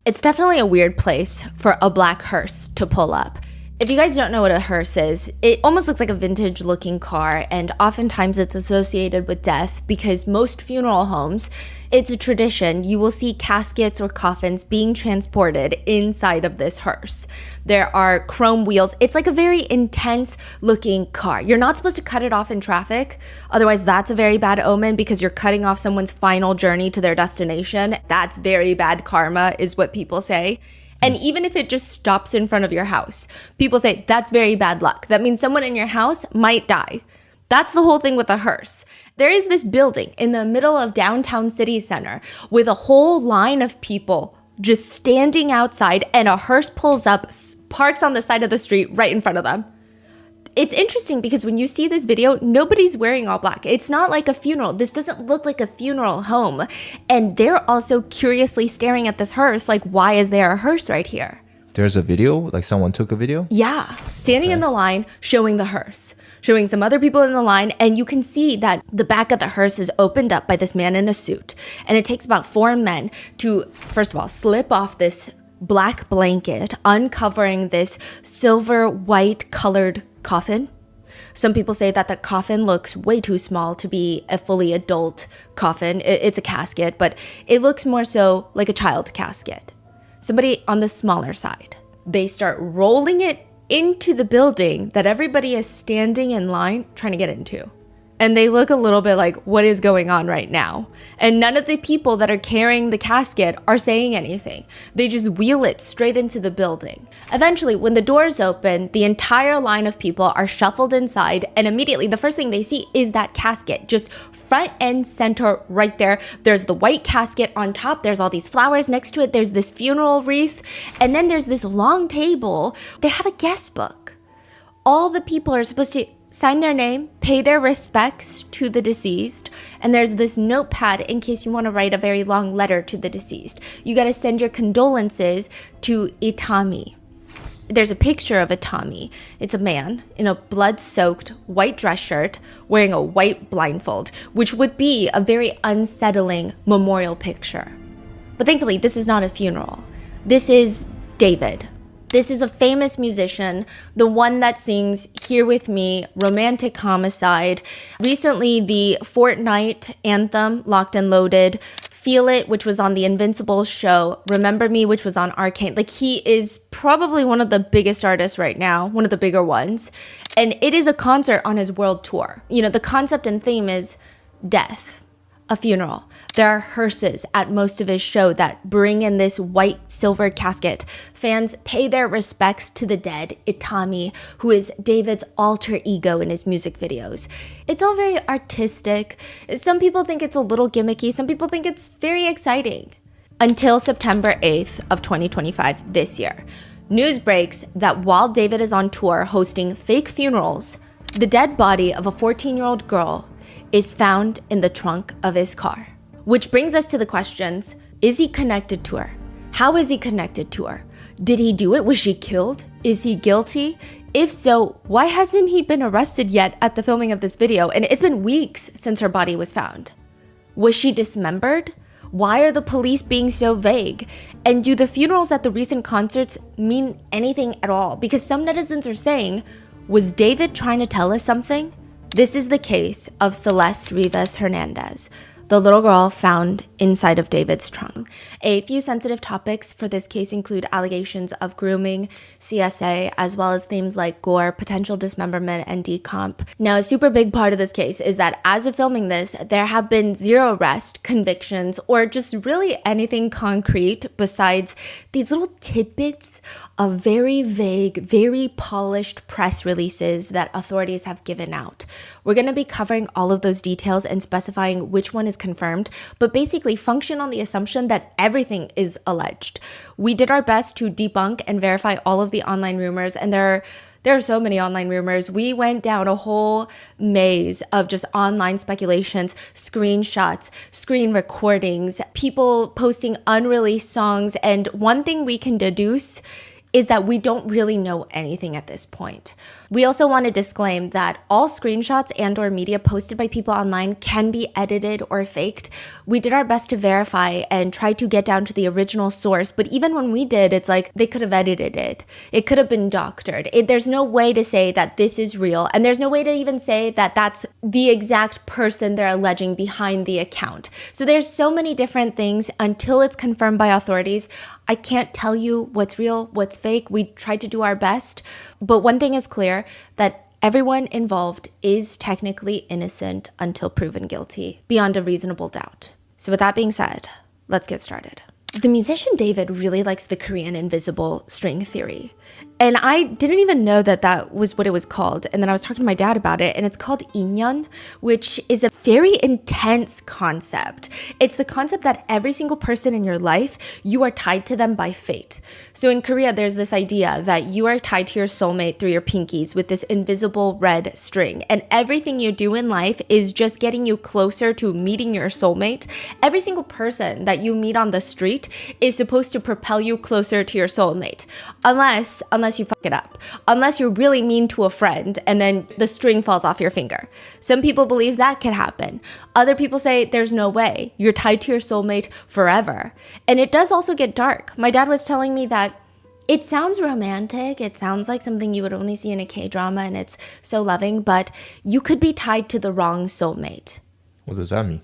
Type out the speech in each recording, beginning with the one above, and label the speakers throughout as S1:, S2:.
S1: It's definitely a weird place for a black hearse to pull up. If you guys don't know what a hearse is, it almost looks like a vintage looking car, and oftentimes it's associated with death because most funeral homes, it's a tradition, you will see caskets or coffins being transported inside of this hearse. There are chrome wheels. It's like a very intense looking car. You're not supposed to cut it off in traffic. Otherwise, that's a very bad omen because you're cutting off someone's final journey to their destination. That's very bad karma is what people say. And even if it just stops in front of your house, people say that's very bad luck. That means someone in your house might die. That's the whole thing with a hearse. There is this building in the middle of downtown city center with a whole line of people just standing outside, and a hearse pulls up, parks on the side of the street right in front of them. It's interesting because when you see this video, nobody's wearing all black. It's not like a funeral. This doesn't look like a funeral home. And they're also curiously staring at this hearse, like, why is there a hearse right here?
S2: There's a video? Like someone took a video?
S1: Yeah. Standing in the line, showing the hearse, showing some other people in the line. And you can see that the back of the hearse is opened up by this man in a suit. And it takes about 4 men to, first of all, slip off this black blanket, uncovering this silver white colored coffin. Some people say that the coffin looks way too small to be a fully adult coffin. It's a casket, but it looks more so like a child casket. Somebody on the smaller side. They start rolling it into the building that everybody is standing in line trying to get into. And they look a little bit like, what is going on right now? And none of the people that are carrying the casket are saying anything. They just wheel it straight into the building. Eventually, when the doors open, the entire line of people are shuffled inside, and immediately the first thing they see is that casket, just front and center right there. There's the white casket on top. There's all these flowers next to it. There's this funeral wreath. And then there's this long table. They have a guest book. All the people are supposed to sign their name, pay their respects to the deceased, and there's this notepad in case you want to write a very long letter to the deceased. You got to send your condolences to Itami. There's a picture of Itami. It's a man in a blood-soaked white dress shirt wearing a white blindfold, which would be a very unsettling memorial picture. But thankfully, this is not a funeral. This is David. This is a famous musician, the one that sings Here With Me, Romantic Homicide. Recently, the Fortnite anthem, Locked and Loaded, Feel It, which was on the Invincible show, Remember Me, which was on Arcane. Like, he is probably one of the biggest artists right now, one of the bigger ones. And it is a concert on his world tour. You know, the concept and theme is death, a funeral. There are hearses at most of his show that bring in this white silver casket. Fans pay their respects to the dead, Itami, who is David's alter ego in his music videos. It's all very artistic. Some people think it's a little gimmicky. Some people think it's very exciting. Until September 8th of 2025, this year, news breaks that while David is on tour hosting fake funerals, the dead body of a 14-year-old girl is found in the trunk of his car. Which brings us to the questions, is he connected to her? How is he connected to her? Did he do it? Was she killed? Is he guilty? If so, why hasn't he been arrested yet at the filming of this video? And it's been weeks since her body was found. Was she dismembered? Why are the police being so vague? And do the funerals at the recent concerts mean anything at all? Because some netizens are saying, was David trying to tell us something? This is the case of Celeste Rivas Hernandez, the little girl found inside of David's trunk. A few sensitive topics for this case include allegations of grooming, CSA, as well as themes like gore, potential dismemberment, and decomp. Now, a super big part of this case is that as of filming this, there have been 0 arrest, convictions, or just really anything concrete besides these little tidbits of very vague, very polished press releases that authorities have given out. We're going to be covering all of those details and specifying which one is confirmed, but basically function on the assumption that everything is alleged. We did our best to debunk and verify all of the online rumors, and there are so many online rumors. We went down a whole maze of just online speculations, screenshots, screen recordings, people posting unreleased songs, and one thing we can deduce is that we don't really know anything at this point. We also want to disclaim that all screenshots and or media posted by people online can be edited or faked. We did our best to verify and try to get down to the original source, but even when we did, it's like they could have edited it. It could have been doctored. There's no way to say that this is real, and there's no way to even say that that's the exact person they're alleging behind the account. So there's so many different things until it's confirmed by authorities. I can't tell you what's real, what's fake. We tried to do our best, but one thing is clear, that everyone involved is technically innocent until proven guilty, beyond a reasonable doubt. So with that being said, let's get started. The musician David really likes the Korean invisible string theory. And I didn't even know that that was what it was called. And then I was talking to my dad about it, and it's called inyeon, which is a very intense concept. It's the concept that every single person in your life, you are tied to them by fate. So in Korea, there's this idea that you are tied to your soulmate through your pinkies with this invisible red string. And everything you do in life is just getting you closer to meeting your soulmate. Every single person that you meet on the street is supposed to propel you closer to your soulmate. Unless you fuck it up. Unless you're really mean to a friend and then the string falls off your finger. Some people believe that can happen. Other people say there's no way. You're tied to your soulmate forever. And it does also get dark. My dad was telling me that it sounds romantic. It sounds like something you would only see in a K-drama, and it's so loving, but you could be tied to the wrong soulmate.
S2: What does that mean?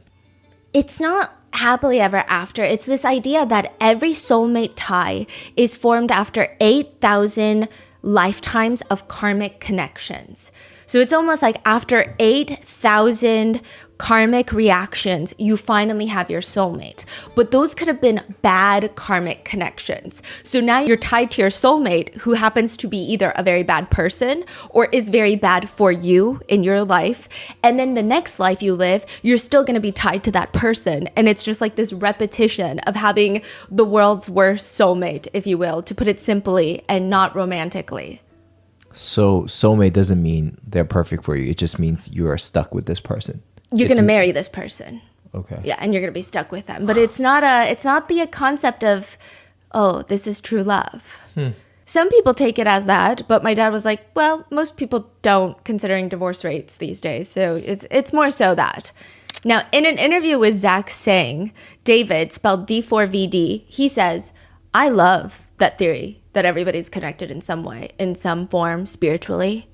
S1: It's not happily ever after. It's this idea that every soulmate tie is formed after 8,000 lifetimes of karmic connections. So it's almost like after 8,000 karmic reactions, you finally have your soulmate. But those could have been bad karmic connections. So now you're tied to your soulmate, who happens to be either a very bad person or is very bad for you in your life. And then the next life you live, you're still going to be tied to that person. And it's just like this repetition of having the world's worst soulmate, if you will, to put it simply and not romantically.
S2: So soulmate doesn't mean they're perfect for you. It just means you are stuck with this person.
S1: You're going to marry this person.
S2: Okay.
S1: Yeah, and you're going to be stuck with them. But it's not the concept of, oh, this is true love. Some people take it as that, but my dad was like, well, most people don't, considering divorce rates these days. So it's more so that. Now, in an interview with Zach Sang, David, spelled D4vd, he says, I love that theory that everybody's connected in some way, in some form, spiritually.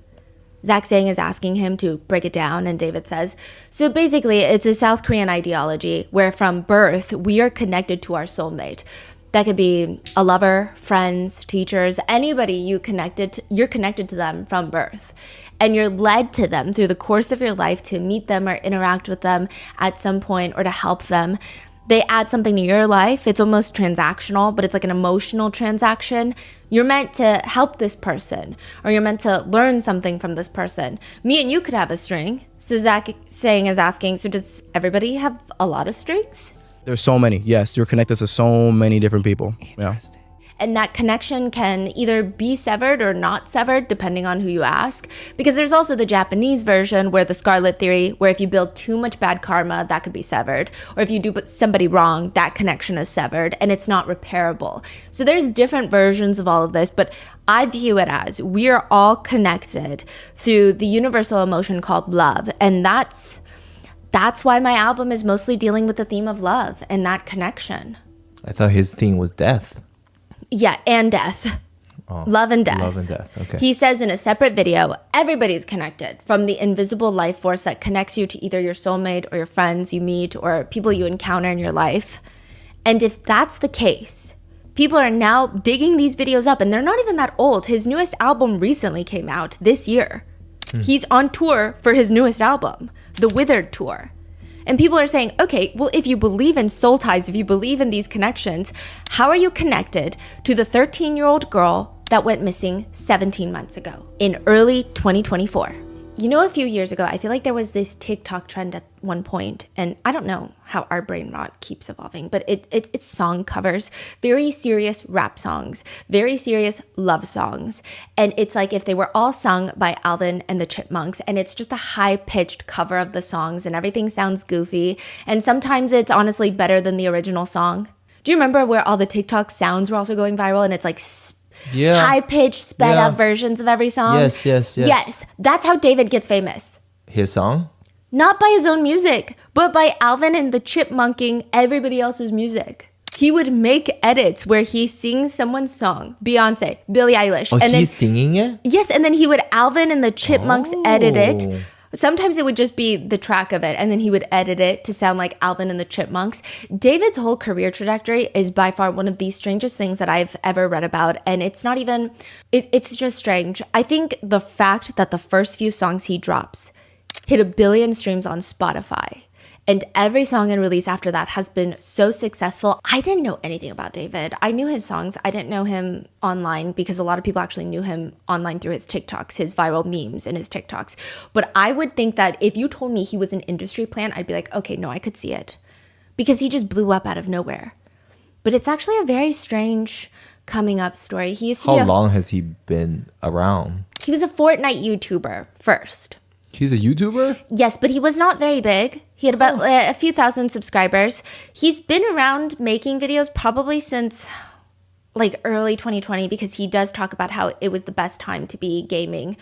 S1: Zach Sang is asking him to break it down, and David says, so basically, it's a South Korean ideology where from birth, we are connected to our soulmate. That could be a lover, friends, teachers, anybody you're connected to them from birth. And you're led to them through the course of your life to meet them or interact with them at some point or to help them. They add something to your life. It's almost transactional, but it's like an emotional transaction. You're meant to help this person, or you're meant to learn something from this person. Me and you could have a string. So Zach Sang is asking, so does everybody have a lot of strings?
S3: There's so many. Yes, you're connected to so many different people. Yeah.
S1: And that connection can either be severed or not severed, depending on who you ask. Because there's also the Japanese version where the Scarlet Theory, where if you build too much bad karma, that could be severed. Or if you do somebody wrong, that connection is severed and it's not repairable. So there's different versions of all of this, but I view it as we are all connected through the universal emotion called love. And that's why my album is mostly dealing with the theme of love and that connection.
S2: I thought his theme was death.
S1: Yeah, and death.
S2: Oh,
S1: love and death.
S2: Love and death, okay.
S1: He says in a separate video, everybody's connected from the invisible life force that connects you to either your soulmate or your friends you meet or people you encounter in your life. And if that's the case, people are now digging these videos up, and they're not even that old. His newest album recently came out this year. He's on tour for his newest album, the Withered Tour. And people are saying, okay, well, if you believe in soul ties, if you believe in these connections, how are you connected to the 13-year-old girl that went missing 17 months ago in early 2024? You know, a few years ago, I feel like there was this TikTok trend at one point, and I don't know how our brain rot keeps evolving, but it's song covers, very serious rap songs, very serious love songs. And it's like if they were all sung by Alvin and the Chipmunks, and it's just a high-pitched cover of the songs, and everything sounds goofy. And sometimes it's honestly better than the original song. Do you remember where all the TikTok sounds were also going viral, and it's like
S2: Yeah.
S1: high-pitched, sped-up versions of every song.
S2: Yes.
S1: Yes, that's how David gets famous.
S2: His song?
S1: Not by his own music, but by Alvin and the Chipmunking everybody else's music. He would make edits where he sings someone's song, Beyonce, Billie Eilish.
S2: Oh,
S1: and
S2: he's singing it?
S1: Yes, and then he would Alvin and the Chipmunks edit it. Sometimes it would just be the track of it, and then he would edit it to sound like Alvin and the Chipmunks. David's whole career trajectory is by far one of the strangest things that I've ever read about, and it's not even, it's just strange. I think the fact that the first few songs he drops hit 1 billion streams on Spotify, and every song and release after that has been so successful. I didn't know anything about David. I knew his songs. I didn't know him online because a lot of people actually knew him online through his TikToks, his viral memes and his TikToks. But I would think that if you told me he was an industry plant, I'd be like, okay, no, I could see it. Because he just blew up out of nowhere. But it's actually a very strange coming up story. He used to
S2: How long has he been around?
S1: He was a Fortnite YouTuber first.
S2: He's a YouTuber?
S1: Yes, but he was not very big. He had about a few thousand subscribers. He's been around making videos probably since like early 2020 because he does talk about how it was the best time to be gaming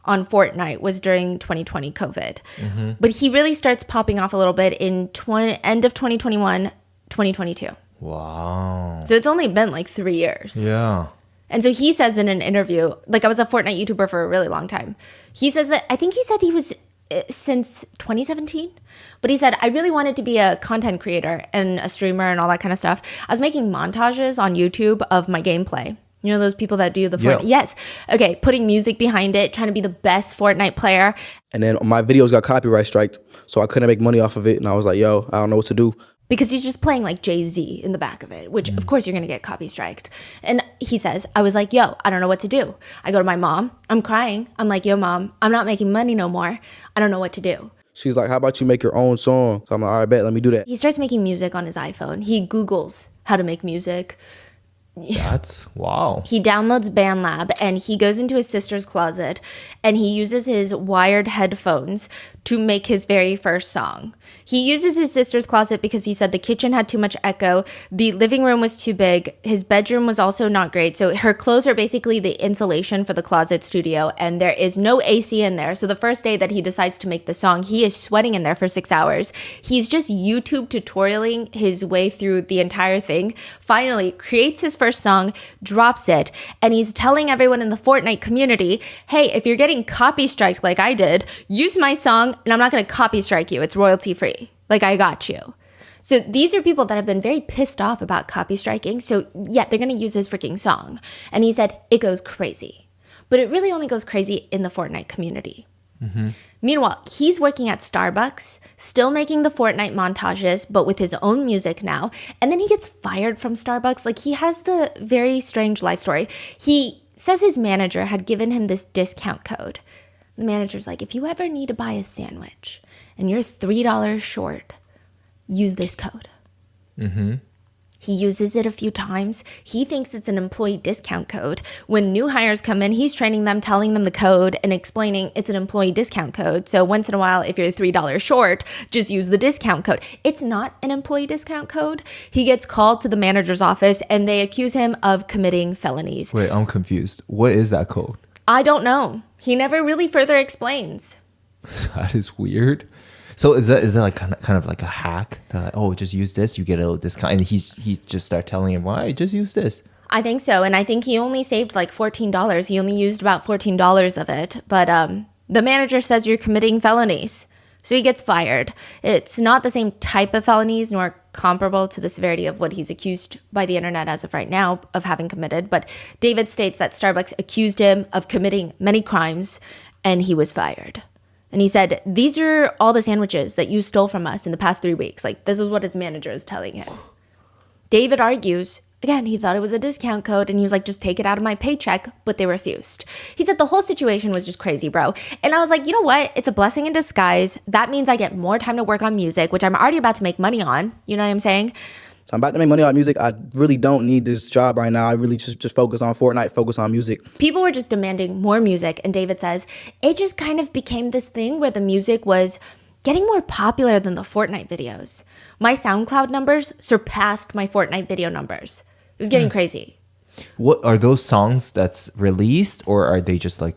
S1: on Fortnite was during 2020 COVID. But he really starts popping off a little bit in end of 2021, 2022.
S2: Wow.
S1: So it's only been like 3 years.
S2: Yeah.
S1: And so he says in an interview, like I was a Fortnite YouTuber for a really long time. He says that, I think he said he was since 2017, but he said, I really wanted to be a content creator and a streamer and all that kind of stuff. I was making montages on YouTube of my gameplay. You know, those people that do the Fortnite?
S2: Yeah.
S1: Yes. Okay, putting music behind it, trying to be the best Fortnite player.
S3: And then my videos got copyright striked, so I couldn't make money off of it. And I was like, yo, I don't know what to do.
S1: Because he's just playing like Jay-Z in the back of it, which of course you're going to get copy striked. And he says, I was like, yo, I don't know what to do. I go to my mom. I'm crying. I'm like, yo, mom, I'm not making money no more. I don't know what to do.
S3: She's like, how about you make your own song? So I'm like, all right, bet, let me do that.
S1: He starts making music on his iPhone. He Googles how to make music.
S2: That's wow.
S1: He downloads BandLab and he goes into his sister's closet and he uses his wired headphones to make his very first song. He uses his sister's closet because he said the kitchen had too much echo, the living room was too big, his bedroom was also not great. So her clothes are basically the insulation for the closet studio and there is no AC in there. So the first day that he decides to make the song, he is sweating in there for 6 hours. He's just YouTube tutorialing his way through the entire thing. Finally, creates his first song, drops it, and he's telling everyone in the Fortnite community, hey, if you're getting copy striked like I did, use my song and I'm not going to copy strike you. It's royalty free. Like I got you. So these are people that have been very pissed off about copy striking. So yeah, they're going to use his freaking song. And he said it goes crazy. But it really only goes crazy in the Fortnite community. Meanwhile, he's working at Starbucks, still making the Fortnite montages, but with his own music now. And then he gets fired from Starbucks. Like he has the very strange life story. He says his manager had given him this discount code. The manager's like, if you ever need to buy a sandwich and you're $3 short, use this code. He uses it a few times. He thinks it's an employee discount code. When new hires come in, he's training them, telling them the code and explaining it's an employee discount code. So once in a while, if you're $3 short, just use the discount code. It's not an employee discount code. He gets called to the manager's office and they accuse him of committing felonies.
S2: Wait, I'm confused. What is that code?
S1: I don't know. He never really further explains.
S2: That is weird. So is that like kind of like a hack? That like, oh, just use this, you get a little discount, and he just start telling him why just use this.
S1: I think so, and I think he only saved like $14. He only used about $14 of it, but the manager says you're committing felonies, so he gets fired. It's not the same type of felonies, nor comparable to the severity of what he's accused by the internet as of right now of having committed. But David states that Starbucks accused him of committing many crimes, and he was fired. And he said, these are all the sandwiches that you stole from us in the past 3 weeks. Like, this is what his manager is telling him. David argues, again, he thought it was a discount code, and he was like, just take it out of my paycheck, but they refused. He said the whole situation was just crazy, bro. And I was like, you know what? It's a blessing in disguise. That means I get more time to work on music, which I'm already about to make money on. You know what I'm saying?
S3: So I'm about to make money on music. I really don't need this job right now. I really just focus on Fortnite, focus on music.
S1: People were just demanding more music. And David says it just kind of became this thing where the music was getting more popular than the Fortnite videos. My SoundCloud numbers surpassed my Fortnite video numbers. It was getting crazy.
S2: What are those songs that's released, or are they just like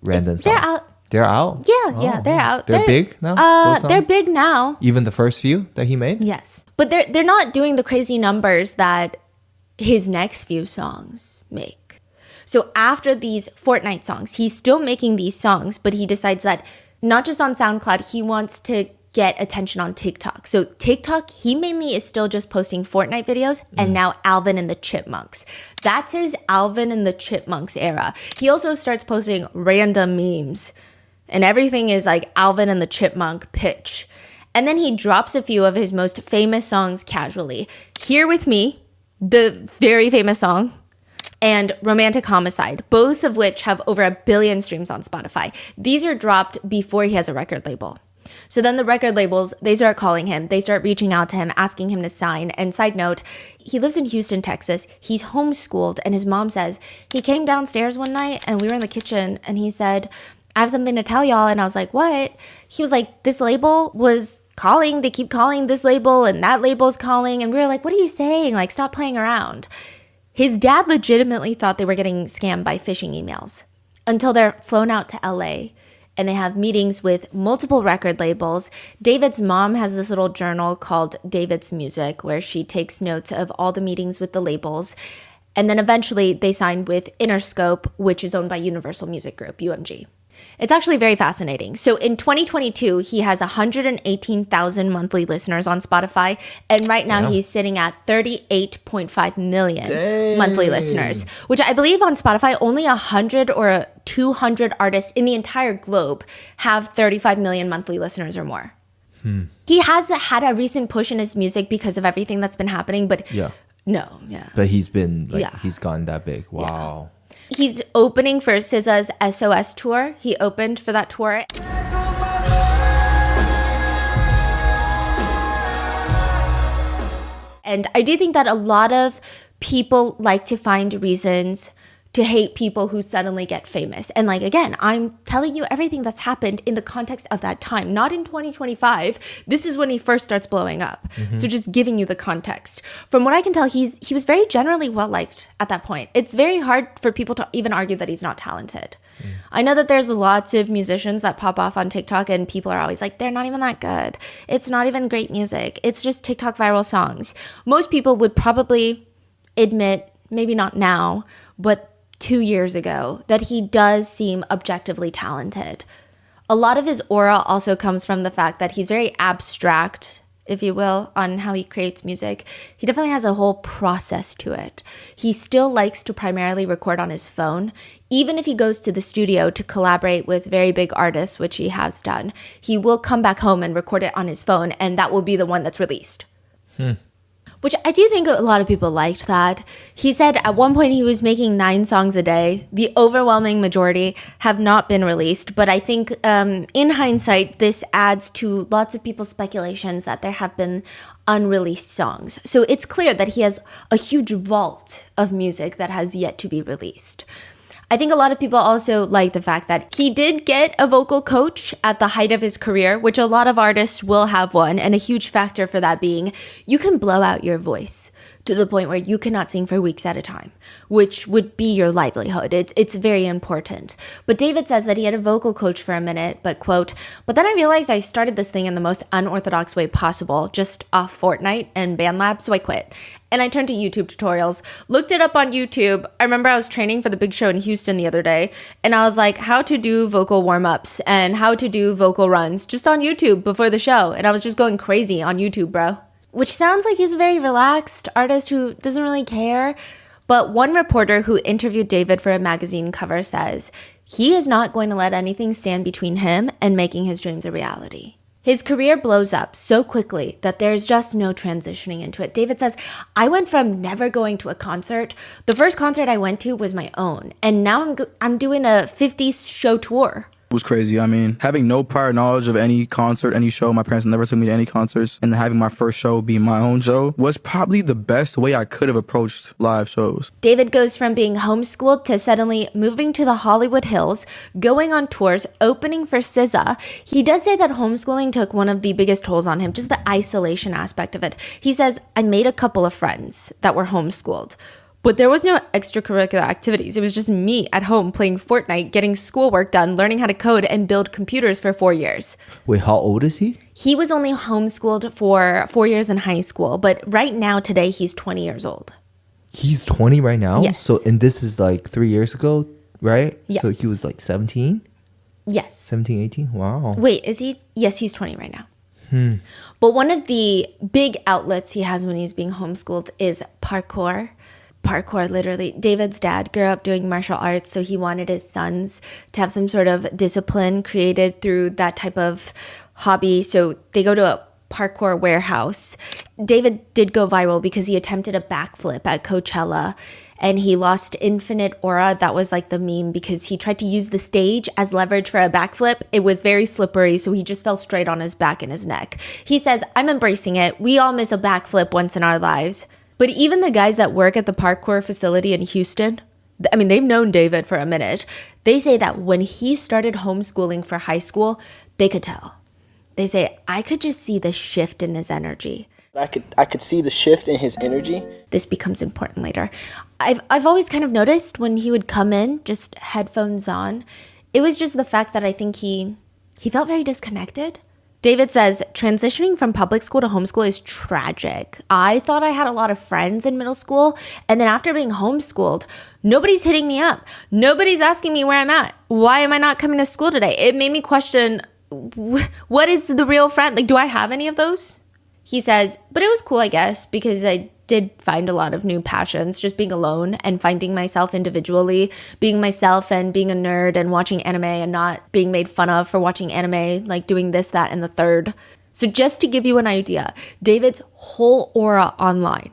S2: random songs?
S1: They're out.
S2: They're out?
S1: Yeah, they're out.
S2: They're big now? Those
S1: They're
S2: songs?
S1: big now.
S2: Even the first few that he made?
S1: Yes. But they're not doing the crazy numbers that his next few songs make. So after these Fortnite songs, he's still making these songs, but he decides that not just on SoundCloud, he wants to get attention on TikTok. So TikTok, he mainly is still just posting Fortnite videos, and now Alvin and the Chipmunks. That's his Alvin and the Chipmunks era. He also starts posting random memes, and everything is like Alvin and the Chipmunk pitch. And then he drops a few of his most famous songs casually. Here With Me, the very famous song, and Romantic Homicide, both of which have over 1 billion streams on Spotify. These are dropped before he has a record label. So then the record labels, they start calling him. They start reaching out to him, asking him to sign. And side note, he lives in Houston, Texas. He's homeschooled. And his mom says, he came downstairs one night and we were in the kitchen and he said, I have something to tell y'all. And I was like, what? He was like, this label was calling. They keep calling this label and that label's calling. And we were like, what are you saying? Like, stop playing around. His dad legitimately thought they were getting scammed by phishing emails until they're flown out to LA. And they have meetings with multiple record labels. David's mom has this little journal called David's Music, where she takes notes of all the meetings with the labels. And then eventually they signed with Interscope, which is owned by Universal Music Group, UMG. It's actually very fascinating. So in 2022, he has 118,000 monthly listeners on Spotify. And right now he's sitting at 38.5 million monthly listeners, which I believe on Spotify, only 100 or 200 artists in the entire globe have 35 million monthly listeners or more. He has had a recent push in his music because of everything that's been happening, but
S2: But he's been he's gotten that big. Wow.
S1: He's opening for SZA's SOS tour. He opened for that tour. And I do think that a lot of people like to find reasons to hate people who suddenly get famous. And like, again, I'm telling you everything that's happened in the context of that time, not in 2025. This is when he first starts blowing up. So just giving you the context. From what I can tell, he was very generally well-liked at that point. It's very hard for people to even argue that he's not talented. I know that there's lots of musicians that pop off on TikTok and people are always like, they're not even that good. It's not even great music. It's just TikTok viral songs. Most people would probably admit, maybe not now, but 2 years ago, that he does seem objectively talented. A lot of his aura also comes from the fact that he's very abstract, if you will, on how he creates music. He definitely has a whole process to it. He still likes to primarily record on his phone. Even if he goes to the studio to collaborate with very big artists, which he has done, he will come back home and record it on his phone, and that will be the one that's released. Which I do think a lot of people liked that. He said at one point he was making 9 songs a day. The overwhelming majority have not been released, but I think in hindsight, this adds to lots of people's speculations that there have been unreleased songs. So it's clear that he has a huge vault of music that has yet to be released. I think a lot of people also like the fact that he did get a vocal coach at the height of his career, which a lot of artists will have one, and a huge factor for that being you can blow out your voice to the point where you cannot sing for weeks at a time, which would be your livelihood. It's very important. But David says that he had a vocal coach for a minute, but quote, but then I realized I started this thing in the most unorthodox way possible, just off Fortnite and BandLab, so I quit. And I turned to YouTube tutorials, looked it up on YouTube. I remember I was training for the big show in Houston the other day, and I was like, how to do vocal warm-ups and how to do vocal runs just on YouTube before the show. And I was just going crazy on YouTube, bro. Which sounds like he's a very relaxed artist who doesn't really care. But one reporter who interviewed David for a magazine cover says he is not going to let anything stand between him and making his dreams a reality. His career blows up so quickly that there's just no transitioning into it. David says, I went from never going to a concert. The first concert I went to was my own. And now I'm doing a 50-show tour.
S3: Was crazy. I mean, having no prior knowledge of any concert, any show, my parents never took me to any concerts, and having my first show be my own show was probably the best way I could have approached live shows.
S1: David goes from being homeschooled to suddenly moving to the Hollywood Hills, going on tours, opening for SZA. He does say that homeschooling took one of the biggest tolls on him, just the isolation aspect of it. He says, I made a couple of friends that were homeschooled, But there was no extracurricular activities. It was just me at home playing Fortnite, getting schoolwork done, learning how to code and build computers for 4 years.
S2: Wait, how old is he?
S1: He was only homeschooled for 4 years in high school, but right now, today, he's 20 years old.
S2: He's 20 right now?
S1: Yes.
S2: So, and this is like 3 years ago, right?
S1: Yes.
S2: So he was like 17?
S1: Yes.
S2: 17, 18? Wow.
S1: Wait, is he? Yes, he's 20 right now. But one of the big outlets he has when he's being homeschooled is parkour. Parkour, literally. David's dad grew up doing martial arts, so he wanted his sons to have some sort of discipline created through that type of hobby. So they go to a parkour warehouse. David did go viral because he attempted a backflip at Coachella and he lost infinite aura. That was like the meme because he tried to use the stage as leverage for a backflip. It was very slippery, so he just fell straight on his back and his neck. He says, I'm embracing it. We all miss a backflip once in our lives. But even the guys that work at the parkour facility in Houston, I mean, they've known David for a minute. They say that when he started homeschooling for high school, they could tell. They say, I could just see the shift in his energy.
S4: I could see the shift in his energy.
S1: This becomes important later. I've always kind of noticed when he would come in, just headphones on, it was just the fact that I think he felt very disconnected. David says, transitioning from public school to homeschool is tragic. I thought I had a lot of friends in middle school, and then after being homeschooled, nobody's hitting me up. Nobody's asking me where I'm at. Why am I not coming to school today? It made me question, what is the real friend? Like, do I have any of those? He says, but it was cool, I guess, because I did find a lot of new passions, just being alone and finding myself individually, being myself and being a nerd and watching anime and not being made fun of for watching anime, like doing this, that, and the third. So just to give you an idea, David's whole aura online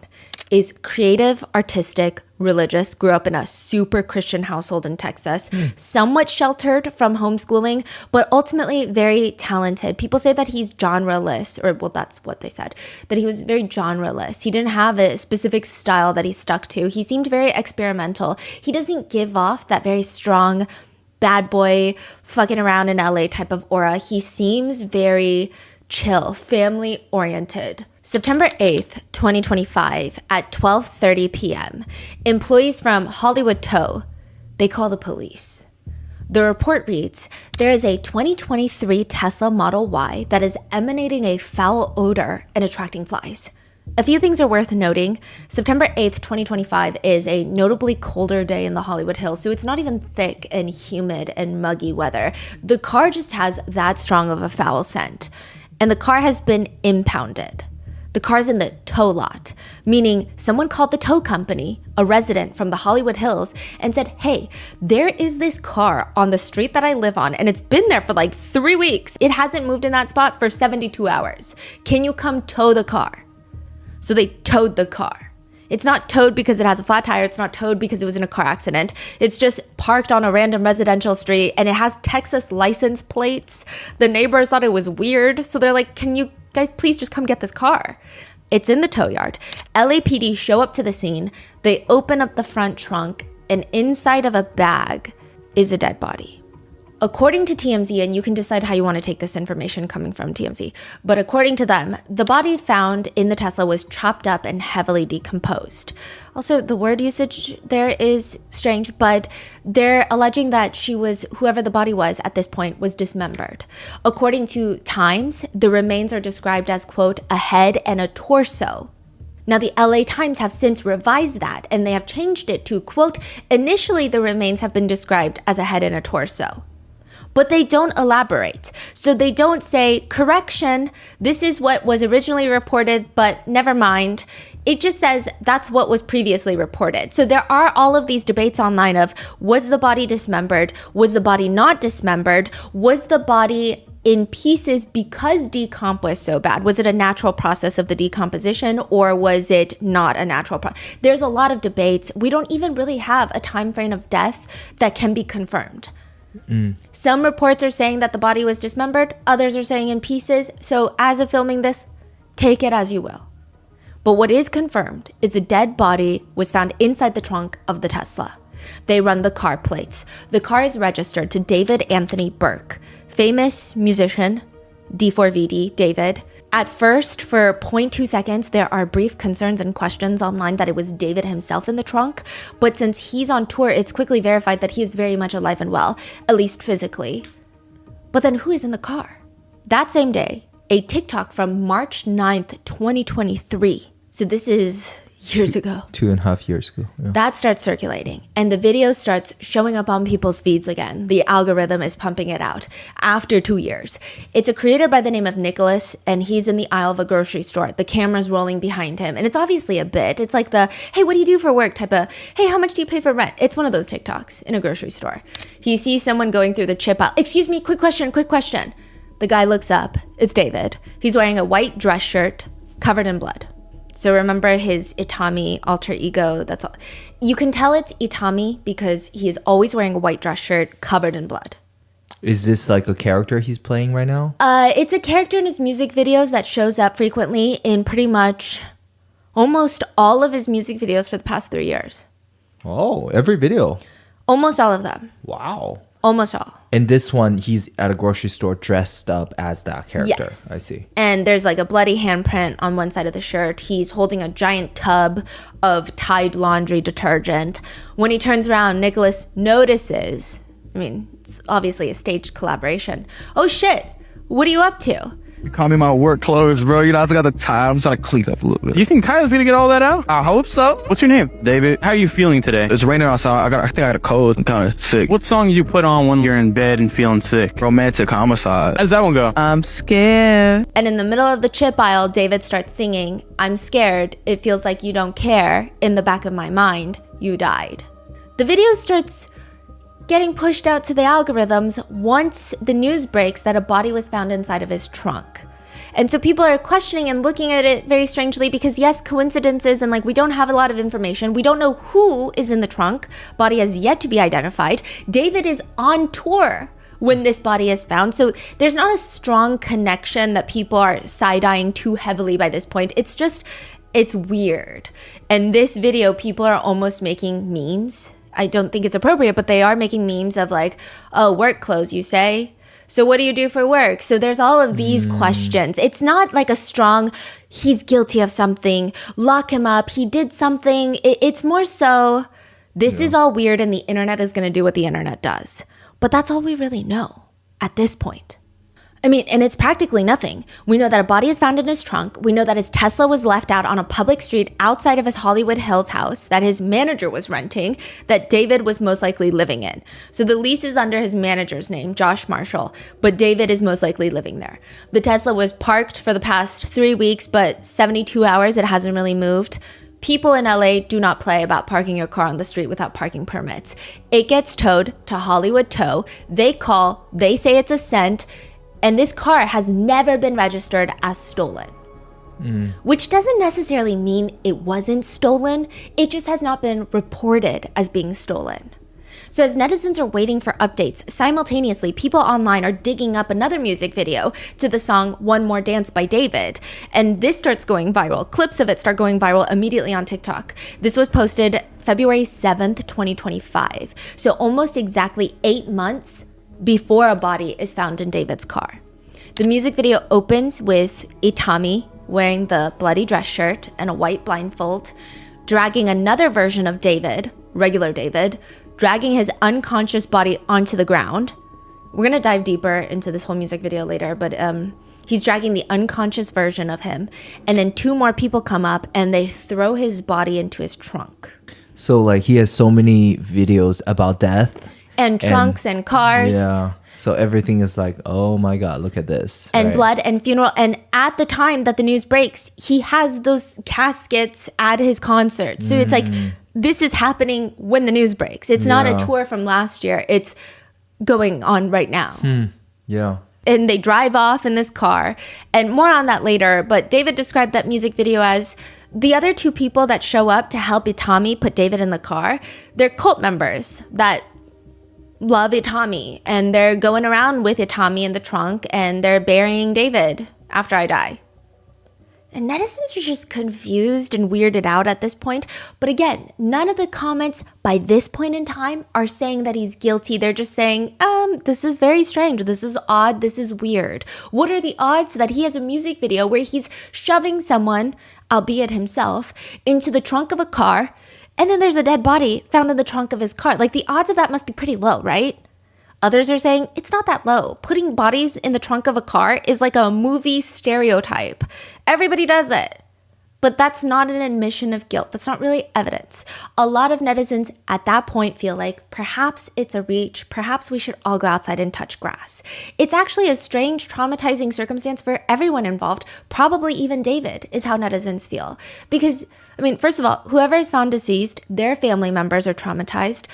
S1: is creative, artistic, religious, grew up in a super Christian household in Texas, somewhat sheltered from homeschooling, but ultimately very talented. People say that he's genreless, or well, that's what they said, that he was very genreless. He didn't have a specific style that he stuck to. He seemed very experimental. He doesn't give off that very strong bad boy fucking around in LA type of aura. He seems very chill, family oriented. September 8th, 2025 at 12:30 p.m., employees from Hollywood Tow, they call the police. The report reads, there is a 2023 Tesla Model Y that is emanating a foul odor and attracting flies. A few things are worth noting. September 8th, 2025 is a notably colder day in the Hollywood Hills, so it's not even thick and humid and muggy weather. The car just has that strong of a foul scent, and the car has been impounded. The car's in the tow lot, meaning someone called the tow company, a resident from the Hollywood Hills, and said, hey, there is this car on the street that I live on, and it's been there for like 3 weeks. It hasn't moved in that spot for 72 hours. Can you come tow the car? So they towed the car. It's not towed because it has a flat tire. It's not towed because it was in a car accident. It's just parked on a random residential street, and it has Texas license plates. The neighbors thought it was weird, so they're like, can you guys please just come get this car? It's in the tow yard. LAPD show up to the scene. They open up the front trunk, and inside of a bag is a dead body. According to TMZ, and you can decide how you want to take this information coming from TMZ, but according to them, the body found in the Tesla was chopped up and heavily decomposed. Also, the word usage there is strange, but they're alleging that whoever the body was at this point, was dismembered. According to Times, the remains are described as, quote, a head and a torso. Now, the LA Times have since revised that, and they have changed it to, quote, initially the remains have been described as a head and a torso. But they don't elaborate. So they don't say, correction, this is what was originally reported, but never mind. It just says that's what was previously reported. So there are all of these debates online of, was the body dismembered? Was the body not dismembered? Was the body in pieces because decomp was so bad? Was it a natural process of the decomposition, or was it not a natural process? There's a lot of debates. We don't even really have a time frame of death that can be confirmed. Some reports are saying that the body was dismembered. Others are saying in pieces. So as of filming this, take it as you will. But what is confirmed is the dead body was found inside the trunk of the Tesla. They run the car plates. The car is registered to David Anthony Burke, famous musician, D4vd, David. At first, for 0.2 seconds, there are brief concerns and questions online that it was David himself in the trunk. But since he's on tour, it's quickly verified that he is very much alive and well, at least physically. But then who is in the car? That same day, a TikTok from March 9th, 2023. So this is years ago.
S2: 2.5 years ago. Yeah.
S1: That starts circulating and the video starts showing up on people's feeds again. The algorithm is pumping it out after 2 years. It's a creator by the name of Nicholas and he's in the aisle of a grocery store. The camera's rolling behind him and it's obviously a bit. It's like the, hey, what do you do for work type of, hey, how much do you pay for rent? It's one of those TikToks in a grocery store. He sees someone going through the chip aisle. Excuse me, quick question. The guy looks up. It's David. He's wearing a white dress shirt covered in blood. So remember his Itami alter ego. That's all. You can tell it's Itami because he is always wearing a white dress shirt covered in blood.
S2: Is this like a character he's playing right now?
S1: It's a character in his music videos that shows up frequently in pretty much almost all of his music videos for the past 3 years.
S2: Oh, every video.
S1: Almost all of them.
S2: Wow.
S1: Almost all.
S2: And this one, he's at a grocery store dressed up as that character.
S1: Yes.
S2: I see.
S1: And there's like a bloody handprint on one side of the shirt. He's holding a giant tub of Tide laundry detergent. When he turns around, Nicholas notices, I mean, it's obviously a staged collaboration. Oh shit, what are you up to?
S3: You call me my work clothes, bro. You know, I still got the tie. I'm trying to clean up a little bit.
S5: You think Tyler's gonna get all that out?
S3: I hope so.
S5: What's your name?
S3: David.
S5: How are you feeling today?
S3: It's raining outside. I think I got a cold. I'm kind of sick.
S5: What song do you put on when you're in bed and feeling sick?
S3: Romantic homicide.
S5: How does that one go?
S3: I'm scared.
S1: And in the middle of the chip aisle, David starts singing, I'm scared, it feels like you don't care, in the back of my mind, you died. The video starts getting pushed out to the algorithms once the news breaks that a body was found inside of his trunk. And so people are questioning and looking at it very strangely because yes, coincidences and like we don't have a lot of information. We don't know who is in the trunk. Body has yet to be identified. David is on tour when this body is found. So there's not a strong connection that people are side-eyeing too heavily by this point. It's just, it's weird. And this video, people are almost making memes. I don't think it's appropriate, but they are making memes of like, oh, work clothes, you say? So what do you do for work? So there's all of these questions. It's not like a strong, he's guilty of something, lock him up, he did something. It's more so, this is all weird and the internet is going to do what the internet does. But that's all we really know at this point. I mean, and it's practically nothing. We know that a body is found in his trunk. We know that his Tesla was left out on a public street outside of his Hollywood Hills house that his manager was renting, that David was most likely living in. So the lease is under his manager's name, Josh Marshall, but David is most likely living there. The Tesla was parked for the past 3 weeks, but 72 hours, it hasn't really moved. People in LA do not play about parking your car on the street without parking permits. It gets towed to Hollywood Tow. They call, they say it's a scent, and this car has never been registered as stolen. Which doesn't necessarily mean it wasn't stolen. It just has not been reported as being stolen. So as netizens are waiting for updates, simultaneously, people online are digging up another music video to the song One More Dance by David. And this starts going viral. Clips of it start going viral immediately on TikTok. This was posted February 7th, 2025. So almost exactly 8 months before a body is found in David's car. The music video opens with Itami wearing the bloody dress shirt and a white blindfold, dragging another version of David, regular David, dragging his unconscious body onto the ground. We're gonna dive deeper into this whole music video later, but he's dragging the unconscious version of him. And then 2 more people come up and they throw his body into his trunk.
S2: So like he has so many videos about death.
S1: And trunks and cars.
S2: Yeah. So everything is like, oh my God, look at this.
S1: And
S2: right?
S1: blood and funeral. And at the time that the news breaks, he has those caskets at his concert. So it's like, this is happening when the news breaks. It's not a tour from last year. It's going on right now.
S2: Yeah.
S1: And they drive off in this car. And more on that later. But David described that music video as the other 2 people that show up to help Itami put David in the car. They're cult members that love Itami, and they're going around with Itami in the trunk, and they're burying David after I die. And netizens are just confused and weirded out at this point. But again, none of the comments by this point in time are saying that he's guilty. They're just saying, this is very strange. This is odd. This is weird. What are the odds that he has a music video where he's shoving someone, albeit himself, into the trunk of a car, and then there's a dead body found in the trunk of his car? Like, the odds of that must be pretty low, right? Others are saying it's not that low. Putting bodies in the trunk of a car is like a movie stereotype. Everybody does it. But that's not an admission of guilt. That's not really evidence. A lot of netizens at that point feel like perhaps it's a reach. Perhaps we should all go outside and touch grass. It's actually a strange, traumatizing circumstance for everyone involved. Probably even David is how netizens feel. Because, I mean, first of all, whoever is found deceased, their family members are traumatized.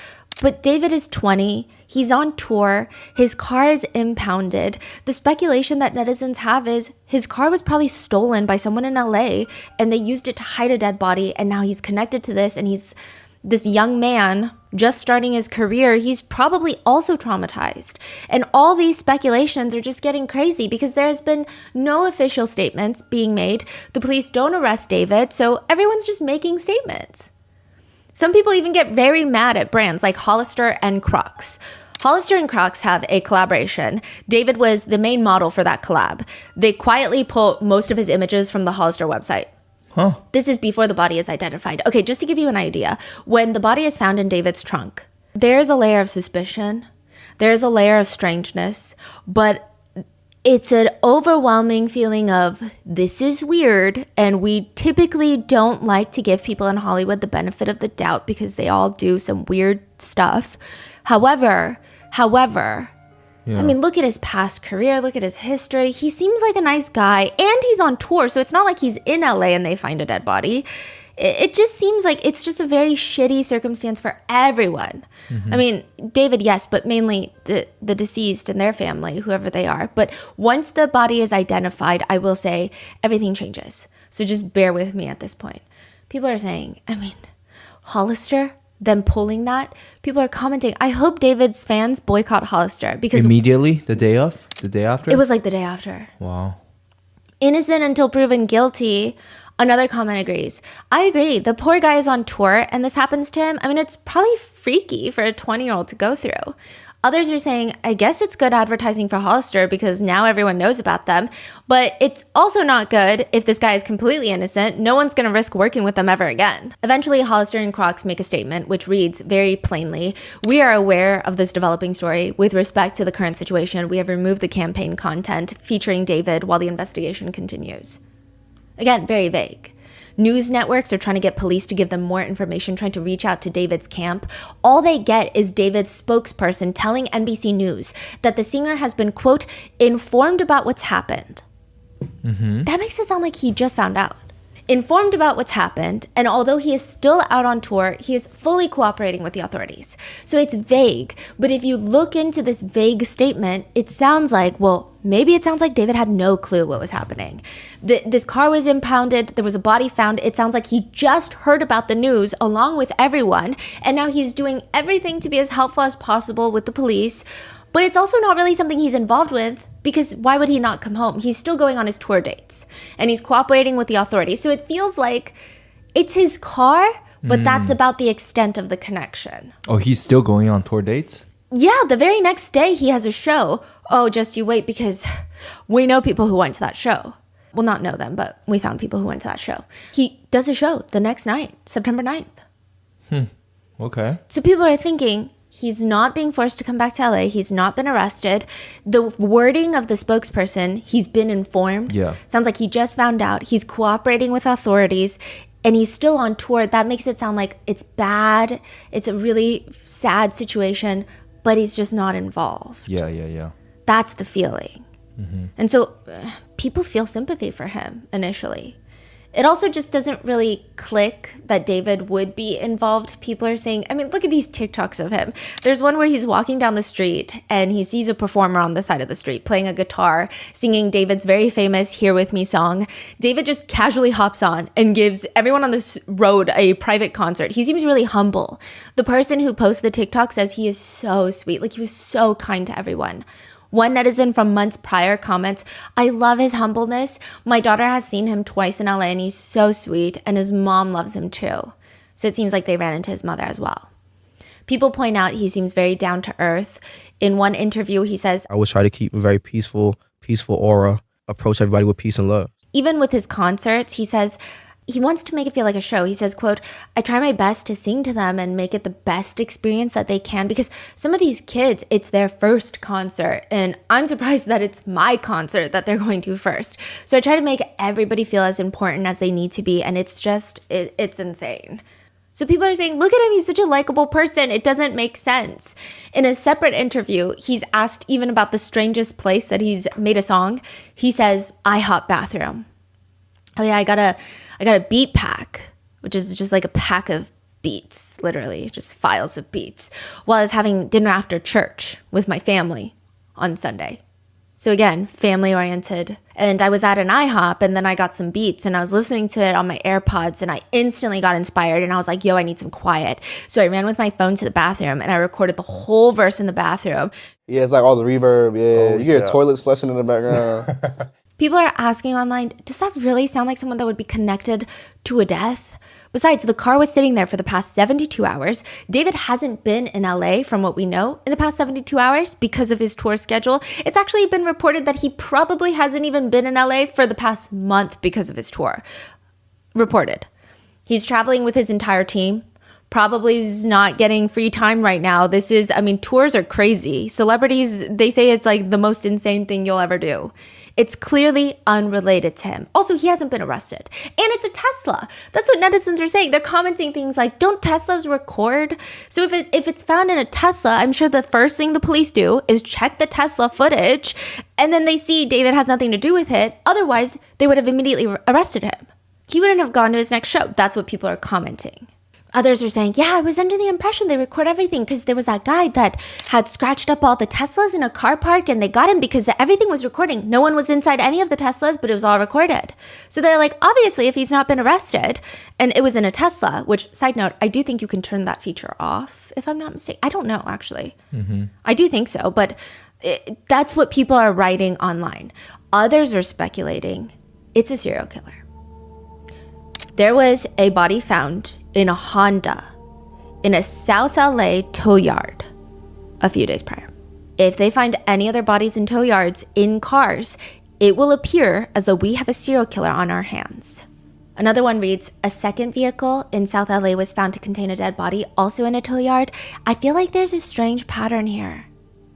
S1: But David is 20, he's on tour, his car is impounded. The speculation that netizens have is his car was probably stolen by someone in LA and they used it to hide a dead body, and now he's connected to this, and he's this young man just starting his career. He's probably also traumatized. And all these speculations are just getting crazy because there has been no official statements being made. The police don't arrest David, so everyone's just making statements. Some people even get very mad at brands like Hollister and Crocs. Hollister and Crocs have a collaboration. David was the main model for that collab. They quietly pull most of his images from the Hollister website.
S2: Huh.
S1: This is before the body is identified. Okay, just to give you an idea, when the body is found in David's trunk, there's a layer of suspicion, there's a layer of strangeness, but it's an overwhelming feeling of this is weird, and we typically don't like to give people in Hollywood the benefit of the doubt because they all do some weird stuff. However, I mean, look at his past career, look at his history. He seems like a nice guy, and he's on tour, so it's not like he's in LA and they find a dead body. It just seems like it's just a very shitty circumstance for everyone. Mm-hmm. I mean, David, yes, but mainly the deceased and their family, whoever they are. But once the body is identified, I will say everything changes. So just bear with me at this point. People are saying, I mean, Hollister, them pulling that. People are commenting, I hope David's fans boycott Hollister because
S2: Immediately? The day after?
S1: It was like the day after.
S2: Wow.
S1: Innocent until proven guilty. Another comment agrees. I agree. The poor guy is on tour and this happens to him. I mean, it's probably freaky for a 20-year-old to go through. Others are saying, I guess it's good advertising for Hollister because now everyone knows about them. But it's also not good if this guy is completely innocent. No one's going to risk working with them ever again. Eventually, Hollister and Crocs make a statement which reads very plainly, we are aware of this developing story. With respect to the current situation, we have removed the campaign content featuring David while the investigation continues. Again, very vague. News networks are trying to get police to give them more information, trying to reach out to David's camp. All they get is David's spokesperson telling NBC News that the singer has been, quote, informed about what's happened. Mm-hmm. That makes it sound like he just found out. Informed about what's happened, and although he is still out on tour, he is fully cooperating with the authorities. So it's vague, but if you look into this vague statement, it sounds like, well, maybe it sounds like David had no clue what was happening. This car was impounded, there was a body found. It sounds like he just heard about the news along with everyone, and now he's doing everything to be as helpful as possible with the police. But it's also not really something he's involved with because why would he not come home? He's still going on his tour dates and he's cooperating with the authorities. So it feels like it's his car, but that's about the extent of the connection.
S2: Oh, he's still going on tour dates?
S1: Yeah, the very next day he has a show. Oh, just you wait because we know people who went to that show. Well, not know them, but we found people who went to that show. He does a show the next night, September 9th.
S2: Okay.
S1: So people are thinking, he's not being forced to come back to LA. He's not been arrested. The wording of the spokesperson, he's been informed.
S2: Yeah.
S1: Sounds like he just found out. He's cooperating with authorities and he's still on tour. That makes it sound like it's bad. It's a really sad situation, but he's just not involved.
S2: Yeah.
S1: That's the feeling. Mm-hmm. And so people feel sympathy for him initially. It also just doesn't really click that David would be involved. People are saying, I mean, look at these TikToks of him. There's one where he's walking down the street and he sees a performer on the side of the street playing a guitar, singing David's very famous Here With Me song. David just casually hops on and gives everyone on this road a private concert. He seems really humble. The person who posts the TikTok says he is so sweet. Like he was so kind to everyone. One netizen from months prior comments, "I love his humbleness. My daughter has seen him twice in LA and he's so sweet, and his mom loves him too." So it seems like they ran into his mother as well. People point out he seems very down to earth. In one interview, he says,
S6: I always try to keep a very peaceful aura, approach everybody with peace and love.
S1: even with his concerts, he says he wants to make it feel like a show. He says, quote, "I try my best to sing to them and make it the best experience that they can, because some of these kids, it's their first concert. And I'm surprised that it's my concert that they're going to first. So I try to make everybody feel as important as they need to be. And it's just, it's insane." So people are saying, look at him, he's such a likable person. It doesn't make sense. In a separate interview, he's asked even about the strangest place that he's made a song. He says, "IHOP bathroom. Oh yeah, I got a beat pack," which is just like a pack of beats, literally, just files of beats, while I was having dinner after church with my family on Sunday. So again, family oriented. And I was at an IHOP and then I got some beats and I was listening to it on my AirPods and I instantly got inspired and I was like, yo, I need some quiet. So I ran with my phone to the bathroom and I recorded the whole verse in the bathroom.
S7: Yeah, it's like all the reverb. Yeah, you hear toilets flushing in the background.
S1: People are asking online, does that really sound like someone that would be connected to a death? Besides, the car was sitting there for the past 72 hours. David hasn't been in LA, from what we know, in the past 72 hours because of his tour schedule. It's actually been reported that he probably hasn't even been in LA for the past month because of his tour. Reported. He's traveling with his entire team. Probably is not getting free time right now. Tours are crazy. Celebrities, they say it's like the most insane thing you'll ever do. It's clearly unrelated to him. Also, he hasn't been arrested. And it's a Tesla. That's what netizens are saying. They're commenting things like, don't Teslas record? So if it's found in a Tesla, I'm sure the first thing the police do is check the Tesla footage, and then they see David has nothing to do with it. Otherwise, they would have immediately arrested him. He wouldn't have gone to his next show. That's what people are commenting. Others are saying, yeah, I was under the impression they record everything because there was that guy that had scratched up all the Teslas in a car park and they got him because everything was recording. No one was inside any of the Teslas, but it was all recorded. So they're like, obviously, if he's not been arrested and it was in a Tesla, which, side note, I do think you can turn that feature off, if I'm not mistaken. I don't know, actually. I do think so, but that's what people are writing online. Others are speculating it's a serial killer. There was a body found in a Honda in a South LA tow yard a few days prior. If they find any other bodies in tow yards in cars, it will appear as though we have a serial killer on our hands. Another one reads, a second vehicle in South LA was found to contain a dead body, also in a tow yard. I feel like there's a strange pattern here.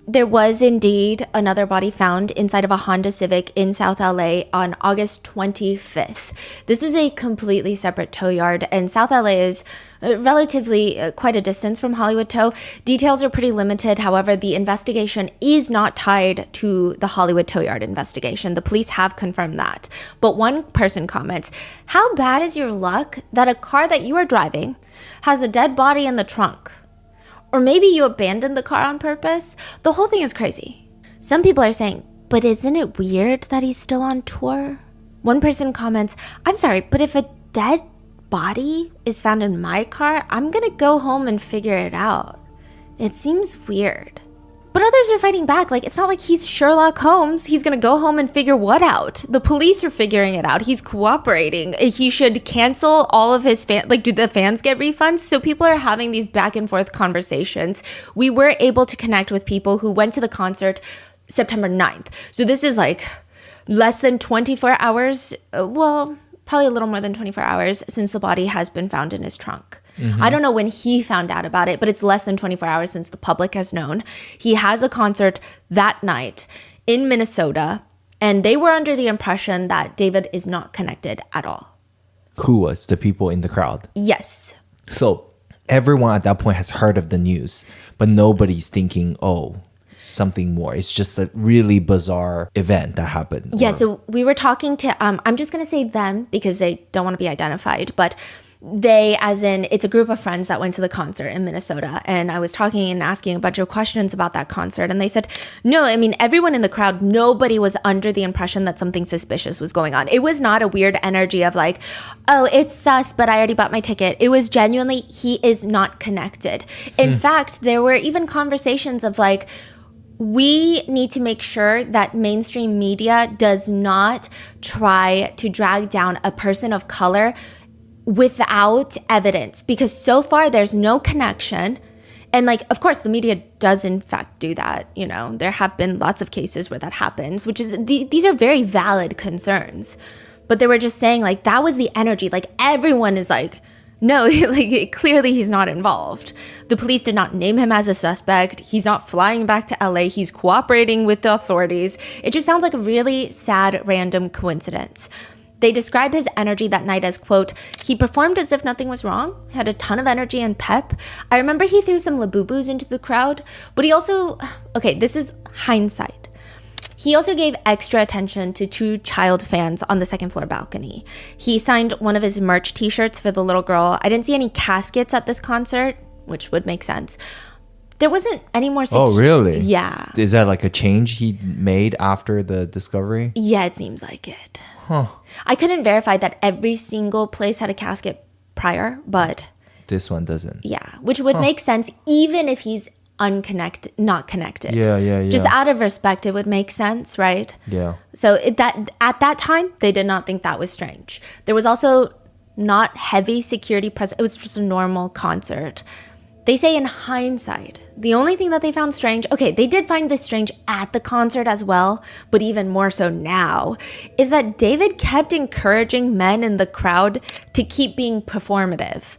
S1: There was indeed another body found inside of a Honda Civic in South LA on August 25th. This is a completely separate tow yard, and South LA is relatively quite a distance from Hollywood Tow. Details are pretty limited. However, the investigation is not tied to the Hollywood Tow Yard investigation. The police have confirmed that. But one person comments, how bad is your luck that a car that you are driving has a dead body in the trunk? Or maybe you abandoned the car on purpose. The whole thing is crazy. Some people are saying, but isn't it weird that he's still on tour? One person comments, I'm sorry, but if a dead body is found in my car, I'm gonna go home and figure it out. It seems weird. But others are fighting back. Like, it's not like he's Sherlock Holmes. He's going to go home and figure what out? The police are figuring it out. He's cooperating. He should cancel all of his fans. Like, do the fans get refunds? So people are having these back and forth conversations. We were able to connect with people who went to the concert September 9th. So this is like less than 24 hours. Well, probably a little more than 24 hours since the body has been found in his trunk. I don't know when he found out about it, but it's less than 24 hours since the public has known. He has a concert that night in Minnesota, and they were under the impression that David is not connected at all.
S2: Who was? The people in the crowd?
S1: Yes.
S2: So everyone at that point has heard of the news, but nobody's thinking, oh, something more. It's just a really bizarre event that happened.
S1: Yeah, so we were talking to, I'm just going to say them because they don't want to be identified, but they, as in, it's a group of friends that went to the concert in Minnesota. And I was talking and asking a bunch of questions about that concert. And they said, no, I mean, everyone in the crowd, nobody was under the impression that something suspicious was going on. It was not a weird energy of like, oh, it's sus, but I already bought my ticket. It was genuinely, he is not connected. In fact, there were even conversations of like, we need to make sure that mainstream media does not try to drag down a person of color without evidence, because so far there's no connection. And like, of course, the media does in fact do that. You know, there have been lots of cases where that happens, which is, these are very valid concerns. But they were just saying like, that was the energy. Like everyone is like, no, like clearly he's not involved. The police did not name him as a suspect. He's not flying back to LA. He's cooperating with the authorities. It just sounds like a really sad, random coincidence. They describe his energy that night as, quote, he performed as if nothing was wrong, had a ton of energy and pep. I remember he threw some labubus into the crowd, but he also, okay, this is hindsight. He also gave extra attention to 2 child fans on the second floor balcony. He signed one of his merch t-shirts for the little girl. I didn't see any caskets at this concert, which would make sense. There wasn't any more...
S2: Oh, really?
S1: Yeah.
S2: Is that like a change he made after the discovery?
S1: Yeah, it seems like it. Huh. I couldn't verify that every single place had a casket prior, but...
S2: This one doesn't.
S1: Yeah, which would make sense even if he's not connected.
S2: Yeah.
S1: Just out of respect, it would make sense, right?
S2: Yeah.
S1: So that at that time, they did not think that was strange. There was also not heavy security present. It was just a normal concert. They say in hindsight, the only thing that they found strange, okay, they did find this strange at the concert as well, but even more so now, is that David kept encouraging men in the crowd to keep being performative.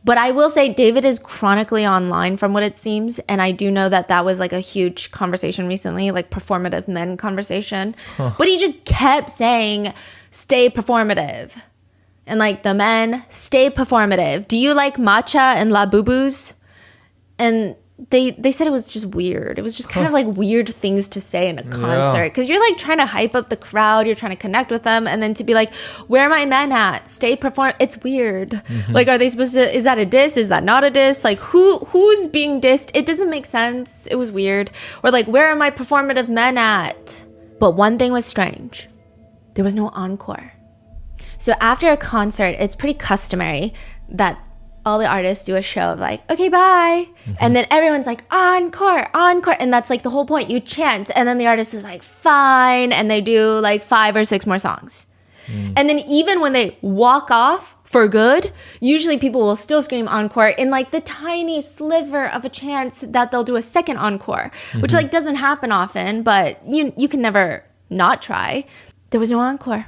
S1: But I will say David is chronically online from what it seems, and I do know that that was like a huge conversation recently, like performative men conversation. But he just kept saying, stay performative. And like the men, stay performative. Do you like matcha and labubus? And they said it was just weird. It was just kind of like weird things to say in a concert. Because you're like trying to hype up the crowd. You're trying to connect with them. And then to be like, where are my men at? Stay perform. It's weird. Mm-hmm. Like, are they supposed to, is that a diss? Is that not a diss? Like, who's being dissed? It doesn't make sense. It was weird. Or like, where are my performative men at? But one thing was strange. There was no encore. So after a concert, it's pretty customary that all the artists do a show of like, okay, bye. Mm-hmm. And then everyone's like, encore, encore. And that's like the whole point. You chant. And then the artist is like, fine. And they do like 5 or 6 more songs. And then even when they walk off for good, usually people will still scream encore in like the tiny sliver of a chance that they'll do a second encore, which like doesn't happen often, but you can never not try. There was no encore.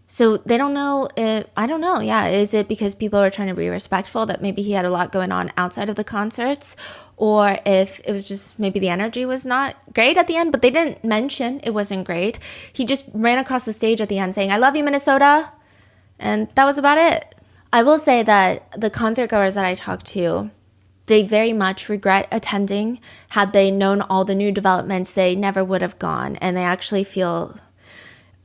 S1: So they don't know if, I don't know, yeah, is it because people are trying to be respectful that maybe he had a lot going on outside of the concerts, or if it was just maybe the energy was not great at the end, but they didn't mention it wasn't great. He just ran across the stage at the end saying, I love you, Minnesota, and that was about it. I will say that the concert goers that I talked to, they very much regret attending. Had they known all the new developments, they never would have gone, and they actually feel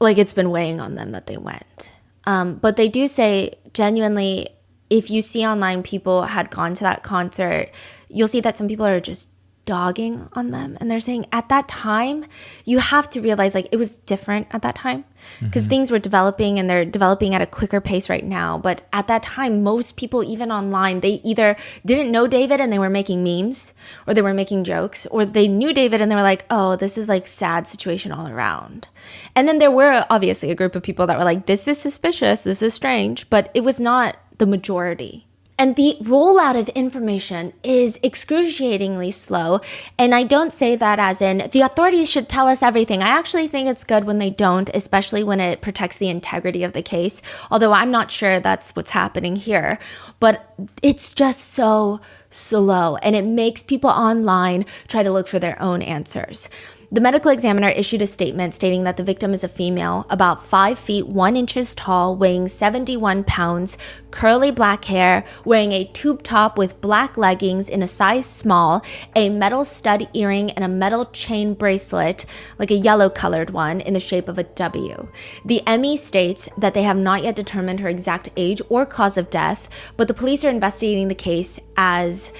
S1: like it's been weighing on them that they went. But they do say, genuinely, if you see online people had gone to that concert, you'll see that some people are just dogging on them. And they're saying at that time, you have to realize like it was different at that time because things were developing and they're developing at a quicker pace right now. But at that time, most people, even online, they either didn't know David and they were making memes or they were making jokes, or they knew David and they were like, oh, this is like sad situation all around. And then there were obviously a group of people that were like, this is suspicious, this is strange, but it was not the majority. And the rollout of information is excruciatingly slow. And I don't say that as in the authorities should tell us everything. I actually think it's good when they don't, especially when it protects the integrity of the case. Although I'm not sure that's what's happening here. But it's just so slow. And it makes people online try to look for their own answers. The medical examiner issued a statement stating that the victim is a female, about 5 feet 1 inches tall, weighing 71 pounds, curly black hair, wearing a tube top with black leggings in a size small, a metal stud earring, and a metal chain bracelet, like a yellow-colored one, in the shape of a W. The ME states that they have not yet determined her exact age or cause of death, but the police are investigating the case as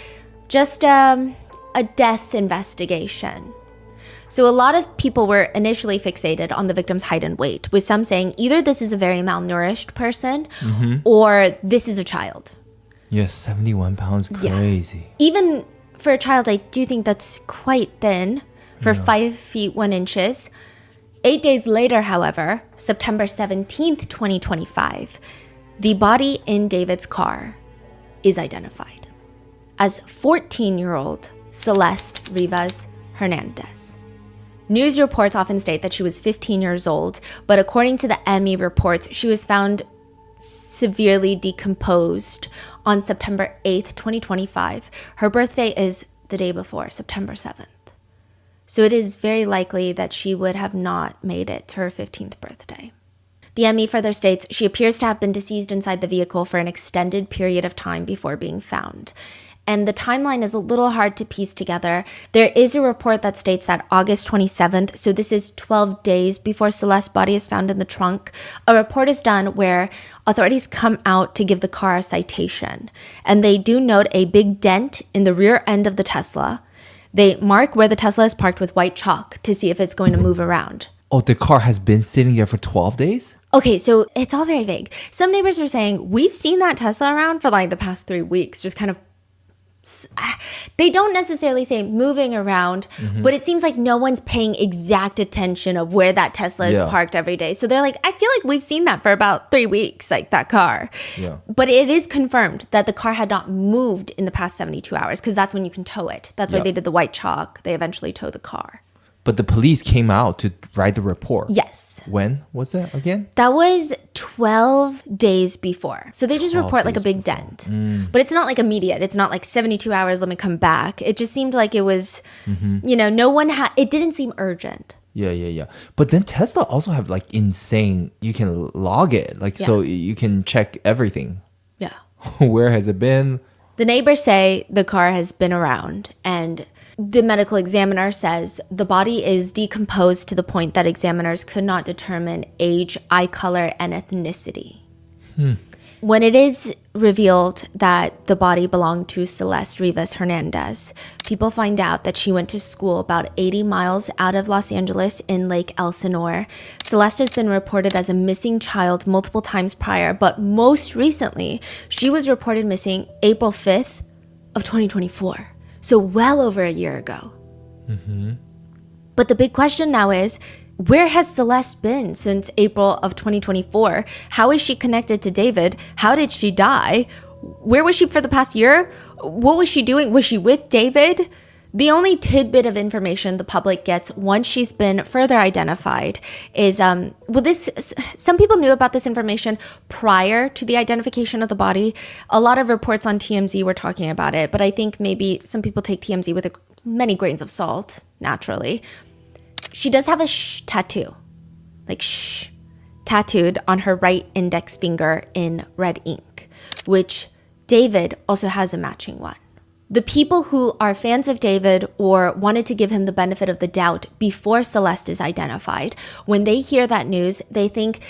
S1: just a death investigation. So a lot of people were initially fixated on the victim's height and weight, with some saying either this is a very malnourished person or this is a child.
S2: Yes, 71 pounds, crazy.
S1: Yeah. Even for a child, I do think that's quite thin for 5 feet 1 inches. 8 days later, however, September 17th, 2025, the body in David's car is identified as 14-year-old Celeste Rivas Hernandez. News reports often state that she was 15 years old, but according to the ME reports, she was found severely decomposed on September 8th, 2025. Her birthday is the day before, September 7th. So it is very likely that she would have not made it to her 15th birthday. The ME further states she appears to have been deceased inside the vehicle for an extended period of time before being found. And the timeline is a little hard to piece together. There is a report that states that August 27th, so this is 12 days before Celeste's body is found in the trunk, a report is done where authorities come out to give the car a citation. And they do note a big dent in the rear end of the Tesla. They mark where the Tesla is parked with white chalk to see if it's going to move around.
S2: Oh, the car has been sitting there for 12 days?
S1: Okay, so it's all very vague. Some neighbors are saying, we've seen that Tesla around for like the past 3 weeks, just kind of, they don't necessarily say moving around, but it seems like no one's paying exact attention of where that Tesla is parked every day. So they're like, I feel like we've seen that for about 3 weeks, like that car.
S2: Yeah.
S1: But it is confirmed that the car had not moved in the past 72 hours because that's when you can tow it. That's why they did the white chalk. They eventually towed the car.
S2: But the police came out to write the report.
S1: Yes.
S2: When was that again?
S1: That was 12 days before. So they just report like a big dent. But it's not like immediate. It's not like 72 hours, let me come back. It just seemed like it was, you know, no one had, it didn't seem urgent.
S2: Yeah. But then Tesla also have like insane, you can log it. Like, so you can check everything.
S1: Yeah.
S2: Where has it been?
S1: The neighbors say the car has been around, and the medical examiner says the body is decomposed to the point that examiners could not determine age, eye color, and ethnicity. When it is revealed that the body belonged to Celeste Rivas Hernandez, people find out that she went to school about 80 miles out of Los Angeles in Lake Elsinore. Celeste has been reported as a missing child multiple times prior, but most recently, she was reported missing April 5th of 2024. So well over a year ago. But the big question now is, where has Celeste been since April of 2024? How is she connected to David? How did she die? Where was she for the past year? What was she doing? Was she with David? The only tidbit of information the public gets once she's been further identified is, some people knew about this information prior to the identification of the body. A lot of reports on TMZ were talking about it, but I think maybe some people take TMZ with many grains of salt, naturally. She does have a tattoo, like tattooed on her right index finger in red ink, which David also has a matching one. The people who are fans of David or wanted to give him the benefit of the doubt before Celeste is identified, when they hear that news, they think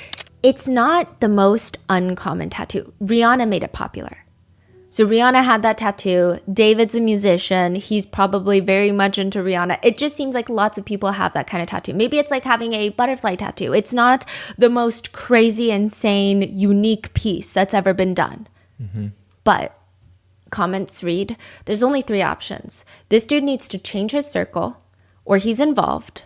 S1: it's not the most uncommon tattoo. Rihanna made it popular. So Rihanna had that tattoo. David's a musician. He's probably very much into Rihanna. It just seems like lots of people have that kind of tattoo. Maybe it's like having a butterfly tattoo. It's not the most crazy, insane, unique piece that's ever been done. But comments read, there's only 3 options. This dude needs to change his circle, or he's involved,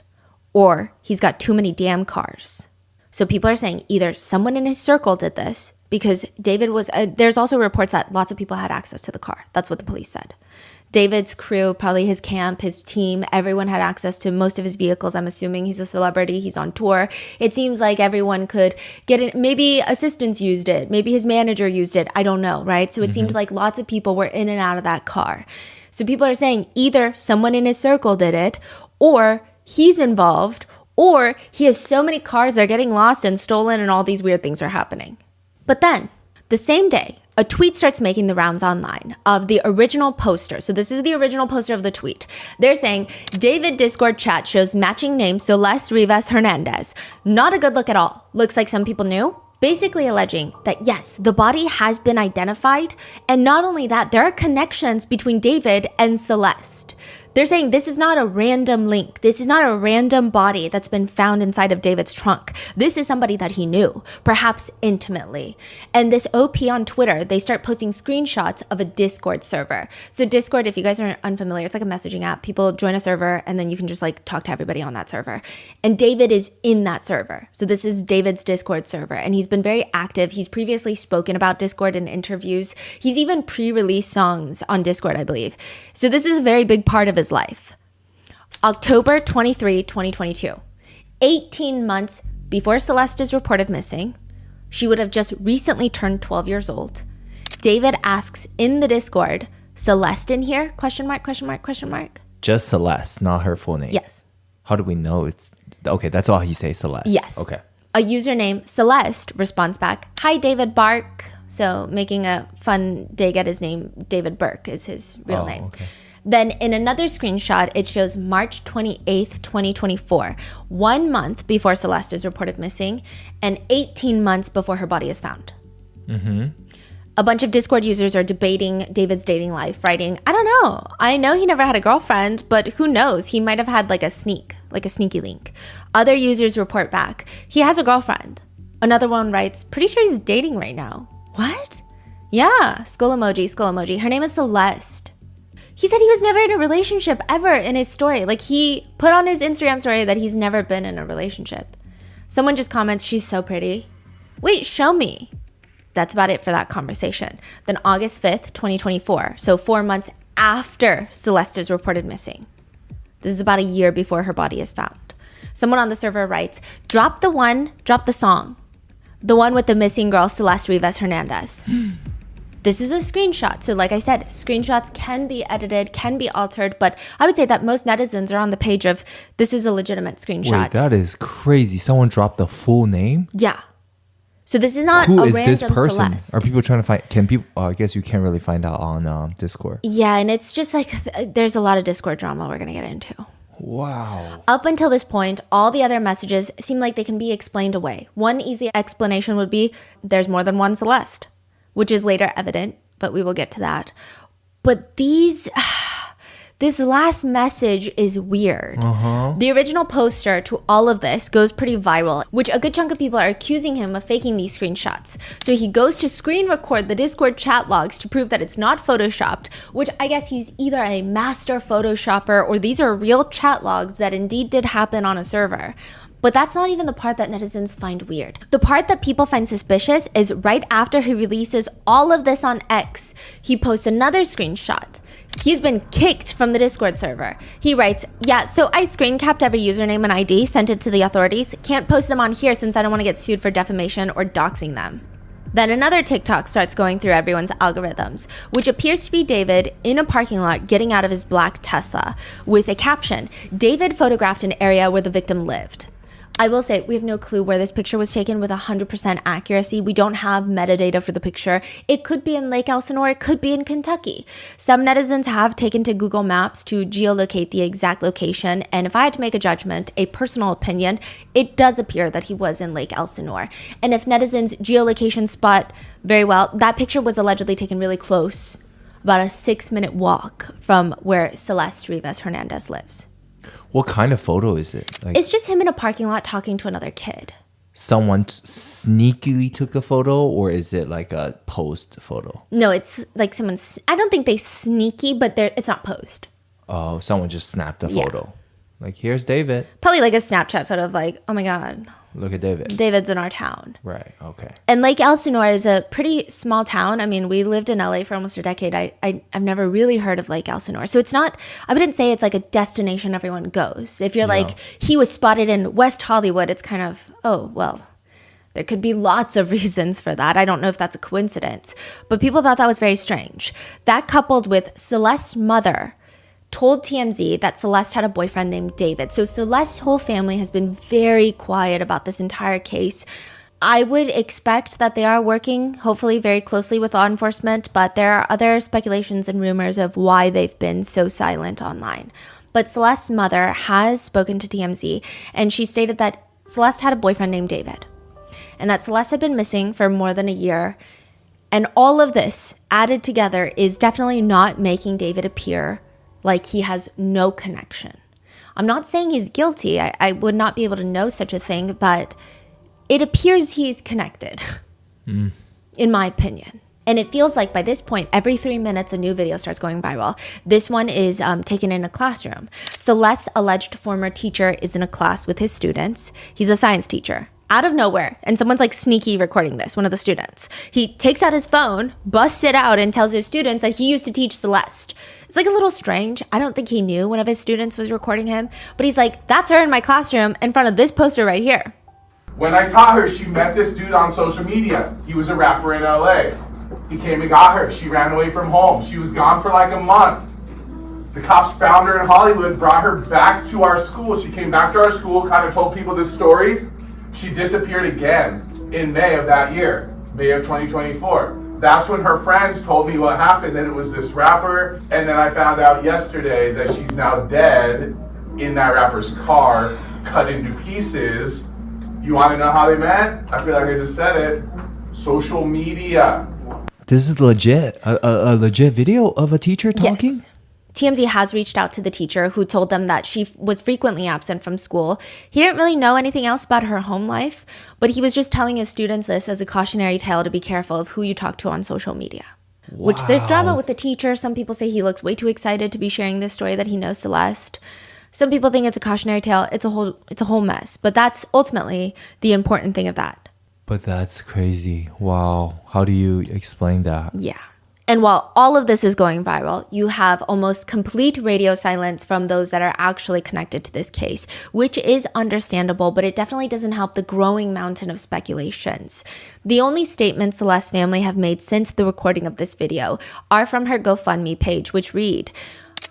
S1: or he's got too many damn cars. So people are saying either someone in his circle did this, because David was, there's also reports that lots of people had access to the car. That's what the police said. David's crew, probably his camp, his team, everyone had access to most of his vehicles. I'm assuming he's a celebrity. He's on tour. It seems like everyone could get it. Maybe assistants used it. Maybe his manager used it. I don't know, right? So it seemed like lots of people were in and out of that car. So people are saying either someone in his circle did it, or he's involved, or he has so many cars that are getting lost and stolen and all these weird things are happening. But then, the same day, a tweet starts making the rounds online of the original poster. So this is the original poster of the tweet. They're saying, David Discord chat shows matching name Celeste Rivas Hernandez. Not a good look at all. Looks like some people knew. Basically alleging that yes, the body has been identified. And not only that, there are connections between David and Celeste. They're saying this is not a random link. This is not a random body that's been found inside of David's trunk. This is somebody that he knew, perhaps intimately. And this OP on Twitter, they start posting screenshots of a Discord server. So Discord, if you guys are unfamiliar, it's like a messaging app. People join a server and then you can just like talk to everybody on that server. And David is in that server. So this is David's Discord server. And he's been very active. He's previously spoken about Discord in interviews. He's even pre-released songs on Discord, I believe. So this is a very big part of his life. October 23, 2022. 18 months before Celeste is reported missing. She would have just recently turned 12 years old. David asks in the Discord, Celeste in here? Question mark, question mark, question mark.
S2: Just Celeste, not her full name.
S1: Yes.
S2: How do we know it's... Okay, that's all he says, Celeste.
S1: Yes.
S2: Okay.
S1: A username, Celeste, responds back, hi, David Bark. So making a fun dig at his name, David Burke is his real name.
S2: Okay.
S1: Then in another screenshot, it shows March 28th, 2024, 1 month before Celeste is reported missing and 18 months before her body is found. A bunch of Discord users are debating David's dating life, writing, I don't know. I know he never had a girlfriend, but who knows? He might have had like a sneaky link. Other users report back, he has a girlfriend. Another one writes, pretty sure he's dating right now. What? Yeah, skull emoji, skull emoji. Her name is Celeste. He said he was never in a relationship ever in his story. Like he put on his Instagram story that he's never been in a relationship. Someone just comments, she's so pretty. Wait, show me. That's about it for that conversation. Then August 5th, 2024. So 4 months after Celeste is reported missing. This is about a year before her body is found. Someone on the server writes, drop the song. The one with the missing girl, Celeste Rivas Hernandez. This is a screenshot. So like I said, screenshots can be edited, can be altered, but I would say that most netizens are on the page of this is a legitimate screenshot.
S2: Wait, that is crazy. Someone dropped the full name?
S1: Yeah. So this is not
S2: Who
S1: a
S2: is
S1: random
S2: this person?
S1: Celeste.
S2: Are people trying to find... Can people... I guess you can't really find out on Discord.
S1: Yeah, and it's just like there's a lot of Discord drama we're going to get into.
S2: Wow.
S1: Up until this point, all the other messages seem like they can be explained away. One easy explanation would be there's more than one Celeste, which is later evident, but we will get to that. But this last message is weird. The original poster to all of this goes pretty viral, which a good chunk of people are accusing him of faking these screenshots. So he goes to screen record the Discord chat logs to prove that it's not photoshopped, which I guess he's either a master photoshopper or these are real chat logs that indeed did happen on a server. But that's not even the part that netizens find weird. The part that people find suspicious is right after he releases all of this on X, he posts another screenshot. He's been kicked from the Discord server. He writes, yeah, so I screen capped every username and ID, sent it to the authorities. Can't post them on here since I don't want to get sued for defamation or doxing them. Then another TikTok starts going through everyone's algorithms, which appears to be David in a parking lot getting out of his black Tesla with a caption, David photographed an area where the victim lived. I will say, we have no clue where this picture was taken with 100% accuracy. We don't have metadata for the picture. It could be in Lake Elsinore, it could be in Kentucky. Some netizens have taken to Google Maps to geolocate the exact location, and if I had to make a judgment, a personal opinion, it does appear that he was in Lake Elsinore. And if netizens geolocation spot very well, that picture was allegedly taken really close, about a 6-minute walk from where Celeste Rivas Hernandez lives.
S2: What kind of photo is it? Like
S1: It's just him in a parking lot talking to another kid.
S2: someone sneakily took a photo, or is it like a posed photo?
S1: No, it's like someone's... I don't think they sneaky, but it's not posed.
S2: Oh, someone just snapped a
S1: Yeah.
S2: photo. Like, here's David.
S1: Probably like a Snapchat photo of like, oh my God,
S2: Look at David.
S1: David's in our town.
S2: Right, okay.
S1: And Lake Elsinore is a pretty small town. I mean, we lived in LA for almost a decade. I've never really heard of Lake Elsinore. So it's not, I wouldn't say it's like a destination everyone goes. If you're like, he was spotted in West Hollywood, it's kind of, oh, well, there could be lots of reasons for that. I don't know if that's a coincidence. But people thought that was very strange. That coupled with Celeste's mother told TMZ that Celeste had a boyfriend named David. So Celeste's whole family has been very quiet about this entire case. I would expect that they are working, hopefully, very closely with law enforcement, but there are other speculations and rumors of why they've been so silent online. But Celeste's mother has spoken to TMZ, and she stated that Celeste had a boyfriend named David, and that Celeste had been missing for more than a year. And all of this added together is definitely not making David appear like he has no connection. I'm not saying he's guilty. I would not be able to know such a thing, but it appears he's connected, in my opinion. And it feels like by this point, every 3 minutes, a new video starts going viral. This one is taken in a classroom. Celeste's alleged former teacher is in a class with his students. He's a science teacher. Out of nowhere, and someone's like sneaky recording this, one of the students. He takes out his phone, busts it out, and tells his students that he used to teach Celeste. It's like a little strange. I don't think he knew one of his students was recording him, but he's like, that's her in my classroom in front of this poster right here.
S8: When I taught her, she met this dude on social media. He was a rapper in LA. He came and got her. She ran away from home. She was gone for like a month. The cops found her in Hollywood, brought her back to our school. She came back to our school, kind of told people this story. She disappeared again in May of that year, May of 2024. That's when her friends told me what happened, that it was this rapper. And then I found out yesterday that she's now dead in that rapper's car, cut into pieces. You want to know how they met? I feel like I just said it. Social media.
S2: This is legit. A legit video of a teacher talking?
S1: Yes. TMZ has reached out to the teacher, who told them that she was frequently absent from school. He didn't really know anything else about her home life, but he was just telling his students this as a cautionary tale to be careful of who you talk to on social media. Wow. Which there's drama with the teacher. Some people say he looks way too excited to be sharing this story that he knows Celeste. Some people think it's a cautionary tale. It's a whole mess. But that's ultimately the important thing of that.
S2: But that's crazy. Wow. How do you explain that?
S1: Yeah. And while all of this is going viral, you have almost complete radio silence from those that are actually connected to this case, which is understandable, but it definitely doesn't help the growing mountain of speculations. The only statements Celeste's family have made since the recording of this video are from her GoFundMe page, which read,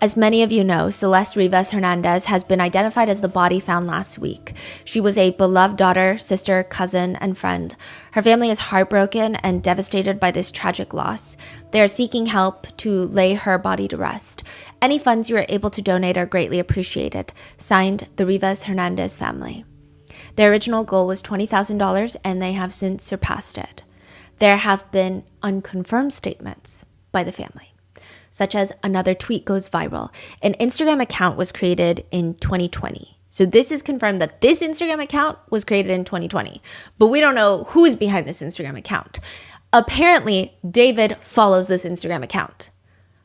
S1: as many of you know, Celeste Rivas Hernandez has been identified as the body found last week. She was a beloved daughter, sister, cousin, and friend. Her family is heartbroken and devastated by this tragic loss. They are seeking help to lay her body to rest. Any funds you are able to donate are greatly appreciated. Signed, the Rivas Hernandez family. Their original goal was $20,000, and they have since surpassed it. There have been unconfirmed statements by the family, such as another tweet goes viral. An Instagram account was created in 2020. So this is confirmed that this Instagram account was created in 2020, but we don't know who is behind this Instagram account. Apparently, David follows this Instagram account.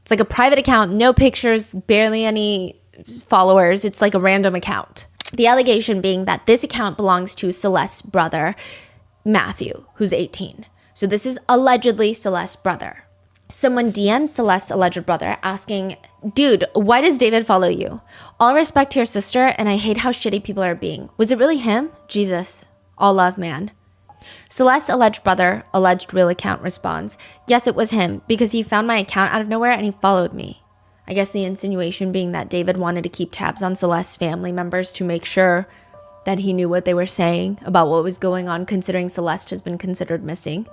S1: It's like a private account, no pictures, barely any followers. It's like a random account. The allegation being that this account belongs to Celeste's brother, Matthew, who's 18. So this is allegedly Celeste's brother. Someone DM'd Celeste's alleged brother asking, dude, why does David follow you? All respect to your sister, and I hate how shitty people are being. Was it really him? Jesus. All love, man. Celeste's alleged brother, alleged real account, responds, yes, it was him, because he found my account out of nowhere and he followed me. I guess the insinuation being that David wanted to keep tabs on Celeste's family members to make sure that he knew what they were saying about what was going on, considering Celeste has been considered missing.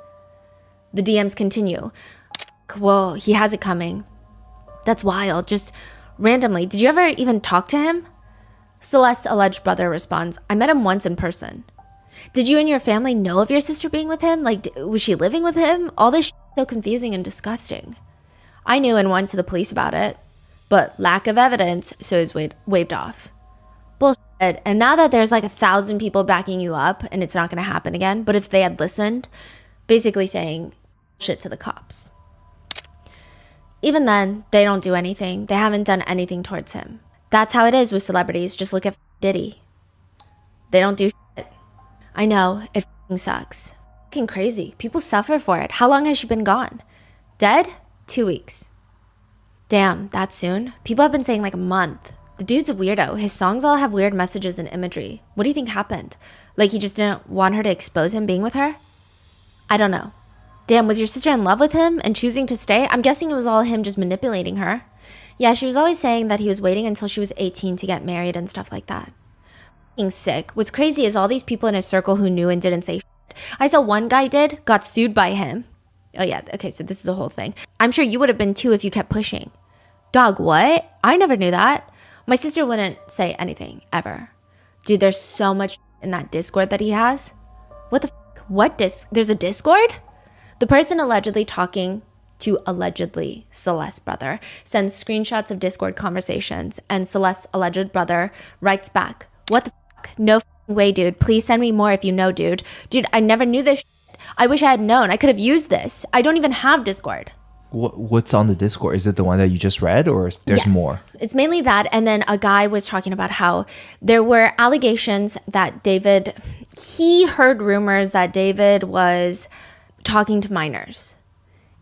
S1: The DMs continue. Well, he has it coming. That's wild. Just randomly. Did you ever even talk to him? Celeste's alleged brother responds, I met him once in person. Did you and your family know of your sister being with him? Like, was she living with him? All this shit is so confusing and disgusting. I knew and went to the police about it, but lack of evidence, so it's waved off. Bullshit. And now that there's like 1,000 people backing you up and it's not going to happen again, but if they had listened, basically saying shit to the cops. Even then, they don't do anything. They haven't done anything towards him. That's how it is with celebrities. Just look at Diddy. They don't do shit. I know, it sucks. Fucking crazy. People suffer for it. How long has she been gone? Dead? 2 weeks. Damn, that soon? People have been saying like a month. The dude's a weirdo. His songs all have weird messages and imagery. What do you think happened? Like he just didn't want her to expose him being with her? I don't know. Damn, was your sister in love with him and choosing to stay? I'm guessing it was all him just manipulating her. Yeah, she was always saying that he was waiting until she was 18 to get married and stuff like that. Fucking sick. What's crazy is all these people in his circle who knew and didn't say shit. I saw one guy got sued by him. Oh yeah, okay, so this is a whole thing. I'm sure you would have been too if you kept pushing. Dog, what? I never knew that. My sister wouldn't say anything, ever. Dude, there's so much in that Discord that he has. What the f***? What There's a Discord? The person allegedly talking to allegedly Celeste's brother, sends screenshots of Discord conversations, and Celeste's alleged brother writes back, "What the fuck? No way, dude. Please send me more if you know, dude. Dude, I never knew this shit. I wish I had known. I could have used this. I don't even have Discord."
S2: What's on the Discord? Is it the one that you just read, or there's
S1: Yes.
S2: more?
S1: It's mainly that. And then a guy was talking about how there were allegations that he heard rumors that David was talking to minors.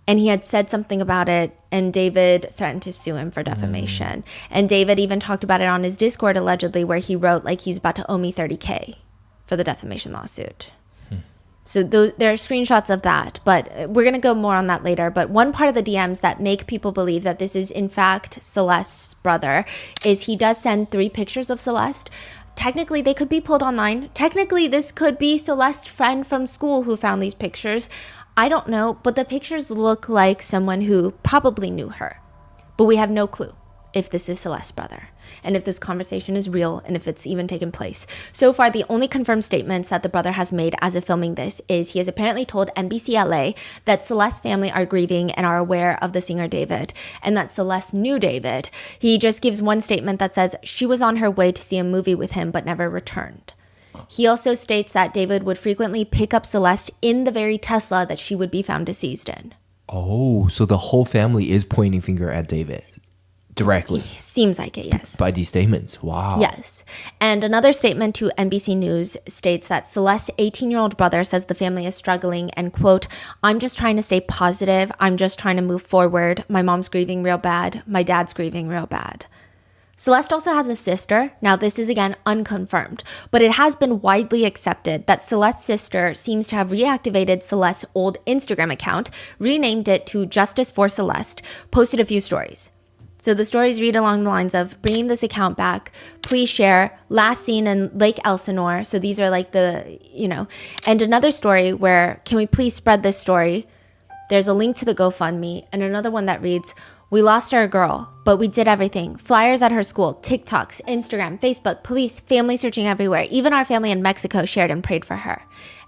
S1: And he had said something about it, and David threatened to sue him for defamation. And David even talked about it on his Discord, allegedly, where he wrote, like, he's about to owe me $30K for the defamation lawsuit. So there are screenshots of that, but we're going to go more on that later. But one part of the DMs that make people believe that this is, in fact, Celeste's brother is he does send 3 pictures of Celeste. Technically, they could be pulled online. Technically, this could be Celeste's friend from school who found these pictures. I don't know, but the pictures look like someone who probably knew her. But we have no clue if this is Celeste's brother and if this conversation is real and if it's even taken place. So far, the only confirmed statements that the brother has made as of filming this is he has apparently told NBC LA that Celeste's family are grieving and are aware of the singer David, and that Celeste knew David. He just gives one statement that says she was on her way to see a movie with him but never returned. He also states that David would frequently pick up Celeste in the very Tesla that she would be found deceased in.
S2: Oh, so the whole family is pointing finger at David directly.
S1: Seems like it, yes.
S2: By these statements. Wow.
S1: Yes. And another statement to NBC News states that Celeste's 18-year-old brother says the family is struggling and, quote, "I'm just trying to stay positive. I'm just trying to move forward. My mom's grieving real bad. My dad's grieving real bad." Celeste also has a sister. Now, this is again unconfirmed, but it has been widely accepted that Celeste's sister seems to have reactivated Celeste's old Instagram account, renamed it to Justice for Celeste, posted a few stories. So the stories read along the lines of bringing this account back, please share, last seen in Lake Elsinore. So these are like and another story where, can we please spread this story? There's a link to the GoFundMe, and another one that reads, we lost our girl, but we did everything. Flyers at her school, TikToks, Instagram, Facebook, police, family searching everywhere. Even our family in Mexico shared and prayed for her.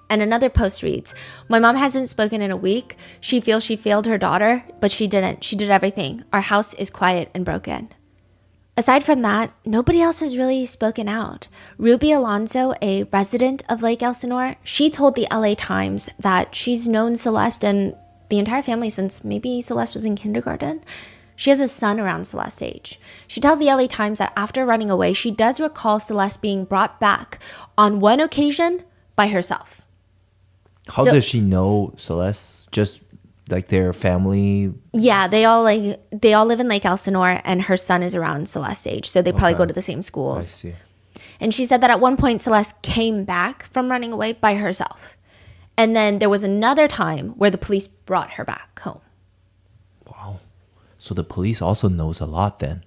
S1: And another post reads, my mom hasn't spoken in a week. She feels she failed her daughter, but she didn't. She did everything. Our house is quiet and broken. Aside from that, nobody else has really spoken out. Ruby Alonso, a resident of Lake Elsinore, she told the LA Times that she's known Celeste and the entire family since maybe Celeste was in kindergarten. She has a son around Celeste's age. She tells the LA Times that after running away, she does recall Celeste being brought back on one occasion by herself.
S2: How does she know Celeste? Just like their family?
S1: Yeah, they all live in Lake Elsinore, and her son is around Celeste's age, so they probably go to the same schools.
S2: I see.
S1: And she said that at one point Celeste came back from running away by herself. And then there was another time where the police brought her back home.
S2: Wow. So the police also knows a lot then.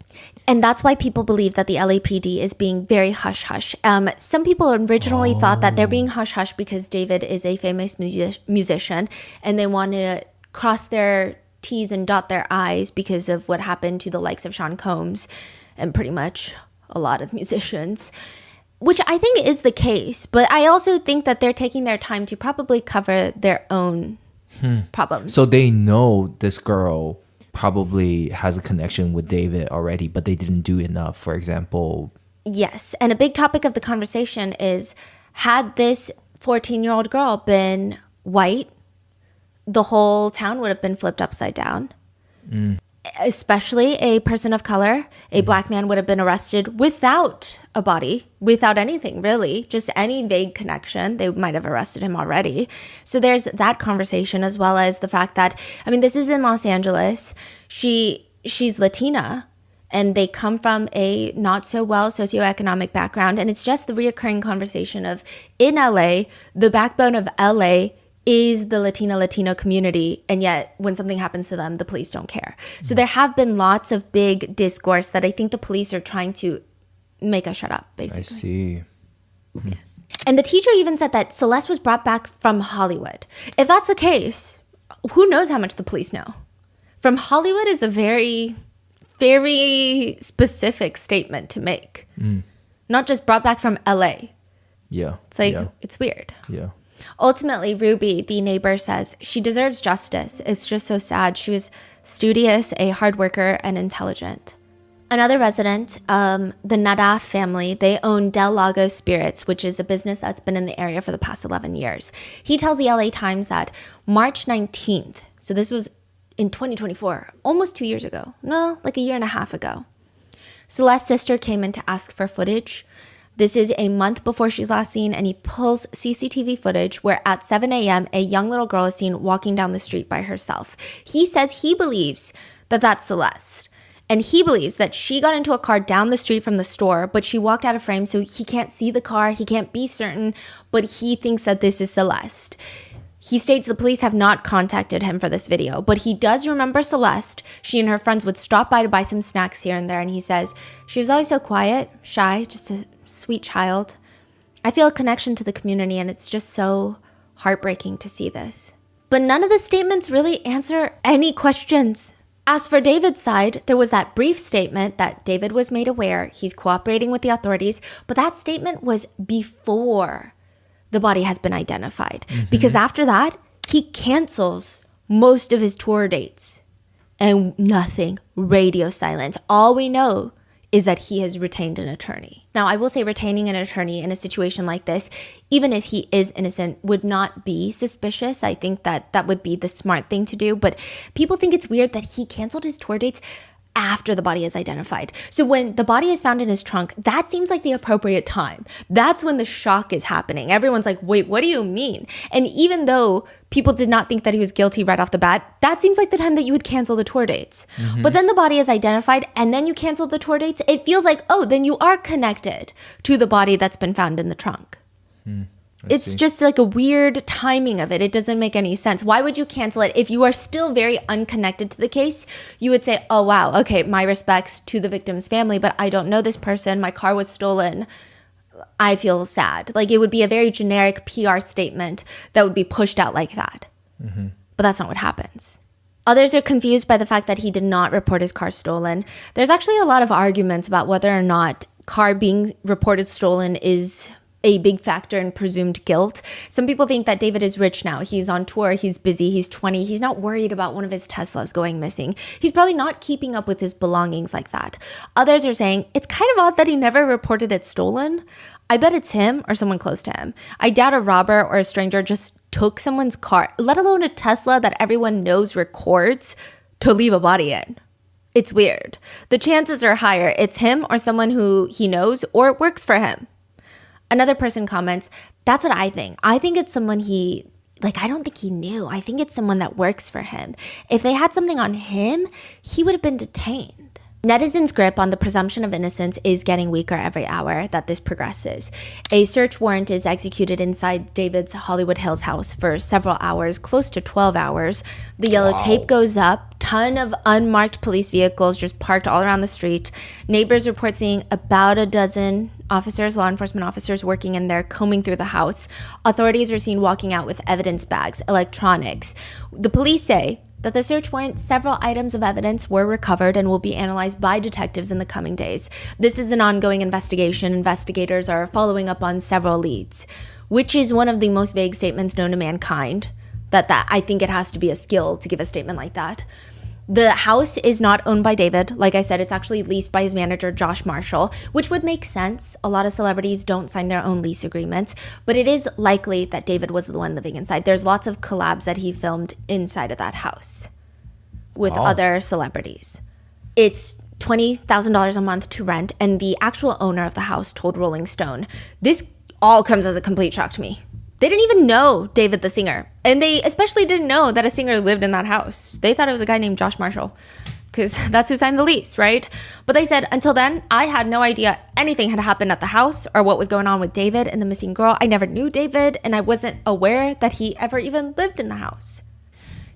S1: And that's why people believe that the LAPD is being very hush-hush. Some people originally thought that they're being hush-hush because David is a famous musician and they want to cross their T's and dot their I's because of what happened to the likes of Sean Combs and pretty much a lot of musicians, which I think is the case. But I also think that they're taking their time to probably cover their own problems.
S2: So they know this girl probably has a connection with David already, but they didn't do enough, for example.
S1: Yes. And a big topic of the conversation is, had this 14-year-old girl been white, the whole town would have been flipped upside down. Especially a person of color. A black man would have been arrested without a body, without anything really, just any vague connection. They might have arrested him already. So there's that conversation, as well as the fact that, I mean, this is in Los Angeles. She's Latina, and they come from a not so well socioeconomic background. And it's just the reoccurring conversation of, in LA, the backbone of LA is the Latino community, and yet when something happens to them, the police don't care. So there have been lots of big discourse that I think the police are trying to make us shut up, basically.
S2: I see.
S1: Yes. And the teacher even said that Celeste was brought back from Hollywood. If that's the case, who knows how much the police know? From Hollywood is a very, very specific statement to make. Not just brought back from LA.
S2: Yeah.
S1: It's like,
S2: yeah.
S1: it's weird.
S2: Yeah.
S1: Ultimately, Ruby, the neighbor, says she deserves justice. It's just so sad. She was studious, a hard worker, and intelligent. Another resident, the Nadaf family, they own Del Lago Spirits, which is a business that's been in the area for the past 11 years. He tells the LA Times that March 19th, so this was in 2024, almost 2 years ago. No, like a year and a half ago. Celeste's sister came in to ask for footage. This is a month before she's last seen, and he pulls CCTV footage where at 7 a.m., a young little girl is seen walking down the street by herself. He says he believes that that's Celeste. And he believes that she got into a car down the street from the store, but she walked out of frame, so he can't see the car. He can't be certain, but he thinks that this is Celeste. He states the police have not contacted him for this video, but he does remember Celeste. She and her friends would stop by to buy some snacks here and there, and he says, she was always so quiet, shy, just a sweet child. I feel a connection to the community, and it's just so heartbreaking to see this. But none of the statements really answer any questions. As for David's side, there was that brief statement that David was made aware he's cooperating with the authorities, but that statement was before the body has been identified. Because after that, he cancels most of his tour dates. And nothing, radio silence. All we know is that he has retained an attorney. Now, I will say retaining an attorney in a situation like this, even if he is innocent, would not be suspicious. I think that that would be the smart thing to do. But people think it's weird that he canceled his tour dates after the body is identified. So when the body is found in his trunk, that seems like the appropriate time. That's when the shock is happening. Everyone's like, wait, what do you mean? And even though people did not think that he was guilty right off the bat, that seems like the time that you would cancel the tour dates. But then the body is identified and then you cancel the tour dates. It feels like, oh, then you are connected to the body that's been found in the trunk. It's just like a weird timing of it. It doesn't make any sense. Why would you cancel it? If you are still very unconnected to the case, you would say, oh, wow, okay, my respects to the victim's family, but I don't know this person. My car was stolen. I feel sad. Like it would be a very generic PR statement that would be pushed out like that. But that's not what happens. Others are confused by the fact that he did not report his car stolen. There's actually a lot of arguments about whether or not car being reported stolen is a big factor in presumed guilt. Some people think that David is rich now. He's on tour, he's busy, he's 20. He's not worried about one of his Teslas going missing. He's probably not keeping up with his belongings like that. Others are saying it's kind of odd that he never reported it stolen. I bet it's him or someone close to him. I doubt a robber or a stranger just took someone's car, let alone a Tesla that everyone knows records, to leave a body in. It's weird. The chances are higher it's him or someone who he knows or works for him. Another person comments, that's what I think. I think it's someone I don't think he knew. I think it's someone that works for him. If they had something on him, he would have been detained. Netizens' grip on the presumption of innocence is getting weaker every hour that this progresses. A search warrant is executed inside David's Hollywood Hills house for several hours, close to 12 hours. The yellow tape goes up. Ton of unmarked police vehicles just parked all around the street. Neighbors report seeing about a dozen officers, law enforcement officers working in there, combing through the house. Authorities are seen walking out with evidence bags, electronics. The police say that the search warrant, several items of evidence were recovered and will be analyzed by detectives in the coming days. This is an ongoing investigation. Investigators are following up on several leads, which is one of the most vague statements known to mankind. That I think it has to be a skill to give a statement like that. The house is not owned by David. Like I said, it's actually leased by his manager, Josh Marshall, which would make sense. A lot of celebrities don't sign their own lease agreements, but it is likely that David was the one living inside. There's lots of collabs that he filmed inside of that house with other celebrities. It's $20,000 a month to rent, and the actual owner of the house told Rolling Stone, this all comes as a complete shock to me. They didn't even know David the singer. And they especially didn't know that a singer lived in that house. They thought it was a guy named Josh Marshall because that's who signed the lease, right? But they said, until then, I had no idea anything had happened at the house or what was going on with David and the missing girl. I never knew David, and I wasn't aware that he ever even lived in the house.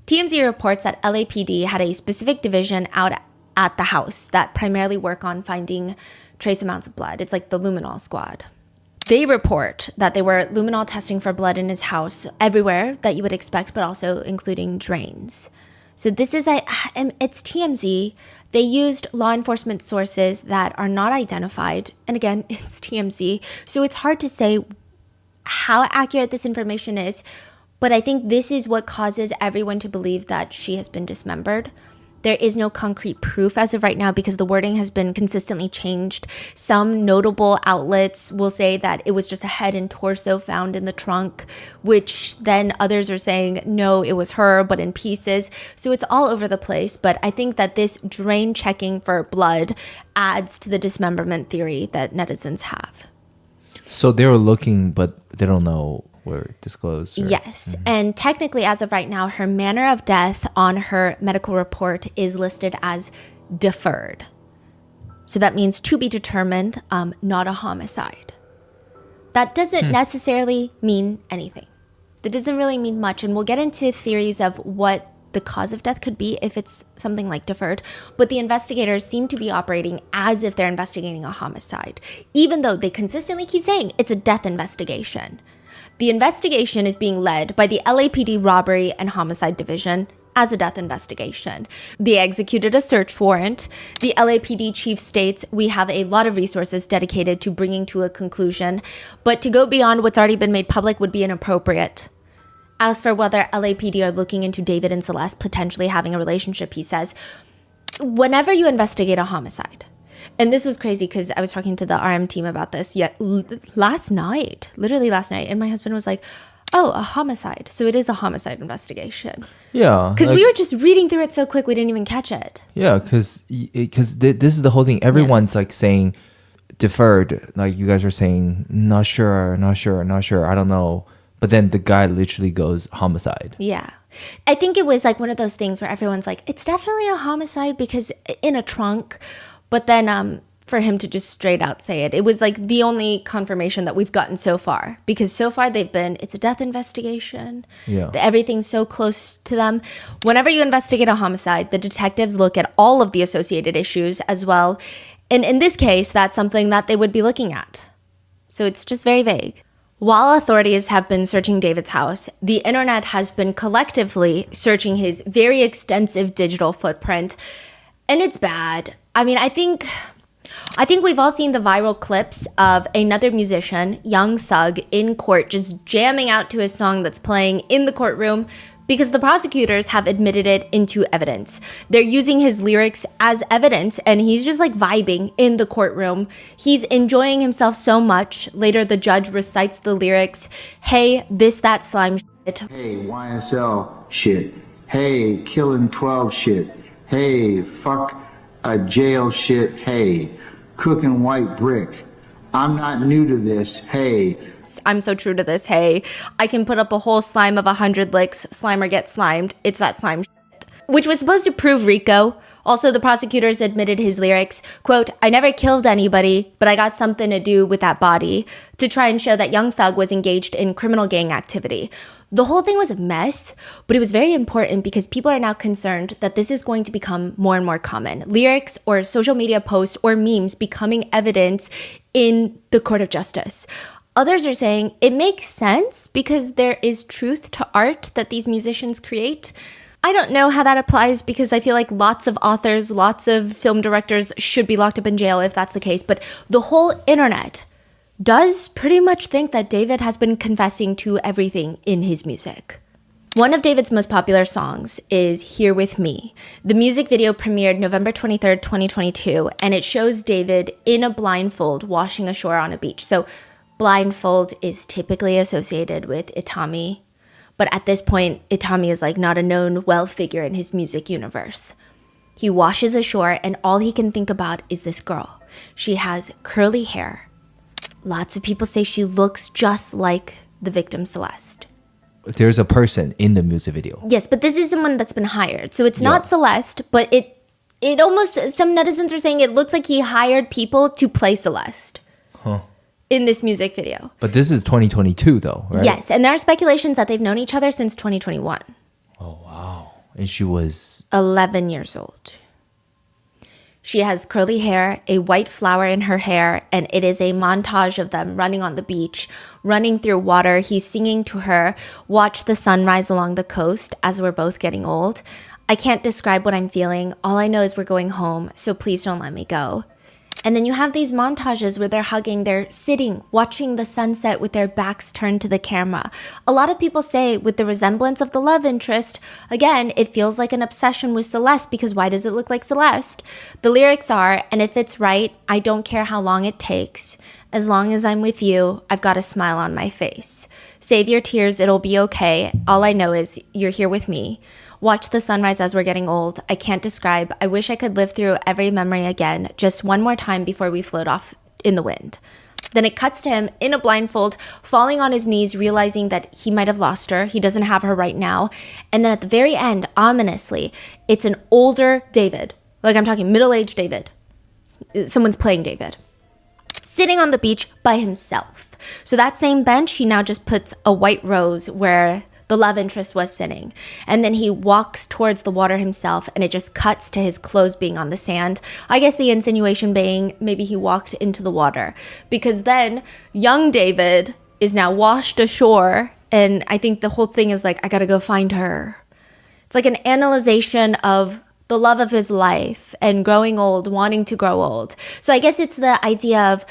S1: TMZ reports that LAPD had a specific division out at the house that primarily work on finding trace amounts of blood. It's like the luminol squad. They report that they were luminol testing for blood in his house everywhere that you would expect, but also including drains. So this is it's TMZ. They used law enforcement sources that are not identified. And again, it's TMZ. So it's hard to say how accurate this information is, but I think this is what causes everyone to believe that she has been dismembered. There is no concrete proof as of right now because the wording has been consistently changed. Some notable outlets will say that it was just a head and torso found in the trunk, which then others are saying, no, it was her, but in pieces. So it's all over the place. But I think that this drain checking for blood adds to the dismemberment theory that netizens have.
S2: So they were looking, but they don't know were disclosed.
S1: Yes. And technically, as of right now, her manner of death on her medical report is listed as deferred. So that means to be determined, not a homicide. That doesn't necessarily mean anything. That doesn't really mean much. And we'll get into theories of what the cause of death could be if it's something like deferred. But the investigators seem to be operating as if they're investigating a homicide, even though they consistently keep saying it's a death investigation. The investigation is being led by the LAPD Robbery and Homicide Division as a death investigation. They executed a search warrant. The LAPD chief states, we have a lot of resources dedicated to bringing to a conclusion, but to go beyond what's already been made public would be inappropriate. As for whether LAPD are looking into David and Celeste potentially having a relationship, he says, whenever you investigate a homicide, and this was crazy because I was talking to the RM team about this last night, and my husband was like, oh, a homicide. So it is a homicide investigation.
S2: Yeah.
S1: Because we were just reading through it so quick, we didn't even catch it.
S2: Yeah, because this is the whole thing. Everyone's like saying deferred. Like you guys were saying, not sure. I don't know. But then the guy literally goes homicide.
S1: Yeah. I think it was like one of those things where everyone's like, it's definitely a homicide because in a trunk. But then for him to just straight out say it, it was like the only confirmation that we've gotten so far. Because so far it's a death investigation.
S2: Yeah.
S1: Everything's so close to them. Whenever you investigate a homicide, the detectives look at all of the associated issues as well. And in this case, that's something that they would be looking at. So it's just very vague. While authorities have been searching David's house, the internet has been collectively searching his very extensive digital footprint. And it's bad. I mean, I think we've all seen the viral clips of another musician, Young Thug, in court just jamming out to his song that's playing in the courtroom because the prosecutors have admitted it into evidence. They're using his lyrics as evidence, and he's just like vibing in the courtroom. He's enjoying himself so much. Later, the judge recites the lyrics, hey, this, that slime shit.
S9: Hey, YSL shit. Hey, killing 12 shit. Hey, fuck a jail shit. Hey, cooking white brick. I'm not new to this. Hey.
S1: I'm so true to this. Hey, I can put up a whole slime of 100 licks. Slimer gets slimed. It's that slime shit. Which was supposed to prove Rico. Also, the prosecutors admitted his lyrics, quote, I never killed anybody, but I got something to do with that body, to try and show that Young Thug was engaged in criminal gang activity. The whole thing was a mess, but it was very important because people are now concerned that this is going to become more and more common. Lyrics or social media posts or memes becoming evidence in the court of justice. Others are saying it makes sense because there is truth to art that these musicians create. I don't know how that applies because I feel like lots of authors, lots of film directors should be locked up in jail if that's the case. But the whole internet does pretty much think that David has been confessing to everything in his music. One of David's most popular songs is Here With Me. The music video premiered November 23rd, 2022, and it shows David in a blindfold washing ashore on a beach. So blindfold is typically associated with Itami, but at this point, Itami is like not a known well figure in his music universe. He washes ashore and all he can think about is this girl. She has curly hair. Lots of people say she looks just like the victim Celeste.
S2: There's a person in the music video.
S1: Yes, but this is someone that's been hired. So it's not Celeste, but it almost, some netizens are saying it looks like he hired people to play Celeste. In this music video.
S2: But this is 2022 though, right?
S1: Yes, and there are speculations that they've known each other since 2021.
S2: Oh, wow. And she was
S1: 11 years old. She has curly hair, a white flower in her hair, and it is a montage of them running on the beach, running through water. He's singing to her, watch the sunrise along the coast as we're both getting old. I can't describe what I'm feeling. All I know is we're going home, so please don't let me go. And then you have these montages where they're hugging, they're sitting, watching the sunset with their backs turned to the camera. A lot of people say with the resemblance of the love interest, again, it feels like an obsession with Celeste, because why does it look like Celeste? The lyrics are, and if it's right, I don't care how long it takes. As long as I'm with you, I've got a smile on my face. Save your tears, it'll be okay. All I know is you're here with me. Watch the sunrise as we're getting old. I can't describe. I wish I could live through every memory again, just one more time before we float off in the wind. Then it cuts to him in a blindfold, falling on his knees, realizing that he might have lost her. He doesn't have her right now. And then at the very end, ominously, it's an older David. Like, I'm talking middle-aged David. Someone's playing David. Sitting on the beach by himself. So that same bench, he now just puts a white rose where the love interest was sitting. And then he walks towards the water himself, and it just cuts to his clothes being on the sand. I guess the insinuation being maybe he walked into the water, because then young David is now washed ashore, and I think the whole thing is like, I gotta go find her. It's like an analyzation of the love of his life and growing old, wanting to grow old. So I guess it's the idea of,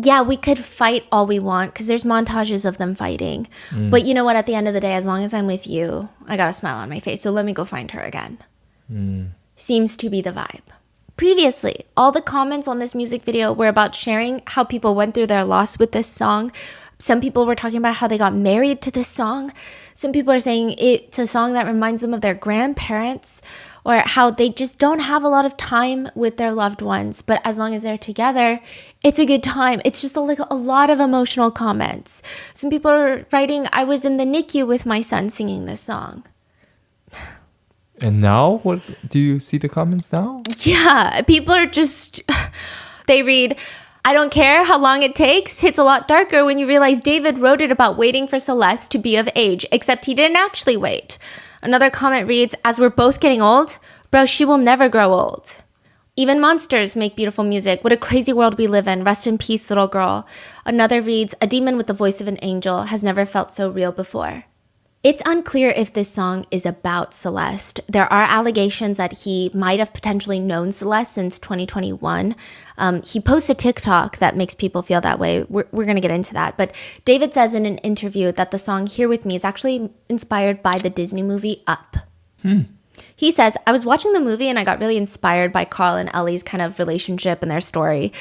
S1: yeah, we could fight all we want because there's montages of them fighting. But you know what? At the end of the day, as long as I'm with you, I got a smile on my face. So let me go find her again. Seems to be the vibe. Previously, all the comments on this music video were about sharing how people went through their loss with this song. Some people were talking about how they got married to this song. Some people are saying it's a song that reminds them of their grandparents, or how they just don't have a lot of time with their loved ones, but as long as they're together, it's a good time. It's just a lot of emotional comments. Some people are writing, I was in the NICU with my son singing this song.
S2: And now, what do you see the comments now?
S1: Yeah, people are just, they read, I don't care how long it takes. Hits a lot darker when you realize David wrote it about waiting for Celeste to be of age, except he didn't actually wait. Another comment reads, as we're both getting old, bro, she will never grow old. Even monsters make beautiful music. What a crazy world we live in. Rest in peace, little girl. Another reads, a demon with the voice of an angel has never felt so real before. It's unclear if this song is about Celeste. There are allegations that he might have potentially known Celeste since 2021. He posts a TikTok that makes people feel that way. We're going to get into that. But David says in an interview that the song Here With Me is actually inspired by the Disney movie Up. He says, I was watching the movie and I got really inspired by Carl and Ellie's kind of relationship and their story,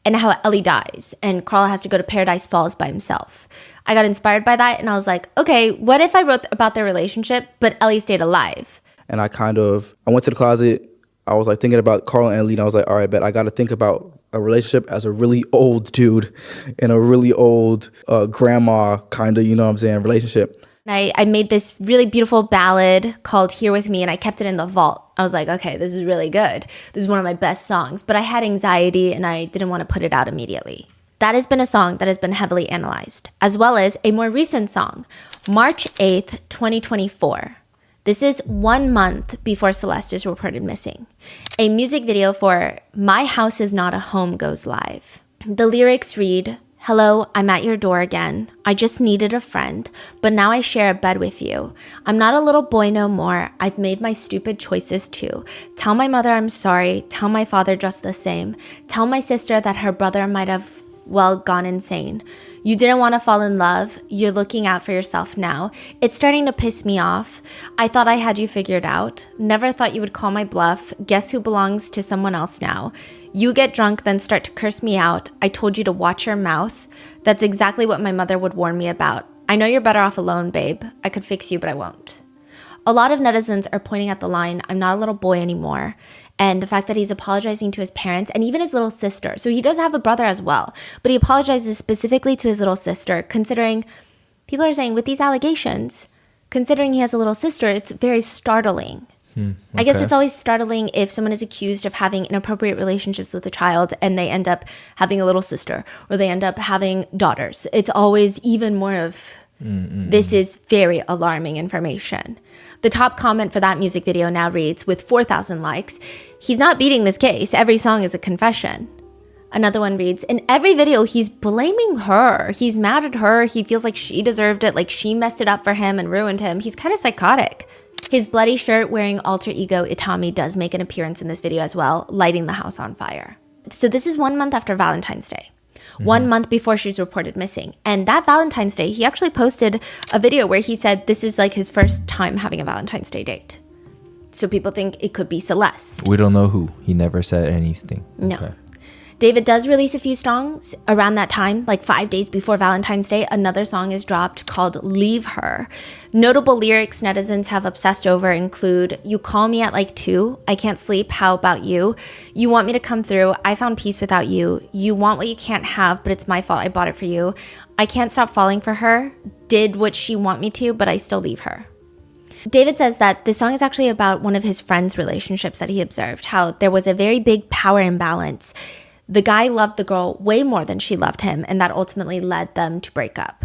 S1: and how Ellie dies and Carl has to go to Paradise Falls by himself. I got inspired by that and I was like, okay, what if I wrote about their relationship, but Ellie stayed alive?
S3: And I went to the closet. I was like thinking about Carl and Ellie, and I was like, all right, bet I got to think about a relationship as a really old dude and a really old grandma kind of, you know what I'm saying, relationship.
S1: I made this really beautiful ballad called Here With Me, and I kept it in the vault. I was like, okay, this is really good. This is one of my best songs, but I had anxiety and I didn't want to put it out immediately. That has been a song that has been heavily analyzed, as well as a more recent song, March 8th, 2024. This is 1 month before Celeste is reported missing. A music video for My House Is Not a Home goes live. The lyrics read, hello, I'm at your door again. I just needed a friend, but now I share a bed with you. I'm not a little boy no more. I've made my stupid choices too. Tell my mother I'm sorry. Tell my father just the same. Tell my sister that her brother might have, well, gone insane. You didn't want to fall in love. You're looking out for yourself now. It's starting to piss me off. I thought I had you figured out. Never thought you would call my bluff. Guess who belongs to someone else now? You get drunk, then start to curse me out. I told you to watch your mouth. That's exactly what my mother would warn me about. I know you're better off alone, babe. I could fix you, but I won't. A lot of netizens are pointing at the line, I'm not a little boy anymore, and the fact that he's apologizing to his parents and even his little sister. So he does have a brother as well, but he apologizes specifically to his little sister, considering people are saying with these allegations, considering he has a little sister, it's very startling. Okay. I guess it's always startling if someone is accused of having inappropriate relationships with a child and they end up having a little sister or they end up having daughters. It's always even more of, this is very alarming information. The top comment for that music video now reads, with 4,000 likes, he's not beating this case. Every song is a confession. Another one reads, in every video, he's blaming her. He's mad at her. He feels like she deserved it, like she messed it up for him and ruined him. He's kind of psychotic. His bloody shirt wearing alter ego Itami does make an appearance in this video as well, lighting the house on fire. So this is 1 month after Valentine's Day. 1 month before she's reported missing. And that Valentine's Day, he actually posted a video where he said this is like his first time having a Valentine's Day date. So people think it could be Celeste.
S2: We don't know who. He never said anything.
S1: No.
S2: Okay.
S1: David does release a few songs around that time, like 5 days before Valentine's Day. Another song is dropped called Leave Her. Notable lyrics netizens have obsessed over include, you call me at like 2, I can't sleep, how about you? You want me to come through, I found peace without you. You want what you can't have, but it's my fault, I bought it for you. I can't stop falling for her, did what she want me to, but I still leave her. David says that this song is actually about one of his friends' relationships that he observed, how there was a very big power imbalance. The guy loved the girl way more than she loved him, and that ultimately led them to break up.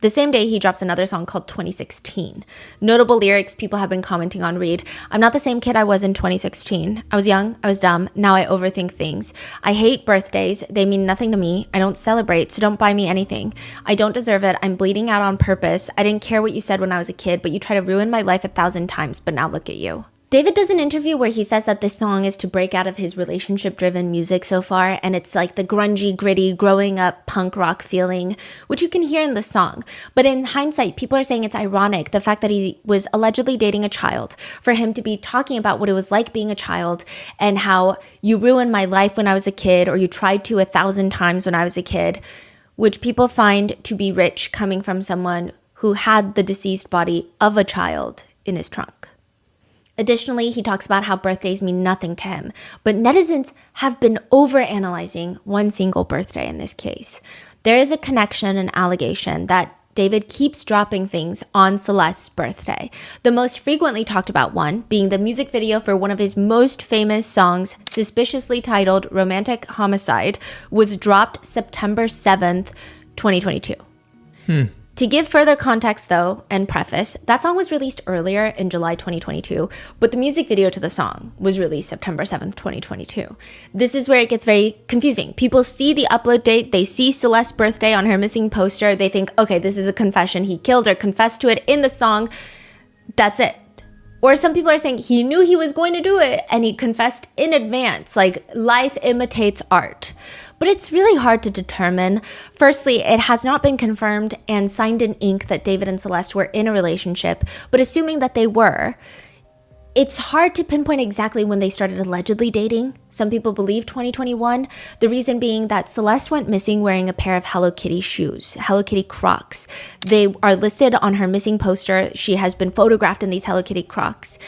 S1: The same day, he drops another song called 2016. Notable lyrics people have been commenting on read, I'm not the same kid I was in 2016. I was young, I was dumb, now I overthink things. I hate birthdays, they mean nothing to me. I don't celebrate, so don't buy me anything. I don't deserve it, I'm bleeding out on purpose. I didn't care what you said when I was a kid, but you try to ruin my life 1,000 times, but now look at you. David does an interview where he says that this song is to break out of his relationship-driven music so far, and it's like the grungy, gritty, growing up punk rock feeling, which you can hear in the song. But in hindsight, people are saying it's ironic, the fact that he was allegedly dating a child, for him to be talking about what it was like being a child and how you ruined my life when I was a kid, or you tried to 1,000 times when I was a kid, which people find to be rich coming from someone who had the deceased body of a child in his trunk. Additionally, he talks about how birthdays mean nothing to him, but netizens have been overanalyzing one single birthday in this case. There is a connection and allegation that David keeps dropping things on Celeste's birthday. The most frequently talked about one being the music video for one of his most famous songs, suspiciously titled Romantic Homicide, was dropped September 7th, 2022. To give further context, though, and preface, that song was released earlier in July 2022, but the music video to the song was released September 7th, 2022. This is where it gets very confusing. People see the upload date, they see Celeste's birthday on her missing poster, they think, okay, this is a confession, he killed her, confessed to it in the song, that's it. Or some people are saying he knew he was going to do it and he confessed in advance, like life imitates art. But it's really hard to determine. Firstly, it has not been confirmed and signed in ink that David and Celeste were in a relationship, but assuming that they were, it's hard to pinpoint exactly when they started allegedly dating. Some people believe 2021, the reason being that Celeste went missing wearing a pair of Hello Kitty shoes, Hello Kitty Crocs. They are listed on her missing poster. She has been photographed in these Hello Kitty Crocs.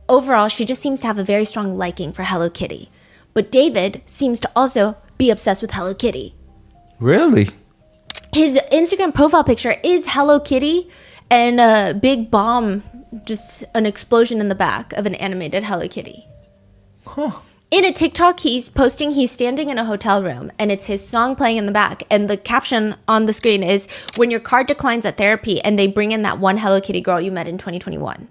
S1: Overall, she just seems to have a very strong liking for Hello Kitty. But David seems to also be obsessed with Hello Kitty.
S2: Really?
S1: His Instagram profile picture is Hello Kitty and a big bomb, just an explosion in the back of an animated Hello Kitty.
S2: Huh.
S1: In a TikTok, he's standing in a hotel room and it's his song playing in the back. And the caption on the screen is, when your card declines at therapy and they bring in that one Hello Kitty girl you met in 2021.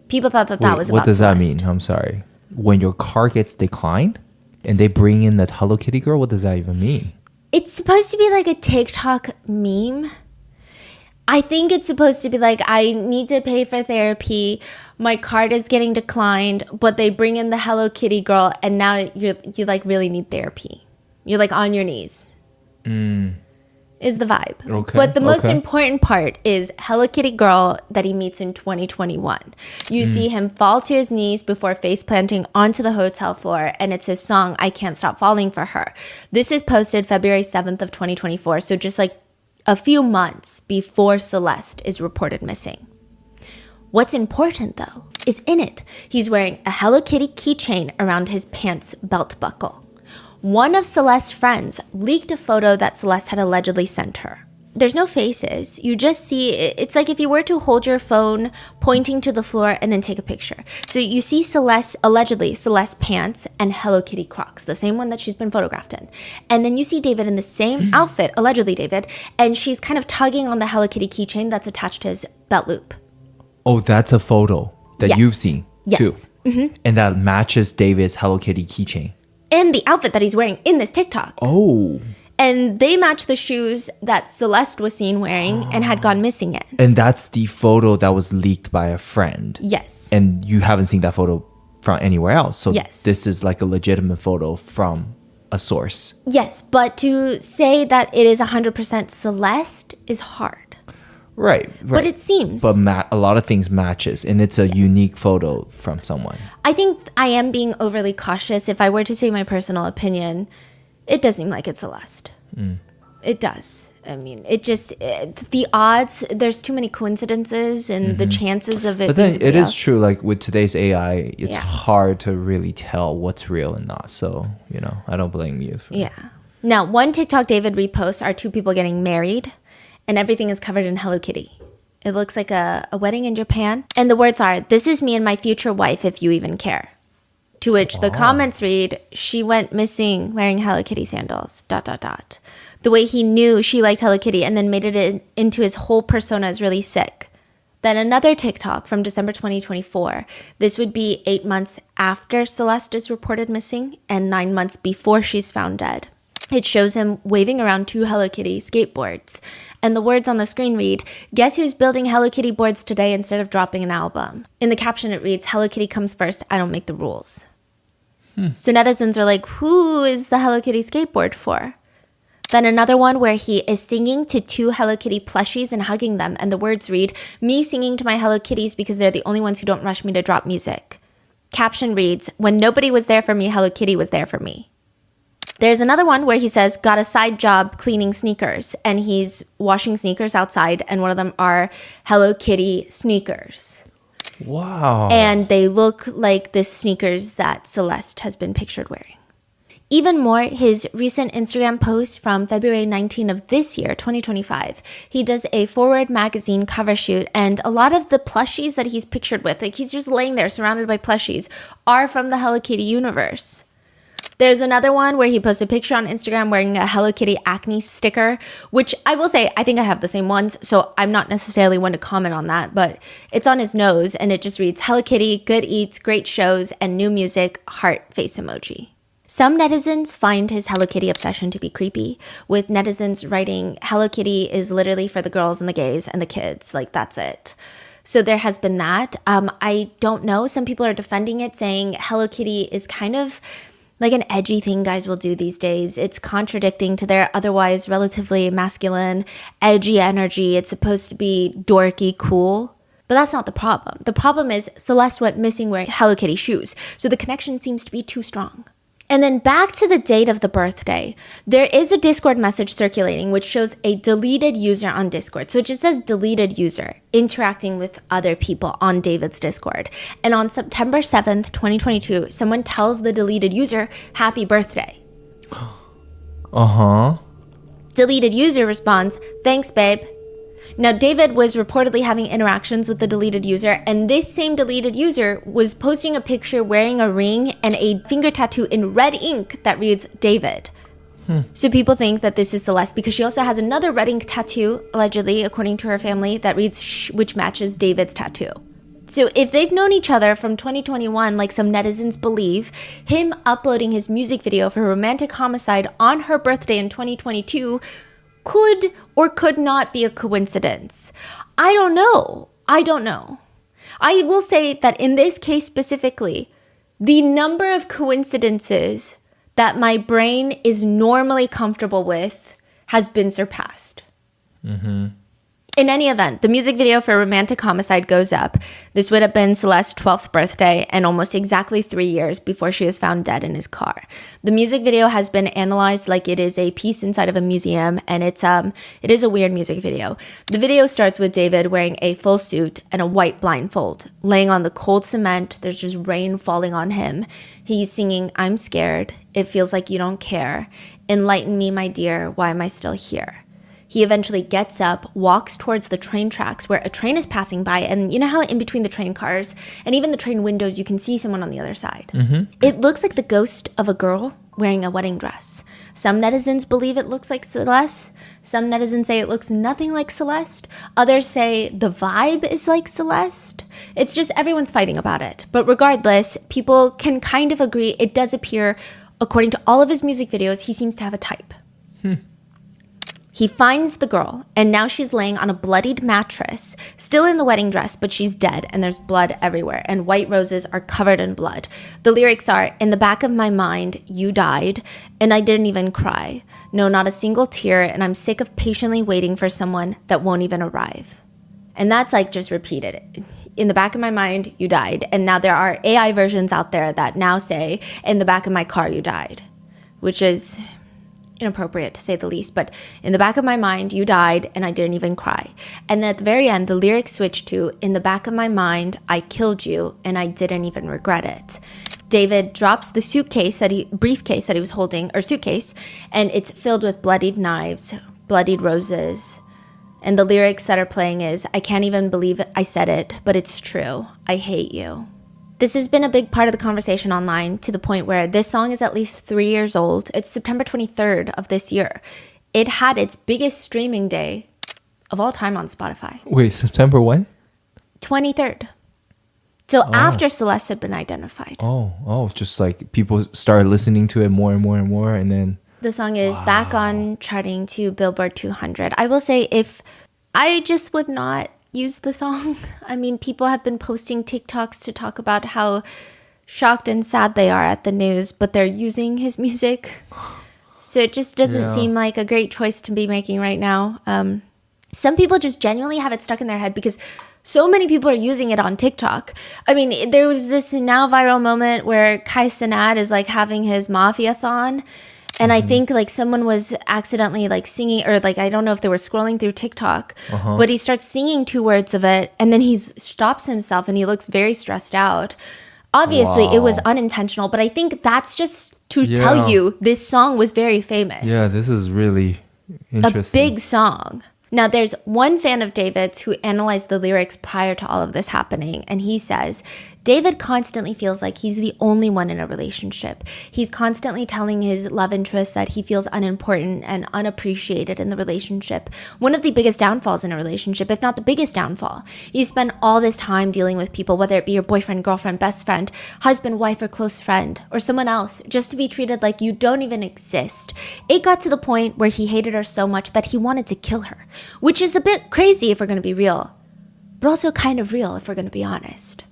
S1: People thought that was about
S2: what does
S1: Celeste.
S2: that mean? I'm sorry. When your card gets declined and they bring in that Hello Kitty girl, what does that even mean?
S1: It's supposed to be like a TikTok meme. I think it's supposed to be like, I need to pay for therapy, my card is getting declined, but they bring in the Hello Kitty girl and now you like really need therapy. You're like on your knees. Is the vibe.
S2: Okay.
S1: But the most important part is Hello Kitty girl that he meets in 2021. You see him fall to his knees before face planting onto the hotel floor, and it's his song, I Can't Stop Falling for Her. This is posted February 7th of 2024, so just like a few months before Celeste is reported missing. What's important, though, is in it, he's wearing a Hello Kitty keychain around his pants belt buckle. One of Celeste's friends leaked a photo that Celeste had allegedly sent her. There's no faces. You just see, it's like if you were to hold your phone pointing to the floor and then take a picture. So you see allegedly Celeste's pants and Hello Kitty Crocs, the same one that she's been photographed in. And then you see David in the same outfit, allegedly David, and she's kind of tugging on the Hello Kitty keychain that's attached to his belt loop.
S2: Oh, that's a photo that you've seen too.
S1: Mm-hmm.
S2: And that matches David's Hello Kitty keychain.
S1: And the outfit that he's wearing in this TikTok.
S2: Oh.
S1: And they match the shoes that Celeste was seen wearing and had gone missing in.
S2: And that's the photo that was leaked by a friend.
S1: Yes.
S2: And you haven't seen that photo from anywhere else. So
S1: yes,
S2: this is like a legitimate photo from a source.
S1: Yes, but to say that it is 100% Celeste is hard.
S2: Right.
S1: But it seems.
S2: But a lot of things matches, and it's a unique photo from someone.
S1: I think I am being overly cautious. If I were to say my personal opinion, it does seem like it's Celeste. It does. I mean, the odds, there's too many coincidences and the chances of it.
S2: But then it is true, like with today's AI, it's
S1: Yeah.
S2: hard to really tell what's real and not. So, I don't blame you.
S1: Yeah. Now, one TikTok David reposts are two people getting married, and everything is covered in Hello Kitty. It looks like a wedding in Japan. And the words are, "This is me and my future wife if you even care." To which the comments read, "She went missing wearing Hello Kitty sandals, ... The way he knew she liked Hello Kitty and then made it into his whole persona is really sick." Then another TikTok from December 2024. This would be 8 months after Celeste is reported missing and 9 months before she's found dead. It shows him waving around 2 Hello Kitty skateboards. And the words on the screen read, "Guess who's building Hello Kitty boards today instead of dropping an album?" In the caption it reads, "Hello Kitty comes first, I don't make the rules." So netizens are like, who is the Hello Kitty skateboard for? Then another one where he is singing to 2 Hello Kitty plushies and hugging them. And the words read, "Me singing to my Hello Kitties because they're the only ones who don't rush me to drop music." Caption reads, "When nobody was there for me, Hello Kitty was there for me." There's another one where he says, "Got a side job cleaning sneakers." And he's washing sneakers outside. And one of them are Hello Kitty sneakers.
S2: Wow.
S1: And they look like the sneakers that Celeste has been pictured wearing. Even more, his recent Instagram post from February 19 of this year, 2025, he does a Forward magazine cover shoot, and a lot of the plushies that he's pictured with, like he's just laying there surrounded by plushies, are from the Hello Kitty universe. There's another one where he posts a picture on Instagram wearing a Hello Kitty acne sticker, which I will say, I think I have the same ones, so I'm not necessarily one to comment on that, but it's on his nose, and it just reads, "Hello Kitty, good eats, great shows, and new music, heart face emoji." Some netizens find his Hello Kitty obsession to be creepy, with netizens writing, "Hello Kitty is literally for the girls and the gays and the kids, like that's it." So there has been that. I don't know, some people are defending it, saying Hello Kitty is kind of like an edgy thing guys will do these days. It's contradicting to their otherwise relatively masculine, edgy energy. It's supposed to be dorky, cool. But that's not the problem. The problem is Celeste went missing wearing Hello Kitty shoes, so the connection seems to be too strong. And then back to the date of the birthday, there is a Discord message circulating which shows a deleted user on Discord. So it just says deleted user interacting with other people on David's Discord. And on September 7th, 2022, someone tells the deleted user, "Happy birthday." Deleted user responds, "Thanks, babe." Now, David was reportedly having interactions with the deleted user, and this same deleted user was posting a picture wearing a ring and a finger tattoo in red ink that reads David. So people think that this is Celeste because she also has another red ink tattoo, allegedly, according to her family, that reads Shh, which matches David's tattoo. So if they've known each other from 2021, like some netizens believe, him uploading his music video for Romantic Homicide on her birthday in 2022 could or could not be a coincidence. I don't know. I will say that in this case specifically, the number of coincidences that my brain is normally comfortable with has been surpassed. In any event, the music video for Romantic Homicide goes up. This would have been Celeste's 12th birthday and almost exactly 3 years before she was found dead in his car. The music video has been analyzed like it is a piece inside of a museum, and it is a weird music video. The video starts with David wearing a full suit and a white blindfold, laying on the cold cement. There's just rain falling on him. He's singing, "I'm scared. It feels like you don't care. Enlighten me, my dear. Why am I still here?" He eventually gets up, walks towards the train tracks where a train is passing by. And you know how in between the train cars and even the train windows, you can see someone on the other side. It looks like the ghost of a girl wearing a wedding dress. Some netizens believe it looks like Celeste. Some netizens say it looks nothing like Celeste. Others say the vibe is like Celeste. It's just everyone's fighting about it. But regardless, people can kind of agree it does appear, according to all of his music videos, he seems to have a type. He finds the girl, and now she's laying on a bloodied mattress, still in the wedding dress, but she's dead, and there's blood everywhere, and white roses are covered in blood. The lyrics are, "In the back of my mind, you died, and I didn't even cry. No, not a single tear, and I'm sick of patiently waiting for someone that won't even arrive." And that's like just repeated. In the back of my mind, you died. And now there are AI versions out there that now say, in the back of my car, you died, which is inappropriate to say the least. But in the back of my mind, you died, and I didn't even cry. And then at the very end, the lyrics switch to, in the back of my mind, I killed you, and I didn't even regret it. David drops the briefcase that he was holding, or suitcase, and it's filled with bloodied knives, bloodied roses. And the lyrics that are playing is, I can't even believe I said it, but it's true. I hate you. This has been a big part of the conversation online, to the point where this song is at least 3 years old. It's September 23rd of this year. It had its biggest streaming day of all time on Spotify.
S2: Wait, September when?
S1: 23rd. So after Celeste had been identified.
S2: Just like people started listening to it more and more and more, and then...
S1: The song is back on charting to Billboard 200. I will say, if I just would not use the song. I mean, people have been posting TikToks to talk about how shocked and sad they are at the news, but they're using his music. So it just doesn't seem like a great choice to be making right now. Some people just genuinely have it stuck in their head because so many people are using it on TikTok. I mean, there was this now viral moment where Kai Cenat is like having his mafia-thon. And I think like someone was accidentally like singing, or like, I don't know if they were scrolling through TikTok, but he starts singing 2 words of it, and then he stops himself and he looks very stressed out. Obviously, it was unintentional, but I think that's just to tell you this song was very famous.
S2: Yeah, this is really interesting.
S1: A big song. Now, there's one fan of David's who analyzed the lyrics prior to all of this happening, and he says, David constantly feels like he's the only one in a relationship. He's constantly telling his love interest that he feels unimportant and unappreciated in the relationship. One of the biggest downfalls in a relationship, if not the biggest downfall. You spend all this time dealing with people, whether it be your boyfriend, girlfriend, best friend, husband, wife, or close friend, or someone else, just to be treated like you don't even exist. It got to the point where he hated her so much that he wanted to kill her, which is a bit crazy if we're going to be real, but also kind of real if we're going to be honest.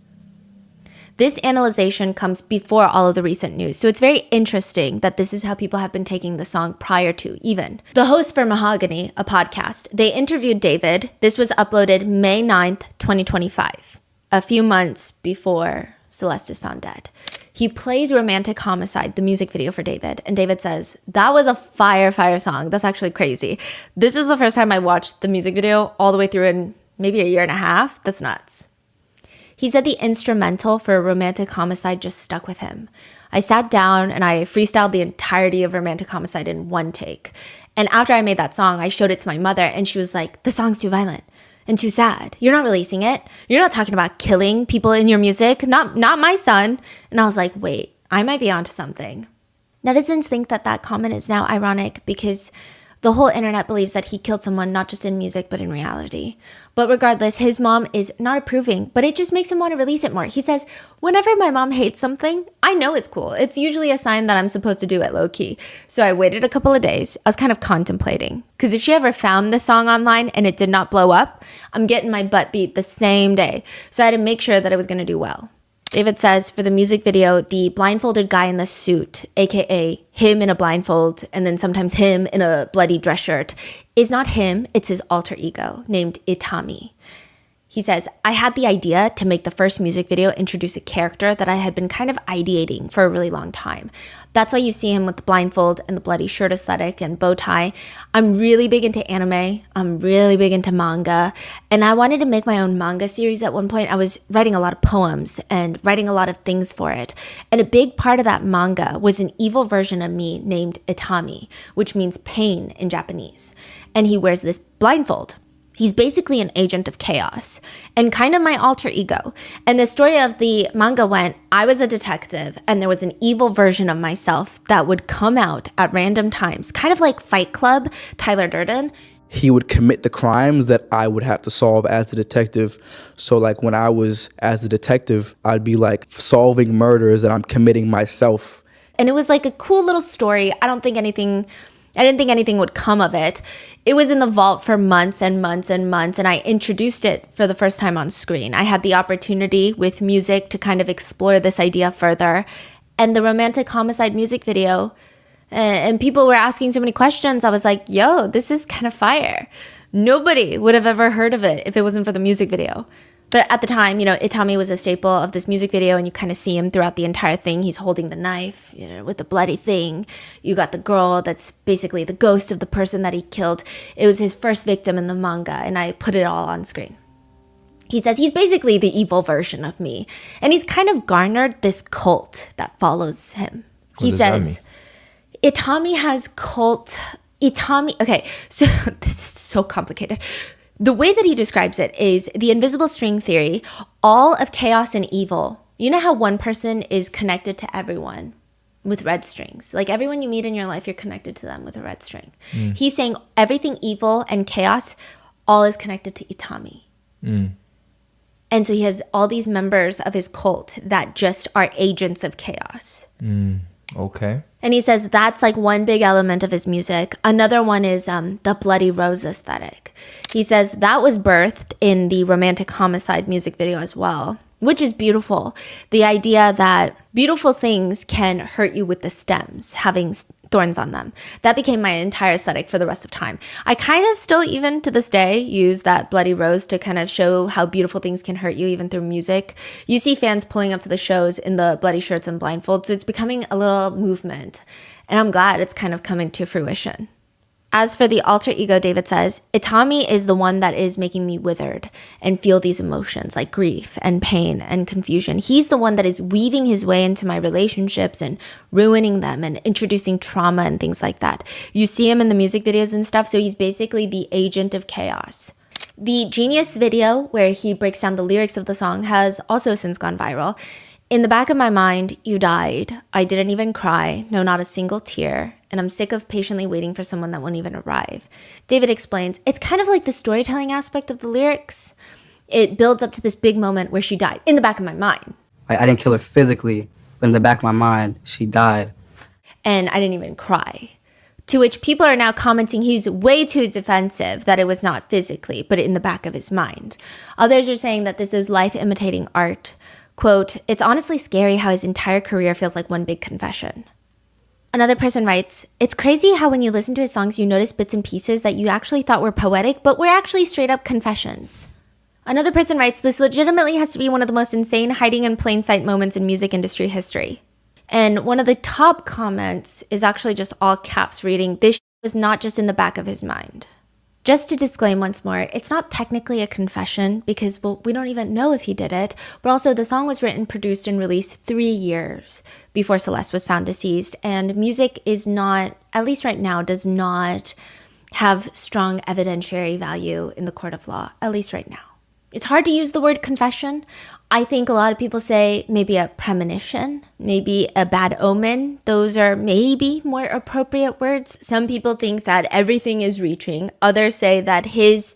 S1: This analyzation comes before all of the recent news, so it's very interesting that this is how people have been taking the song prior to even. The host for Mahogany, a podcast, they interviewed David. This was uploaded May 9th, 2025, a few months before Celeste is found dead. He plays Romantic Homicide, the music video for David, and David says, that was a fire song. That's actually crazy. This is the first time I watched the music video all the way through in maybe a year and a half. That's nuts. He said the instrumental for Romantic Homicide just stuck with him. I sat down and I freestyled the entirety of Romantic Homicide in one take. And after I made that song, I showed it to my mother, and she was like, the song's too violent and too sad. You're not releasing it. You're not talking about killing people in your music. Not my son. And I was like, wait, I might be onto something. Netizens think that comment is now ironic because the whole internet believes that he killed someone, not just in music, but in reality. But regardless, his mom is not approving, but it just makes him want to release it more. He says, whenever my mom hates something, I know it's cool. It's usually a sign that I'm supposed to do it low key. So I waited a couple of days. I was kind of contemplating, because if she ever found the song online and it did not blow up, I'm getting my butt beat the same day. So I had to make sure that it was going to do well. David says for the music video, the blindfolded guy in the suit, aka him in a blindfold, and then sometimes him in a bloody dress shirt, is not him, it's his alter ego named Itami. He says, I had the idea to make the first music video introduce a character that I had been kind of ideating for a really long time. That's why you see him with the blindfold and the bloody shirt aesthetic and bow tie. I'm really big into anime. I'm really big into manga. And I wanted to make my own manga series at one point. I was writing a lot of poems and writing a lot of things for it. And a big part of that manga was an evil version of me named Itami, which means pain in Japanese. And he wears this blindfold. He's basically an agent of chaos and kind of my alter ego. And the story of the manga went, I was a detective and there was an evil version of myself that would come out at random times, kind of like Fight Club, Tyler Durden.
S3: He would commit the crimes that I would have to solve as the detective. So like when I was as the detective, I'd be like solving murders that I'm committing myself.
S1: And it was like a cool little story. I don't think anything I didn't think anything would come of it. It was in the vault for months and months and months, and I introduced it for the first time on screen. I had the opportunity with music to kind of explore this idea further. And the Romantic Homicide music video, and people were asking so many questions. I was like, yo, this is kind of fire. Nobody would have ever heard of it if it wasn't for the music video. But at the time, Itami was a staple of this music video, and you kind of see him throughout the entire thing. He's holding the knife, with the bloody thing. You got the girl that's basically the ghost of the person that he killed. It was his first victim in the manga, and I put it all on screen. He says he's basically the evil version of me, and he's kind of garnered this cult that follows him. He says, Itami has cult... Okay, so this is so complicated. The way that he describes it is the invisible string theory, all of chaos and evil. You know how one person is connected to everyone with red strings? Like everyone you meet in your life, you're connected to them with a red string. He's saying everything evil and chaos, all is connected to Itami. And so he has all these members of his cult that just are agents of chaos.
S2: Okay.
S1: And he says that's like one big element of his music. Another one is the Bloody Rose aesthetic. He says that was birthed in the Romantic Homicide music video as well, which is beautiful. The idea that beautiful things can hurt you with the stems, having thorns on them. That became my entire aesthetic for the rest of time. I kind of still, even to this day, use that Bloody Rose to kind of show how beautiful things can hurt you even through music. You see fans pulling up to the shows in the bloody shirts and blindfolds, so it's becoming a little movement. And I'm glad it's kind of coming to fruition. As for the alter ego, David says, Itami is the one that is making me withered and feel these emotions like grief and pain and confusion. He's the one that is weaving his way into my relationships and ruining them and introducing trauma and things like that. You see him in the music videos and stuff, so he's basically the agent of chaos. The Genius video, where he breaks down the lyrics of the song, has also since gone viral. In the back of my mind, you died. I didn't even cry, no, not a single tear. And I'm sick of patiently waiting for someone that won't even arrive. David explains, it's kind of like the storytelling aspect of the lyrics. It builds up to this big moment where she died in the back of my mind.
S10: I didn't kill her physically, but in the back of my mind, she died.
S1: And I didn't even cry. To which people are now commenting he's way too defensive, that it was not physically, but in the back of his mind. Others are saying that this is life imitating art. Quote, it's honestly scary how his entire career feels like one big confession. Another person writes, it's crazy how when you listen to his songs, you notice bits and pieces that you actually thought were poetic, but were actually straight up confessions. Another person writes, this legitimately has to be one of the most insane hiding in plain sight moments in music industry history. And one of the top comments is actually just all caps reading, this was not just in the back of his mind. Just to disclaim once more, it's not technically a confession because, well, we don't even know if he did it, but also the song was written, produced, and released 3 years before Celeste was found deceased, and music is not, at least right now, does not have strong evidentiary value in the court of law, at least right now. It's hard to use the word confession. I think a lot of people say maybe a premonition, maybe a bad omen. Those are maybe more appropriate words. Some people think that everything is reaching. Others say that his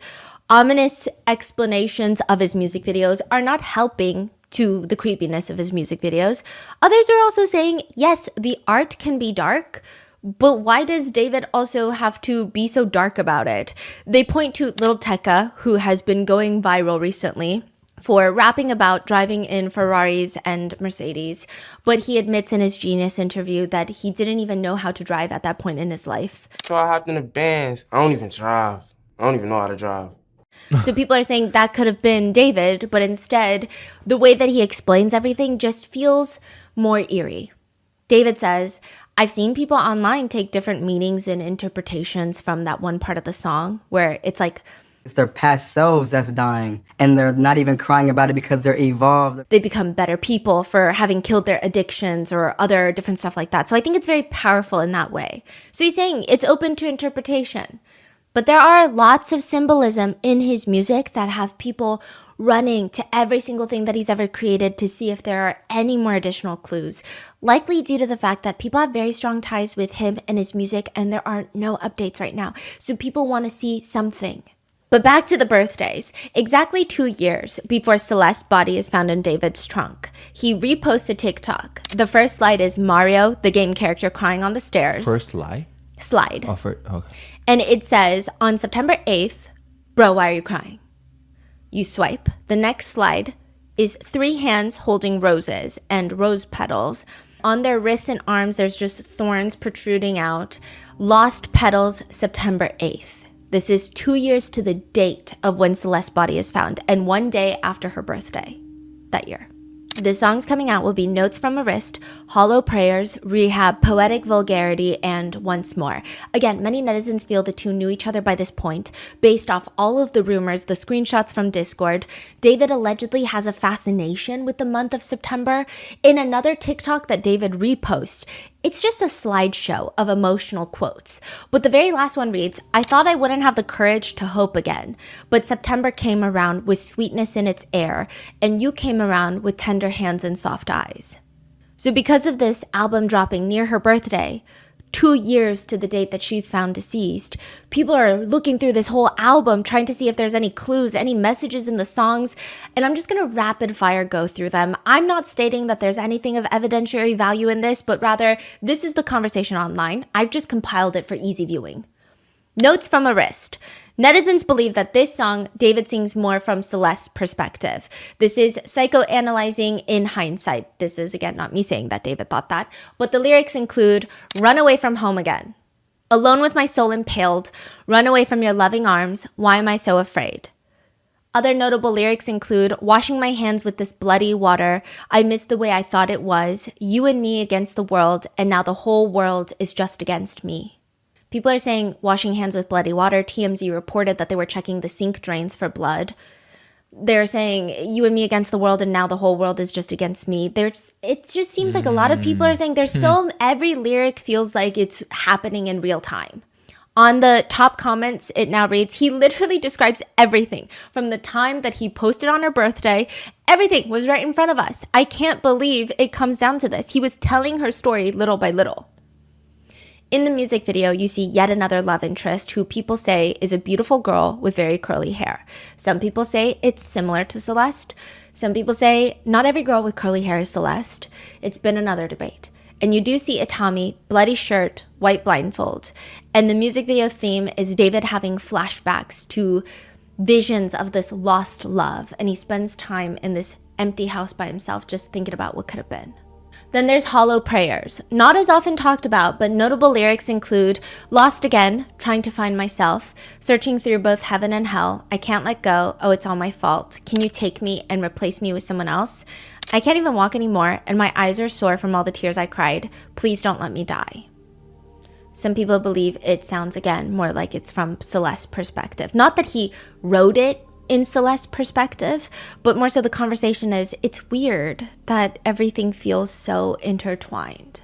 S1: ominous explanations of his music videos are not helping to the creepiness of his music videos. Others are also saying, yes, the art can be dark, but why does David also have to be so dark about it? They point to Lil Tecca, who has been going viral recently for rapping about driving in Ferraris and Mercedes, but he admits in his Genius interview that he didn't even know how to drive at that point in his life.
S11: So I hopped in the Benz. I don't even drive. I don't even know how to drive.
S1: So people are saying that could have been David, but instead, the way that he explains everything just feels more eerie. David says, I've seen people online take different meanings and interpretations from that one part of the song where it's like,
S10: it's their past selves that's dying, and they're not even crying about it because they're evolved.
S1: They become better people for having killed their addictions or other different stuff like that. So I think it's very powerful in that way. So he's saying it's open to interpretation. But there are lots of symbolism in his music that have people running to every single thing that he's ever created to see if there are any more additional clues, likely due to the fact that people have very strong ties with him and his music, and there are no updates right now. So people want to see something. But back to the birthdays. Exactly 2 years before Celeste's body is found in David's trunk, he reposts a TikTok. The first slide is Mario, the game character, crying on the stairs.
S2: First lie?
S1: slide.
S2: Okay.
S1: And it says, on September 8th, bro, why are you crying? You swipe. The next slide is 3 hands holding roses and rose petals. On their wrists and arms, there's just thorns protruding out. Lost petals, September 8th. This is 2 years to the date of when Celeste's body is found and 1 day after her birthday that year. The songs coming out will be Notes from a Wrist, Hollow Prayers, Rehab, Poetic Vulgarity, and Once More. Again, many netizens feel the two knew each other by this point. Based off all of the rumors, the screenshots from Discord, David allegedly has a fascination with the month of September. In another TikTok that David reposts, it's just a slideshow of emotional quotes. But the very last one reads, I thought I wouldn't have the courage to hope again, but September came around with sweetness in its air, and you came around with tender hands and soft eyes. So because of this album dropping near her birthday, 2 years to the date that she's found deceased, people are looking through this whole album trying to see if there's any clues, any messages in the songs, and I'm just going to rapid fire go through them. I'm not stating that there's anything of evidentiary value in this, but rather this is the conversation online. I've just compiled it for easy viewing. Notes from a Wrist. Netizens believe that this song, David sings more from Celeste's perspective. This is psychoanalyzing in hindsight. This is, again, not me saying that David thought that, but the lyrics include, run away from home again. Alone with my soul impaled, run away from your loving arms, why am I so afraid? Other notable lyrics include, washing my hands with this bloody water, I miss the way I thought it was, you and me against the world, and now the whole world is just against me. People are saying washing hands with bloody water. TMZ reported that they were checking the sink drains for blood. They're saying you and me against the world and now the whole world is just against me. It just seems like a lot of people are saying every lyric feels like it's happening in real time. On the top comments, it now reads, he literally describes everything from the time that he posted on her birthday. Everything was right in front of us. I can't believe it comes down to this. He was telling her story little by little. In the music video, you see yet another love interest who people say is a beautiful girl with very curly hair. Some people say it's similar to Celeste. Some people say not every girl with curly hair is Celeste. It's been another debate. And you do see Itami, bloody shirt, white blindfold. And the music video theme is David having flashbacks to visions of this lost love. And he spends time in this empty house by himself just thinking about what could have been. Then there's Hollow Prayers. Not as often talked about, but notable lyrics include lost again, trying to find myself, searching through both heaven and hell, I can't let go, oh it's all my fault, can you take me and replace me with someone else? I can't even walk anymore and my eyes are sore from all the tears I cried, please don't let me die. Some people believe it sounds again more like it's from Celeste's perspective. Not that he wrote it in Celeste's perspective, but more so the conversation is, it's weird that everything feels so intertwined.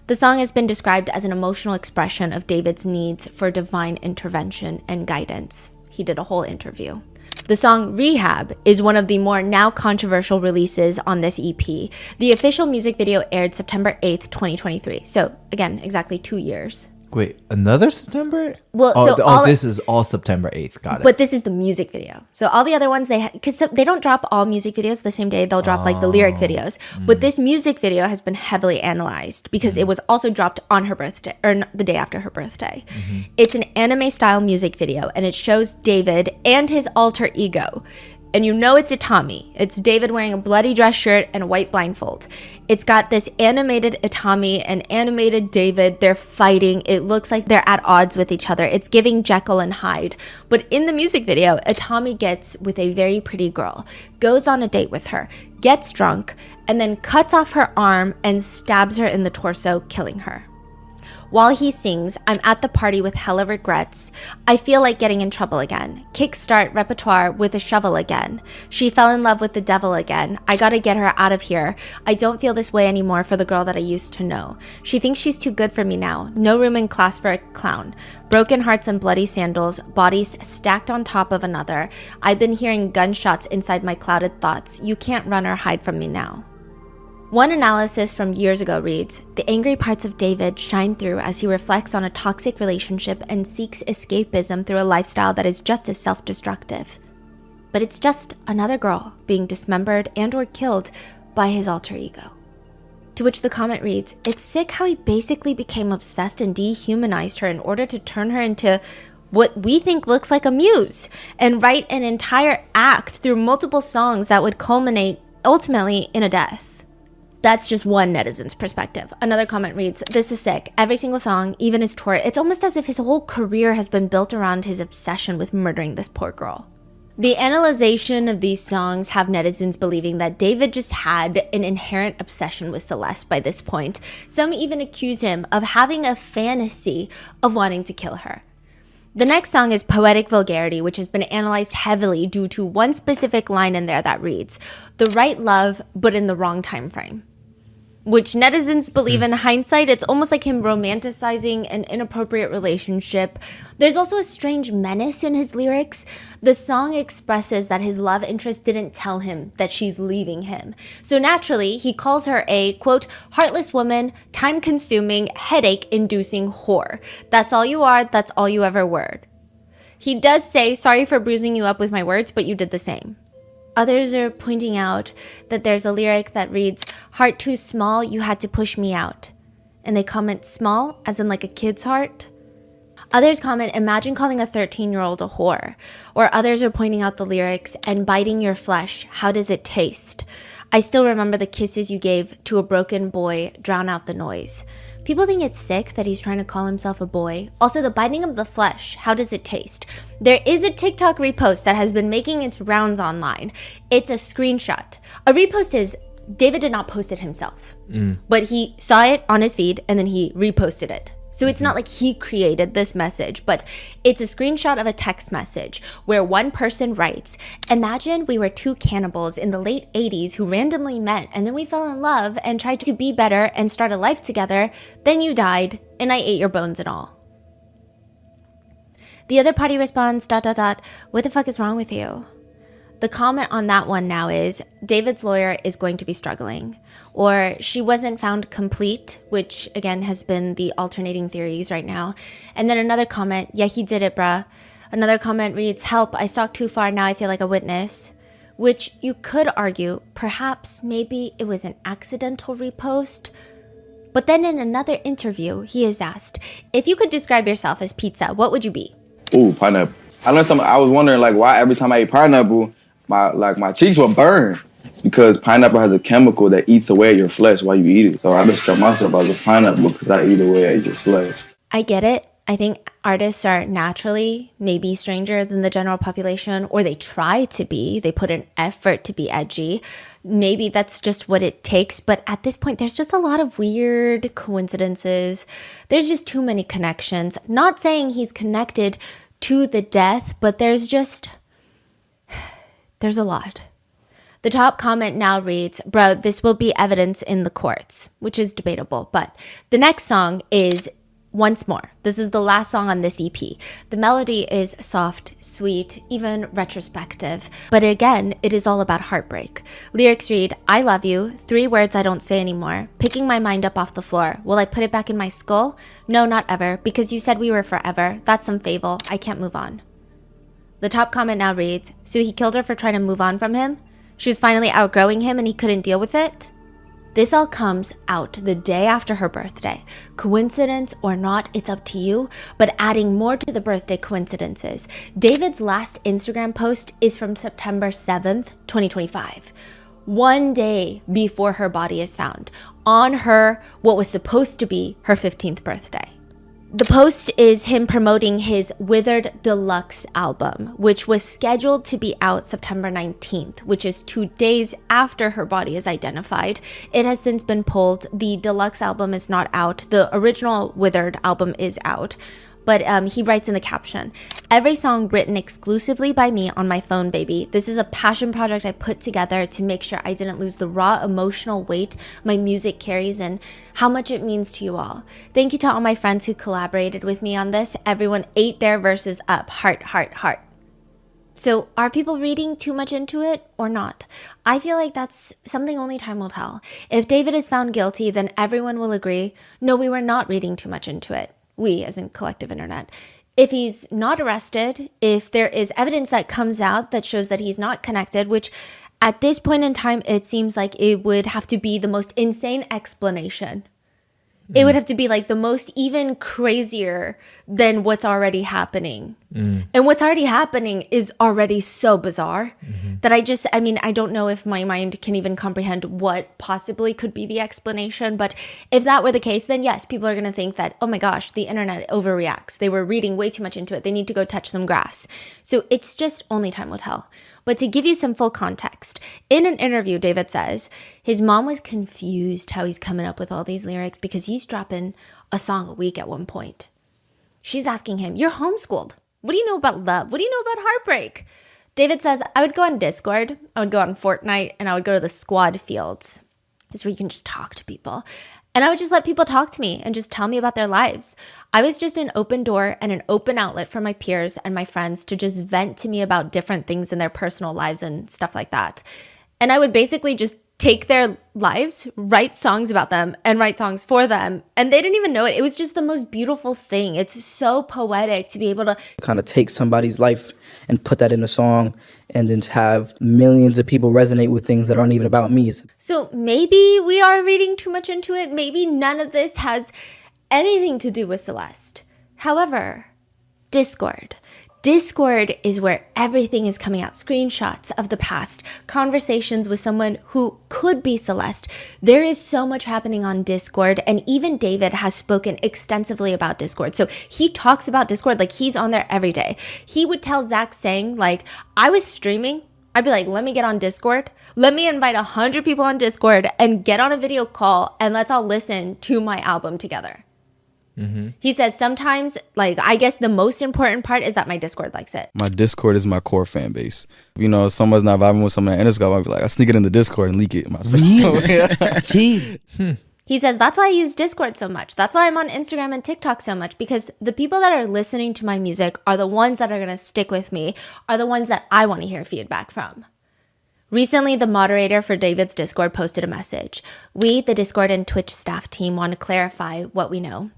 S1: The song has been described as an emotional expression of David's needs for divine intervention and guidance. He did a whole interview. The song Rehab is one of the more now controversial releases on this EP. The official music video aired September 8th, 2023. So again, exactly 2 years.
S2: Wait, another September?
S1: Well,
S2: this is all September 8th. Got it.
S1: But this is the music video. So all the other ones, because they don't drop all music videos the same day. They'll drop like the lyric videos. But this music video has been heavily analyzed because it was also dropped on her birthday or the day after her birthday. It's an anime style music video and it shows David and his alter ego. And you know it's Itami. It's David wearing a bloody dress shirt and a white blindfold. It's got this animated Itami and animated David. They're fighting. It looks like they're at odds with each other. It's giving Jekyll and Hyde. But in the music video, Itami gets with a very pretty girl, goes on a date with her, gets drunk, and then cuts off her arm and stabs her in the torso, killing her. While he sings, I'm at the party with hella regrets. I feel like getting in trouble again. Kickstart repertoire with a shovel again. She fell in love with the devil again. I gotta get her out of here. I don't feel this way anymore for the girl that I used to know. She thinks she's too good for me now. No room in class for a clown. Broken hearts and bloody sandals, bodies stacked on top of another. I've been hearing gunshots inside my clouded thoughts. You can't run or hide from me now. One analysis from years ago reads, the angry parts of David shine through as he reflects on a toxic relationship and seeks escapism through a lifestyle that is just as self-destructive. But it's just another girl being dismembered and or killed by his alter ego. To which the comment reads, "It's sick how he basically became obsessed and dehumanized her in order to turn her into what we think looks like a muse and write an entire act through multiple songs that would culminate ultimately in a death." That's just one netizen's perspective. Another comment reads, "This is sick. Every single song, even his tour, it's almost as if his whole career has been built around his obsession with murdering this poor girl." The analyzation of these songs have netizens believing that David just had an inherent obsession with Celeste by this point. Some even accuse him of having a fantasy of wanting to kill her. The next song is Poetic Vulgarity, which has been analyzed heavily due to one specific line in there that reads, "The right love, but in the wrong time frame." Which netizens believe in hindsight, it's almost like him romanticizing an inappropriate relationship. There's also a strange menace in his lyrics. The song expresses that his love interest didn't tell him that she's leaving him. So naturally, he calls her a, quote, "heartless woman, time-consuming, headache-inducing whore. That's all you are, that's all you ever were." He does say, "Sorry for bruising you up with my words, but you did the same." Others are pointing out that there's a lyric that reads, "Heart too small, you had to push me out." And they comment small, as in like a kid's heart. Others comment, "Imagine calling a 13-year-old a whore." Or others are pointing out the lyrics, "And biting your flesh, how does it taste? I still remember the kisses you gave to a broken boy, drown out the noise." People think it's sick that he's trying to call himself a boy. Also, the biting of the flesh, how does it taste? There is a TikTok repost that has been making its rounds online. It's a screenshot. A repost is, David did not post it himself, but he saw it on his feed and then he reposted it. So it's not like he created this message, but it's a screenshot of a text message where one person writes, "Imagine we were two cannibals in the late 80s who randomly met and then we fell in love and tried to be better and start a life together. Then you died and I ate your bones and all." The other party responds, ... "What the fuck is wrong with you?" The comment on that one now is, "David's lawyer is going to be struggling." Or, "She wasn't found complete," which again has been the alternating theories right now. And then another comment, "Yeah, he did it, bruh." Another comment reads, "Help, I stalked too far, now I feel like a witness." Which you could argue, perhaps maybe it was an accidental repost. But then in another interview, he is asked, "If you could describe yourself as pizza, what would you be?"
S12: Ooh, pineapple. I learned something. I was wondering like why every time I ate pineapple, my cheeks would burn. It's because pineapple has a chemical that eats away at your flesh while you eat it. So I describe myself as a pineapple because I eat away at your flesh.
S1: I get it. I think artists are naturally maybe stranger than the general population, or they try to be. They put an effort to be edgy. Maybe that's just what it takes. But at this point, there's just a lot of weird coincidences. There's just too many connections. Not saying he's connected to the death, but there's a lot. The top comment now reads, "Bro, this will be evidence in the courts," which is debatable. But the next song is Once More. This is the last song on this EP. The melody is soft, sweet, even retrospective. But again, it is all about heartbreak. Lyrics read, "I love you, 3 words I don't say anymore. Picking my mind up off the floor. Will I put it back in my skull? No, not ever, because you said we were forever. That's some fable. I can't move on." The top comment now reads, "So he killed her for trying to move on from him? She was finally outgrowing him and he couldn't deal with it?" This all comes out the day after her birthday. Coincidence or not, it's up to you, but adding more to the birthday coincidences, David's last Instagram post is from September 7th, 2025. 1 day before her body is found, on her, what was supposed to be her 15th birthday. The post is him promoting his Withered Deluxe album, which was scheduled to be out September 19th, which is 2 days after her body is identified. It has since been pulled. The deluxe album is not out. The original Withered album is out. But he writes in the caption, "Every song written exclusively by me on my phone, baby. This is a passion project I put together to make sure I didn't lose the raw emotional weight my music carries and how much it means to you all. Thank you to all my friends who collaborated with me on this. Everyone ate their verses up. Heart, heart, heart." So are people reading too much into it or not? I feel like that's something only time will tell. If David is found guilty, then everyone will agree, no, we were not reading too much into it. We, as in collective internet. If he's not arrested, if there is evidence that comes out that shows that he's not connected, which At this point in time, it seems like it would have to be the most insane explanation. It would have to be like the most even crazier than what's already happening. And what's already happening is already so bizarre that I don't know if my mind can even comprehend what possibly could be the explanation. But if that were the case, then yes, people are going to think that, oh my gosh, the internet overreacts. They were reading way too much into it. They need to go touch some grass. So it's just only time will tell. But to give you some full context, in an interview, David says his mom was confused how he's coming up with all these lyrics because he's dropping a song a week at one point. She's asking him, you're homeschooled. What do you know about love? What do you know about heartbreak? David says, I would go on Discord, I would go on Fortnite, and I would go to the squad fields. It's where you can just talk to people. And I would just let people talk to me and just tell me about their lives. I was just an open door and an open outlet for my peers and my friends to just vent to me about different things in their personal lives and stuff like that. And I would basically just take their lives, write songs about them, and write songs for them. And they didn't even know it. It was just the most beautiful thing. It's so poetic to be able to
S3: kind of take somebody's life and put that in a song and then have millions of people resonate with things that aren't even about me.
S1: So maybe we are reading too much into it. Maybe none of this has anything to do with Celeste. However, Discord. Discord is where everything is coming out. Screenshots of the past, conversations with someone who could be Celeste. There is so much happening on Discord, and even David has spoken extensively about Discord. So he talks about Discord like he's on there every day. He would tell Zach Sang, like, I was streaming. I'd be like, let me get on Discord. Let me invite 100 people on Discord and get on a video call and let's all listen to my album together. He says sometimes, like, I guess the most important part is that my Discord likes it.
S13: My Discord is my core fan base. You know, if someone's not vibing with someone at Interscope, I'll be like, I sneak it in the Discord and leak it myself.
S1: He says, that's why I use Discord so much. That's why I'm on Instagram and TikTok so much, because the people that are listening to my music are the ones that are going to stick with me, are the ones that I want to hear feedback from. Recently, the moderator for David's Discord posted a message. We, the Discord and Twitch staff team, want to clarify what we know.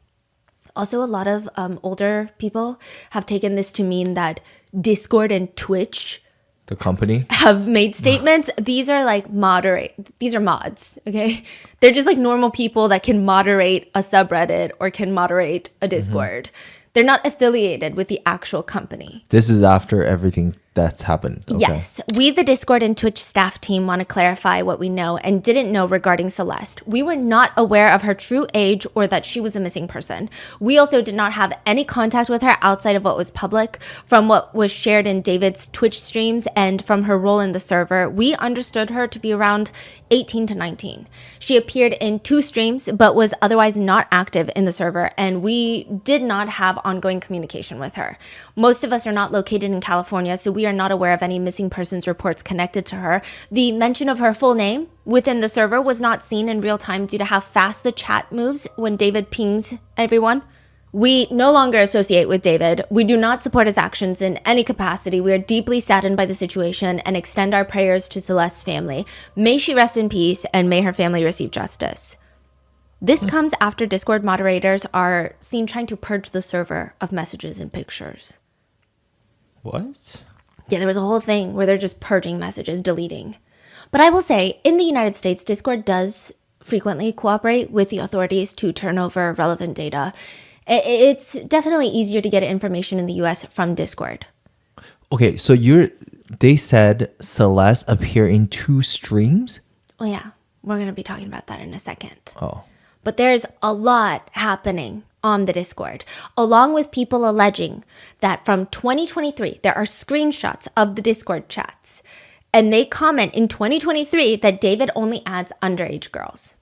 S1: Also, a lot of older people have taken this to mean that Discord and Twitch,
S2: the company,
S1: have made statements. These are like these are mods, okay? They're just like normal people that can moderate a subreddit or can moderate a Discord. They're not affiliated with the actual company.
S2: This is after everything that's happened. Okay.
S1: Yes. We, the Discord and Twitch staff team, want to clarify what we know and didn't know regarding Celeste. We were not aware of her true age or that she was a missing person. We also did not have any contact with her outside of what was public. From what was shared in David's Twitch streams and from her role in the server, we understood her to be around 18 to 19. She appeared in 2 streams but was otherwise not active in the server, and we did not have ongoing communication with her. Most of us are not located in California, so we are not aware of any missing persons reports connected to her. The mention of her full name within the server was not seen in real time due to how fast the chat moves when David pings everyone. We no longer associate with David. We do not support his actions in any capacity. We are deeply saddened by the situation and extend our prayers to Celeste's family. May she rest in peace and may her family receive justice. This comes after Discord moderators are seen trying to purge the server of messages and pictures.
S2: What?
S1: Yeah, there was a whole thing where they're just purging messages, deleting. But I will say, in the United States, Discord does frequently cooperate with the authorities to turn over relevant data. It's definitely easier to get information in the US from Discord.
S2: Okay, so they said Celeste appear in 2 streams?
S1: Oh yeah, we're going to be talking about that in a second.
S2: Oh.
S1: But there's a lot happening on the Discord, along with people alleging that from 2023, there are screenshots of the Discord chats. And they comment in 2023 that David only adds underage girls.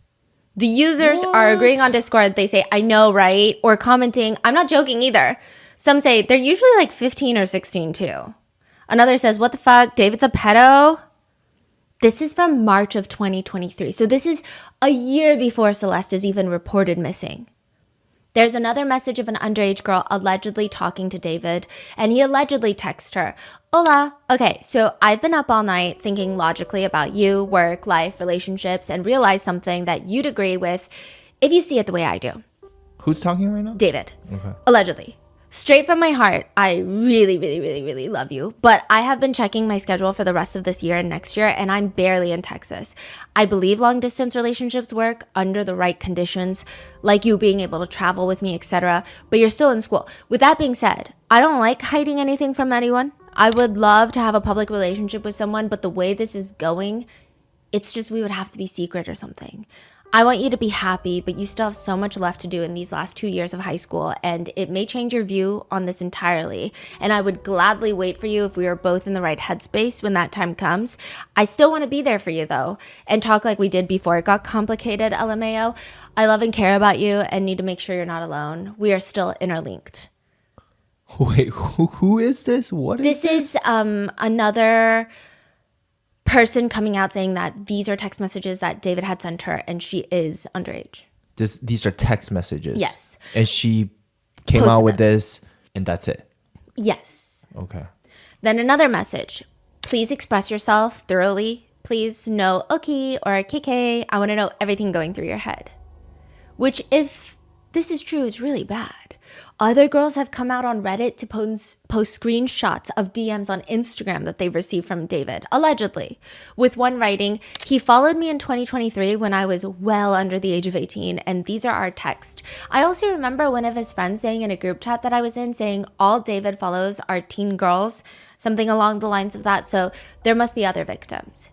S1: The users are agreeing on Discord. They say, I know, right? Or commenting, I'm not joking either. Some say they're usually like 15 or 16 too. Another says, what the fuck? David's a pedo? This is from March of 2023. So this is a year before Celeste is even reported missing. There's another message of an underage girl allegedly talking to David, and he allegedly texts her, Hola. Okay, so I've been up all night thinking logically about you, work, life, relationships, and realized something that you'd agree with if you see it the way I do.
S2: Who's talking right now?
S1: David.
S2: Okay.
S1: Allegedly. Straight from my heart, I really, really, really, really love you. But I have been checking my schedule for the rest of this year and next year, and I'm barely in Texas. I believe long distance relationships work under the right conditions, like you being able to travel with me, etc. But you're still in school. With that being said, I don't like hiding anything from anyone. I would love to have a public relationship with someone, but the way this is going, it's just we would have to be secret or something. I want you to be happy, but you still have so much left to do in these last 2 years of high school, and it may change your view on this entirely. And I would gladly wait for you if we were both in the right headspace when that time comes. I still want to be there for you, though, and talk like we did before it got complicated, LMAO. I love and care about you and need to make sure you're not alone. We are still interlinked.
S2: Wait, who is this? What is
S1: this? This is another person coming out saying that these are text messages that David had sent her and she is underage.
S2: These are text messages?
S1: Yes.
S2: And she came out with this and that's it?
S1: Yes.
S2: Okay.
S1: Then another message. Please express yourself thoroughly. Please no okay or kk. I want to know everything going through your head. Which, if this is true, is really bad. Other girls have come out on Reddit to post screenshots of DMs on Instagram that they've received from David, allegedly. With one writing, he followed me in 2023 when I was well under the age of 18, and these are our texts. I also remember one of his friends saying in a group chat that I was in, saying all David follows are teen girls, something along the lines of that, so there must be other victims.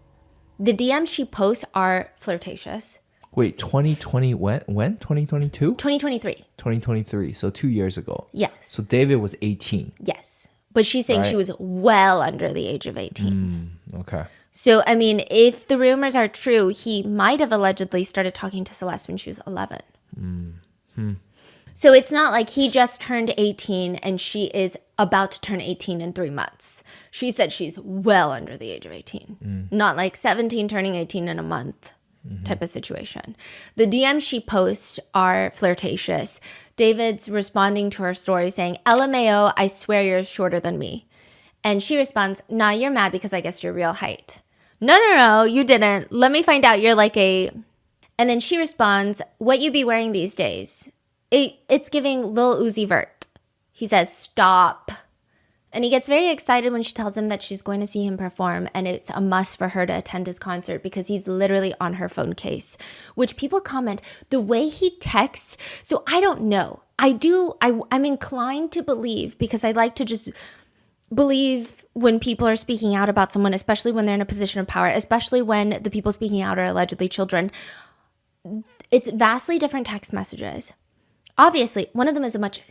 S1: The DMs she posts are flirtatious.
S2: Wait, 2020, when? 2022?
S1: 2023.
S2: 2023, so 2 years ago.
S1: Yes.
S2: So David was 18.
S1: Yes. But she's saying she was well under the age of 18.
S2: Okay.
S1: So, I mean, if the rumors are true, he might have allegedly started talking to Celeste when she was 11. So it's not like he just turned 18 and she is about to turn 18 in 3 months. She said she's well under the age of 18. Not like 17 turning 18 in a month. Type of situation. The DMs she posts are flirtatious. David's responding to her story saying, LMAO, I swear you're shorter than me. And she responds, nah, you're mad because I guessed your real height. No, you didn't. Let me find out you're like a... And then she responds, what you be wearing these days? It's giving Lil Uzi Vert. He says, stop. And he gets very excited when she tells him that she's going to see him perform and it's a must for her to attend his concert because he's literally on her phone case, which people comment the way he texts. So I don't know. I'm inclined to believe, because I like to just believe when people are speaking out about someone, especially when they're in a position of power, especially when the people speaking out are allegedly children. It's vastly different text messages. Obviously, one of them is a much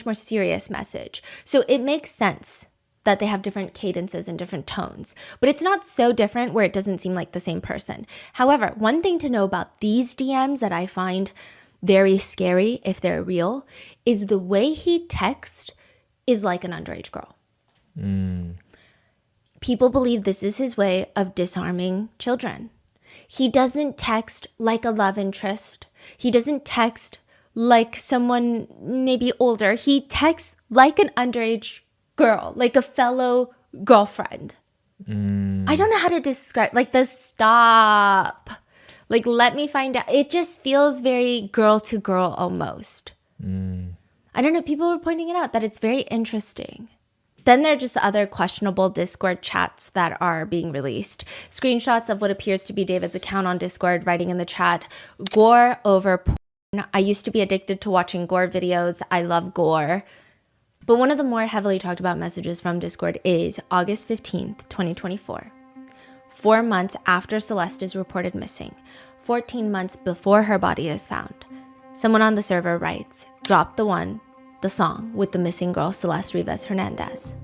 S1: more serious message. So it makes sense that they have different cadences and different tones. But it's not so different where it doesn't seem like the same person. However, one thing to know about these DMs that I find very scary, if they're real, is the way he texts is like an underage girl. People believe this is his way of disarming children. He doesn't text like a love interest. He doesn't text like someone maybe older. He texts like an underage girl, like a fellow girlfriend. I don't know how to describe, like the stop, like let me find out. It just feels very girl to girl almost. I don't know, people were pointing it out that it's very interesting. Then there are just other questionable Discord chats that are being released. Screenshots of what appears to be David's account on Discord writing in the chat, gore over porn. I used to be addicted to watching gore videos. I love gore. But one of the more heavily talked about messages from Discord is August 15th, 2024. 4 months after Celeste is reported missing, 14 months before her body is found. Someone on the server writes, drop the song with the missing girl Celeste Rivas Hernandez,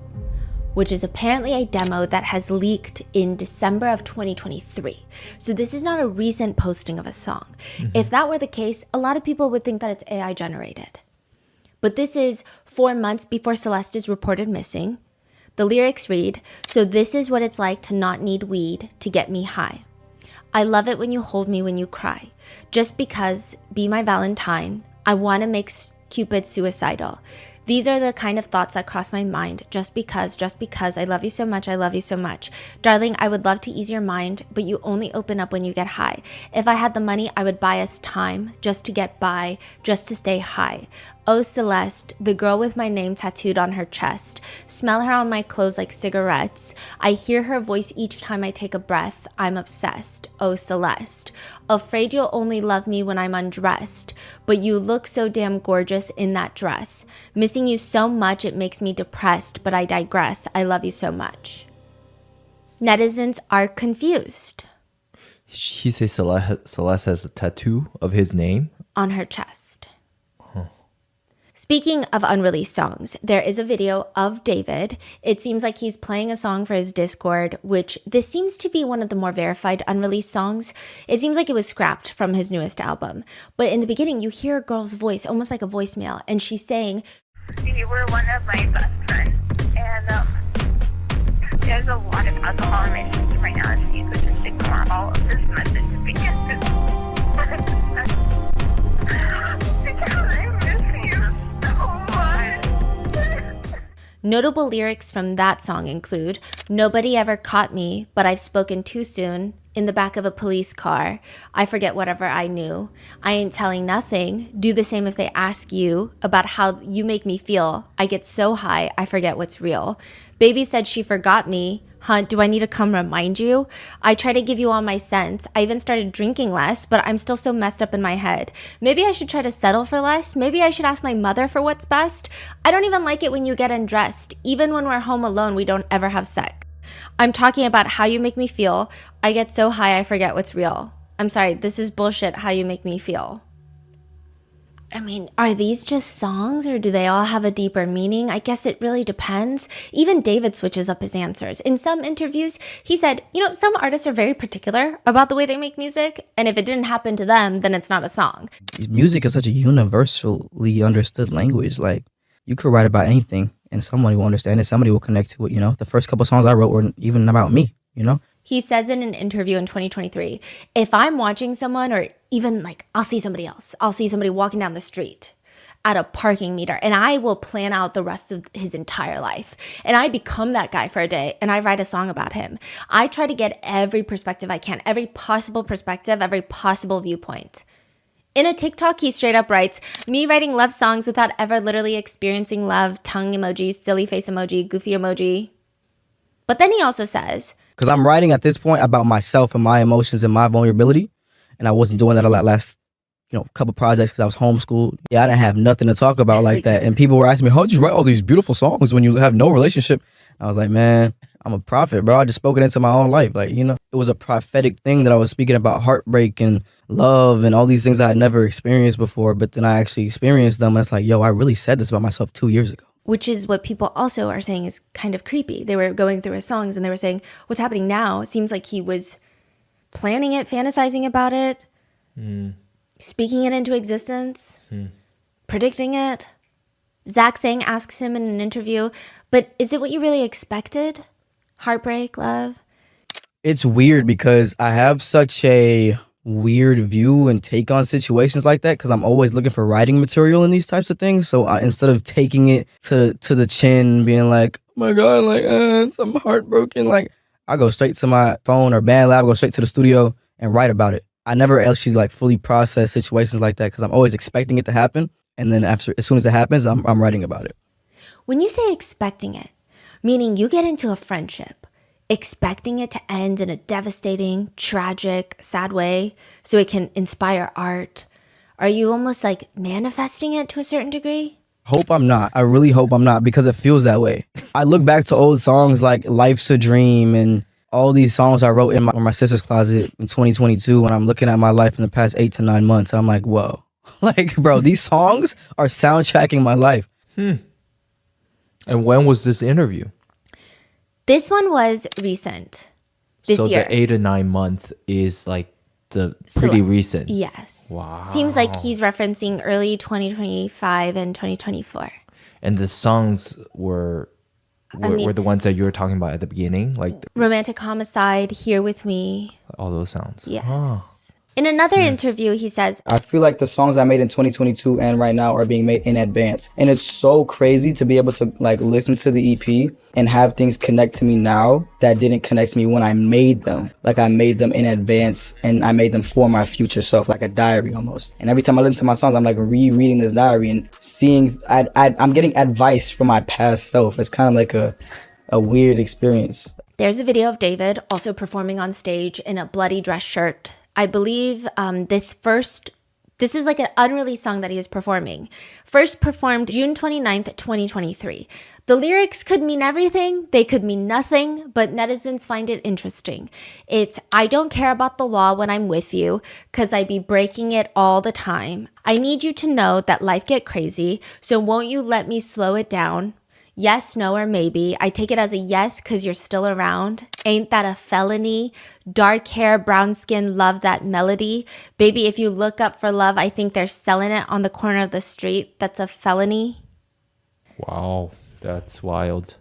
S1: which is apparently a demo that has leaked in December of 2023. So this is not a recent posting of a song. If that were the case, a lot of people would think that it's AI generated. But this is 4 months before Celeste is reported missing. The lyrics read, so this is what it's like to not need weed to get me high. I love it when you hold me when you cry. Just because, be my Valentine. I want to make Cupid suicidal. These are the kind of thoughts that cross my mind just because I love you so much, I love you so much. Darling, I would love to ease your mind, but you only open up when you get high. If I had the money, I would buy us time just to get by, just to stay high. Oh, Celeste, the girl with my name tattooed on her chest. Smell her on my clothes like cigarettes. I hear her voice each time I take a breath. I'm obsessed. Oh, Celeste. Afraid you'll only love me when I'm undressed. But you look so damn gorgeous in that dress. Missing you so much it makes me depressed, but I digress. I love you so much. Netizens are confused.
S2: He says Celeste has a tattoo of his name
S1: on her chest. Speaking of unreleased songs, there is a video of David. It seems like he's playing a song for his Discord, which this seems to be one of the more verified unreleased songs. It seems like it was scrapped from his newest album. But in the beginning, you hear a girl's voice, almost like a voicemail, and she's saying,
S14: You were one of my best friends, and there's a lot of alcohol in my system right now, so you could just ignore all of this message because I miss you so much.
S1: Notable lyrics from that song include, Nobody ever caught me, but I've spoken too soon. In the back of a police car. I forget whatever I knew. I ain't telling nothing. Do the same if they ask you about how you make me feel. I get so high, I forget what's real. Baby said she forgot me. Huh, do I need to come remind you? I try to give you all my sense. I even started drinking less, but I'm still so messed up in my head. Maybe I should try to settle for less. Maybe I should ask my mother for what's best. I don't even like it when you get undressed. Even when we're home alone, we don't ever have sex. I'm talking about how you make me feel. I get so high I forget what's real. I'm sorry, this is bullshit how you make me feel. I mean, are these just songs or do they all have a deeper meaning? I guess it really depends. Even David switches up his answers. In some interviews, he said, some artists are very particular about the way they make music, and if it didn't happen to them, then it's not a song.
S6: Music is such a universally understood language. Like, you could write about anything and somebody will understand it. Somebody will connect to it, The first couple songs I wrote were even about me,
S1: He says in an interview in 2023, if I'm watching someone or even I'll see somebody else. I'll see somebody walking down the street at a parking meter and I will plan out the rest of his entire life. And I become that guy for a day and I write a song about him. I try to get every perspective I can, every possible perspective, every possible viewpoint. In a TikTok, he straight up writes, me writing love songs without ever literally experiencing love, tongue emoji, silly face emoji, goofy emoji. But then he also says,
S6: because I'm writing at this point about myself and my emotions and my vulnerability. And I wasn't doing that a lot last, couple projects because I was homeschooled. Yeah, I didn't have nothing to talk about like that. And people were asking me, how'd you write all these beautiful songs when you have no relationship? I was like, man, I'm a prophet, bro. I just spoke it into my own life. It was a prophetic thing that I was speaking about heartbreak and love and all these things I had never experienced before. But then I actually experienced them. And it's like, yo, I really said this about myself 2 years ago.
S1: Which is what people also are saying is kind of creepy. They were going through his songs and they were saying, what's happening now? It seems like he was planning it, fantasizing about it, speaking it into existence, predicting it. Zach Sang asks him in an interview, but is it what you really expected? Heartbreak, love?
S6: It's weird because I have such a weird view and take on situations like that because I'm always looking for writing material in these types of things. So instead of taking it to the chin, being like, oh my God, I'm heartbroken, I go straight to my phone or BandLab, go straight to the studio and write about it. I never actually fully process situations like that because I'm always expecting it to happen. And then as soon as it happens, I'm writing about it.
S1: When you say expecting it, meaning you get into a friendship, expecting it to end in a devastating, tragic, sad way so it can inspire art, are you almost manifesting it to a certain degree?
S6: Hope I'm not. I really hope I'm not because it feels that way. I look back to old songs like Life's a Dream and all these songs I wrote in my sister's closet in 2022 when I'm looking at my life in the past 8 to 9 months. I'm like, whoa. Bro, these songs are soundtracking my life.
S2: And when was this interview?
S1: This one was recent. This year.
S2: So the 8 to 9 month is pretty recent.
S1: Yes.
S2: Wow.
S1: Seems like he's referencing early 2025 and 2024.
S2: And the songs were the ones that you were talking about at the beginning?
S1: Romantic Homicide, Here With Me.
S2: All those sounds.
S1: Yes.
S2: Oh.
S1: In another interview, he says,
S6: I feel like the songs I made in 2022 and right now are being made in advance. And it's so crazy to be able to like listen to the EP and have things connect to me now that didn't connect to me when I made them. Like I made them in advance and I made them for my future self, like a diary almost. And every time I listen to my songs, I'm like rereading this diary and seeing, I'm getting advice from my past self. It's kind of like a weird experience.
S1: There's a video of David also performing on stage in a bloody dress shirt. I believe this is like an unreleased song that he is performing. First performed June 29th, 2023. The lyrics could mean everything, they could mean nothing, but netizens find it interesting. It's, I don't care about the law when I'm with you, cause I be breaking it all the time. I need you to know that life get crazy, so won't you let me slow it down? Yes, no, or maybe. I take it as a yes because you're still around. Ain't that a felony? Dark hair, brown skin, love that melody. Baby, if you look up for love, I think they're selling it on the corner of the street. That's a felony.
S2: Wow, that's wild.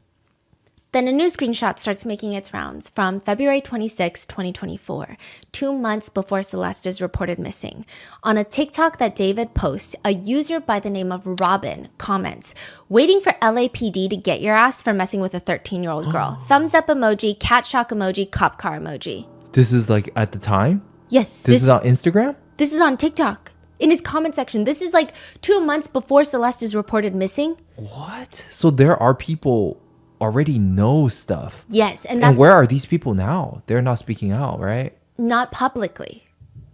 S1: Then a new screenshot starts making its rounds from February 26, 2024, 2 months before Celeste is reported missing. On a TikTok that David posts, a user by the name of Robin comments, waiting for LAPD to get your ass for messing with a 13-year-old girl. Thumbs up emoji, cat shock emoji, cop car emoji.
S2: This is like at the time?
S1: Yes.
S2: This is on Instagram?
S1: This is on TikTok. In his comment section. This is like 2 months before Celeste is reported missing.
S2: What? So there are people already know stuff.
S1: Yes, and that's
S2: where are these people now? They're not speaking out, right?
S1: Not publicly.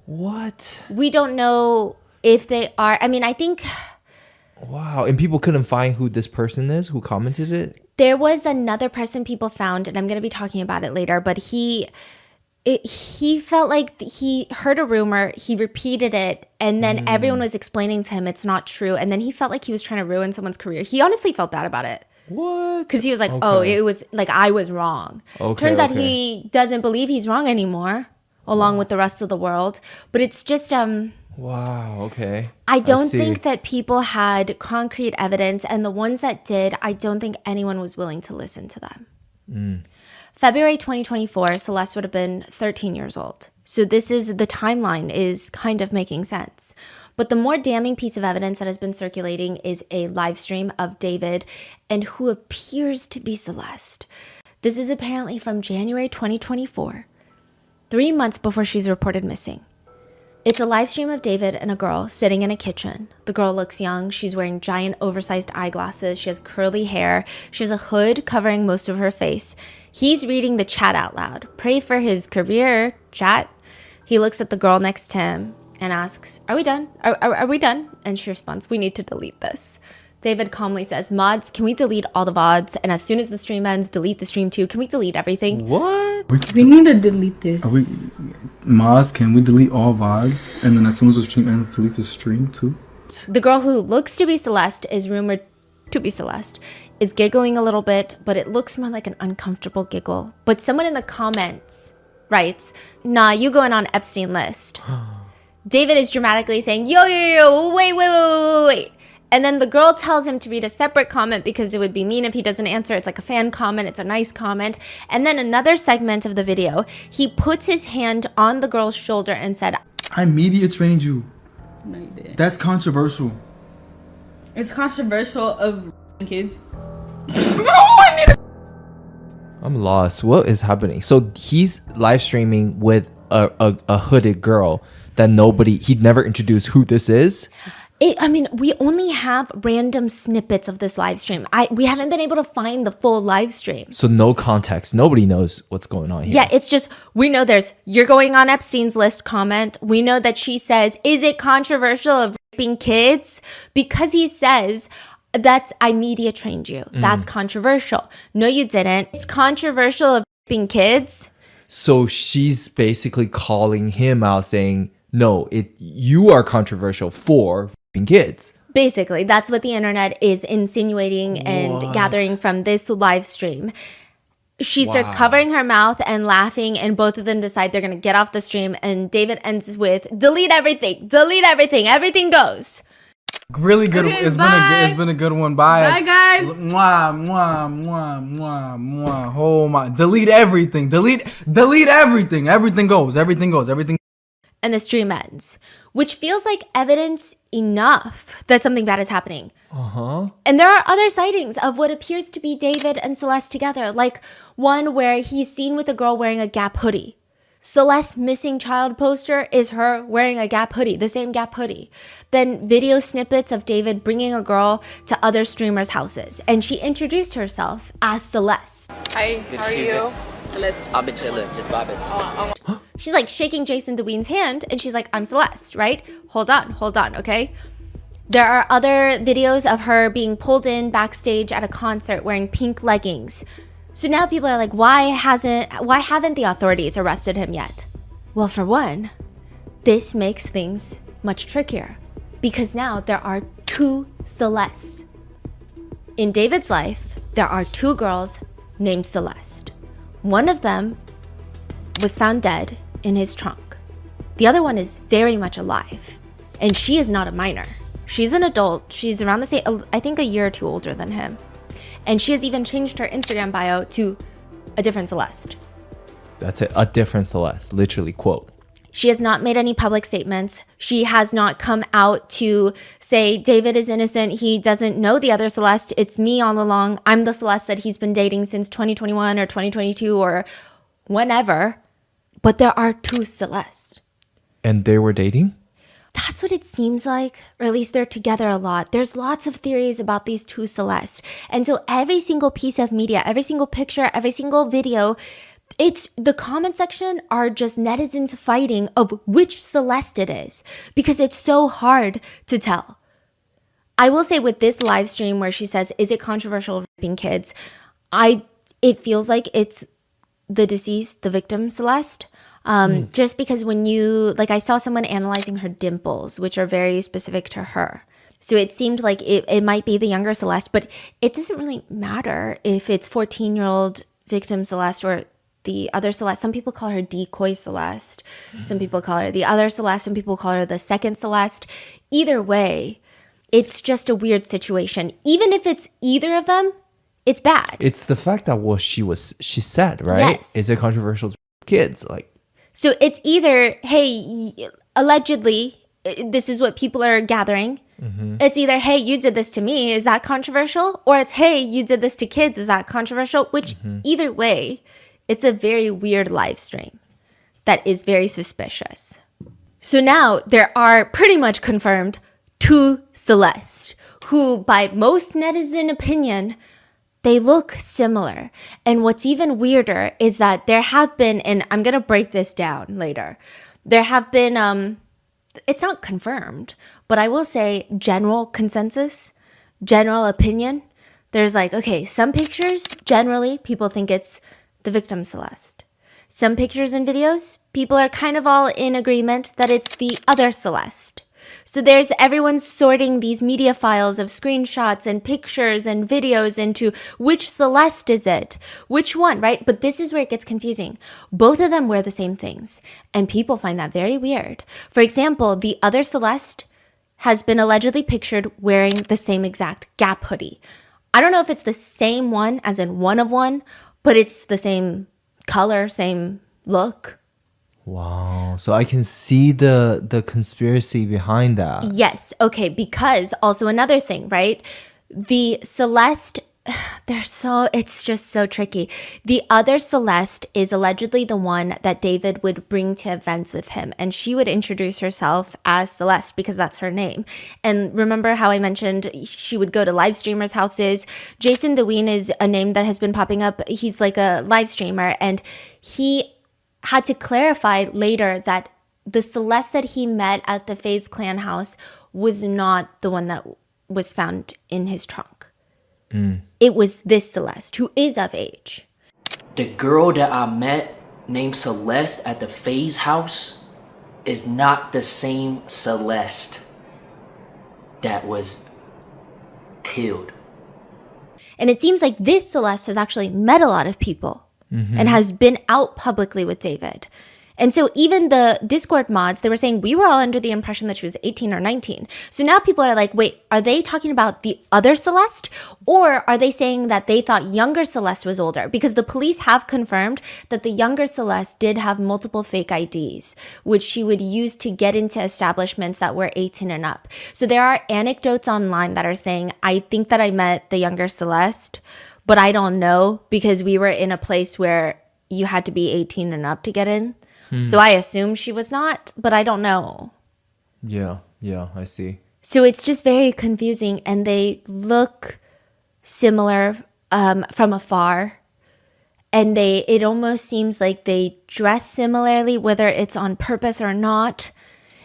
S2: What?
S1: We don't know if they are. I mean, I think.
S2: Wow, and people couldn't find who this person is who commented it?
S1: There was another person people found, and I'm going to be talking about it later, but he felt like he heard a rumor, he repeated it, and then everyone was explaining to him it's not true, and then he felt like he was trying to ruin someone's career. He honestly felt bad about it.
S2: What?
S1: Because he was like, oh, it was like I was wrong. Turns out he doesn't believe he's wrong anymore, along with the rest of the world. But it's just
S2: wow, okay.
S1: I don't think that people had concrete evidence, and the ones that did, I don't think anyone was willing to listen to them. February 2024, Celeste would have been 13 years old. So this is, the timeline is kind of making sense. But the more damning piece of evidence that has been circulating is a live stream of David and who appears to be Celeste. This is apparently from January 2024, 3 months before she's reported missing. It's a live stream of David and a girl sitting in a kitchen. The girl looks young. She's wearing giant oversized eyeglasses. She has curly hair. She has a hood covering most of her face. He's reading the chat out loud. Pray for his career, chat. He looks at the girl next to him and asks, are we done? Are we done? And she responds, we need to delete this. David calmly says, mods, can we delete all the VODs? And as soon as the stream ends, delete the stream too. Can we delete everything?
S2: What?
S15: We need to delete this.
S13: Mods, can we delete all VODs? And then as soon as the stream ends, delete the stream too?
S1: The girl who looks to be Celeste, is rumored to be Celeste, is giggling a little bit, but it looks more like an uncomfortable giggle. But someone in the comments writes, nah, you going on Epstein list. David is dramatically saying, yo, wait. And then the girl tells him to read a separate comment because it would be mean if he doesn't answer. It's like a fan comment. It's a nice comment. And then another segment of the video, he puts his hand on the girl's shoulder and said,
S13: I media trained you.
S15: No, you didn't.
S13: That's controversial.
S15: It's controversial of kids.
S2: I'm lost. What is happening? So he's live streaming with a hooded girl that he'd never introduced who this is.
S1: We only have random snippets of this live stream. We haven't been able to find the full live stream.
S2: So no context. Nobody knows what's going on here.
S1: Yeah, it's just, we know there's, you're going on Epstein's list comment. We know that she says, is it controversial of raping kids? Because he says, I media trained you. That's controversial. No, you didn't. It's controversial of raping kids.
S2: So she's basically calling him out saying, no, you are controversial for kids.
S1: Basically, that's what the internet is insinuating and gathering from this live stream. She starts covering her mouth and laughing, and both of them decide they're going to get off the stream, and David ends with, delete everything, everything goes.
S13: Really good.
S15: Okay,
S13: it's been a good one.
S15: Bye guys.
S13: Mwah, mwah, mwah, mwah, mwah. Oh my! Delete everything. Delete everything. Everything goes.
S1: and the stream ends, which feels like evidence enough that something bad is happening. And there are other sightings of what appears to be David and Celeste together, like one where he's seen with a girl wearing a Gap hoodie. Celeste's missing child poster is her wearing a Gap hoodie, the same Gap hoodie. Then video snippets of David bringing a girl to other streamers' houses, and she introduced herself as Celeste.
S16: Hi, how are you? Celeste. I've been chilling, just vibing.
S1: She's like shaking Jason DeWeen's hand, and she's like, I'm Celeste, right? Hold on, okay? There are other videos of her being pulled in backstage at a concert wearing pink leggings. So now people are like, why haven't the authorities arrested him yet? Well, for one, this makes things much trickier because now there are two Celestes. In David's life, there are two girls named Celeste. One of them was found dead in his trunk. The other one is very much alive, and she is not a minor. She's an adult. She's around the same, I think a year or two older than him. And she has even changed her Instagram bio to a different Celeste.
S2: That's it, a different Celeste, literally, quote.
S1: She has not made any public statements. She has not come out to say David is innocent. He doesn't know the other Celeste. It's me all along. I'm the Celeste that he's been dating since 2021 or 2022 or whenever. But there are two Celestes.
S2: And they were dating?
S1: That's what it seems like, or at least they're together a lot. There's lots of theories about these two Celestes. And so every single piece of media, every single picture, every single video, it's the comment section are just netizens fighting of which Celeste it is because it's so hard to tell. I will say with this live stream where she says, is it controversial raping kids? It feels like it's the deceased, the victim Celeste. Just because when you, like I saw someone analyzing her dimples, which are very specific to her. So it seemed like it might be the younger Celeste, but it doesn't really matter if it's 14-year-old victim Celeste or the other Celeste. Some people call her decoy Celeste. Some people call her the other Celeste. Some people call her the second Celeste. Either way, it's just a weird situation. Even if it's either of them, it's bad.
S2: It's the fact that she said, right?
S1: Yes.
S2: Is it controversial to kids? Like,
S1: so it's either, hey, allegedly, this is what people are gathering. It's either, hey, you did this to me. Is that controversial? Or it's, hey, you did this to kids. Is that controversial? Which either way, it's a very weird live stream that is very suspicious. So now there are pretty much confirmed two Celeste who, by most netizen opinion, they look similar. And what's even weirder is that there have been, and I'm going to break this down later, there have been, it's not confirmed, but I will say general consensus, general opinion. There's like, okay, some pictures, generally, people think it's the victim Celeste. Some pictures and videos, people are kind of all in agreement that it's the other Celeste. So there's everyone sorting these media files of screenshots and pictures and videos into which Celeste is it? Which one, right? But this is where it gets confusing. Both of them wear the same things, and people find that very weird. For example, the other Celeste has been allegedly pictured wearing the same exact Gap hoodie. I don't know if it's the same one as in one of one, but it's the same color, same look.
S2: Wow. So I can see the conspiracy behind that.
S1: Yes. Okay. Because also another thing, right? The Celeste, it's just so tricky. The other Celeste is allegedly the one that David would bring to events with him. And she would introduce herself as Celeste because that's her name. And remember how I mentioned she would go to live streamers' houses? Jason DeWeen is a name that has been popping up. He's like a live streamer, and he had to clarify later that the Celeste that he met at the FaZe Clan house was not the one that was found in his trunk. It was this Celeste, who is of age.
S17: The girl that I met named Celeste at the FaZe house is not the same Celeste that was killed.
S1: And it seems like this Celeste has actually met a lot of people and has been out publicly with David. And so even the Discord mods, they were saying we were all under the impression that she was 18 or 19. So now people are like, wait, are they talking about the other Celeste? Or are they saying that they thought younger Celeste was older? Because the police have confirmed that the younger Celeste did have multiple fake IDs, which she would use to get into establishments that were 18 and up. So there are anecdotes online that are saying, I think that I met the younger Celeste, but I don't know because we were in a place where you had to be 18 and up to get in. So I assume she was not, but I don't know.
S2: Yeah, I see.
S1: So it's just very confusing, and they look similar from afar, and it almost seems like they dress similarly, whether it's on purpose or not.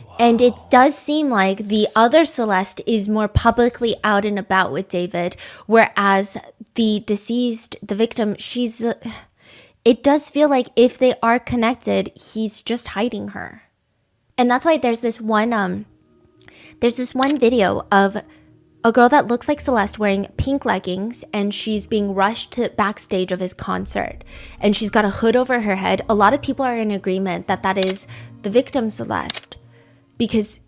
S1: Wow. And it does seem like the other Celeste is more publicly out and about with David, whereas the deceased, the victim, it does feel like if they are connected, he's just hiding her. And that's why there's this one video of a girl that looks like Celeste wearing pink leggings, and she's being rushed to backstage of his concert. And she's got a hood over her head. A lot of people are in agreement that is the victim Celeste, because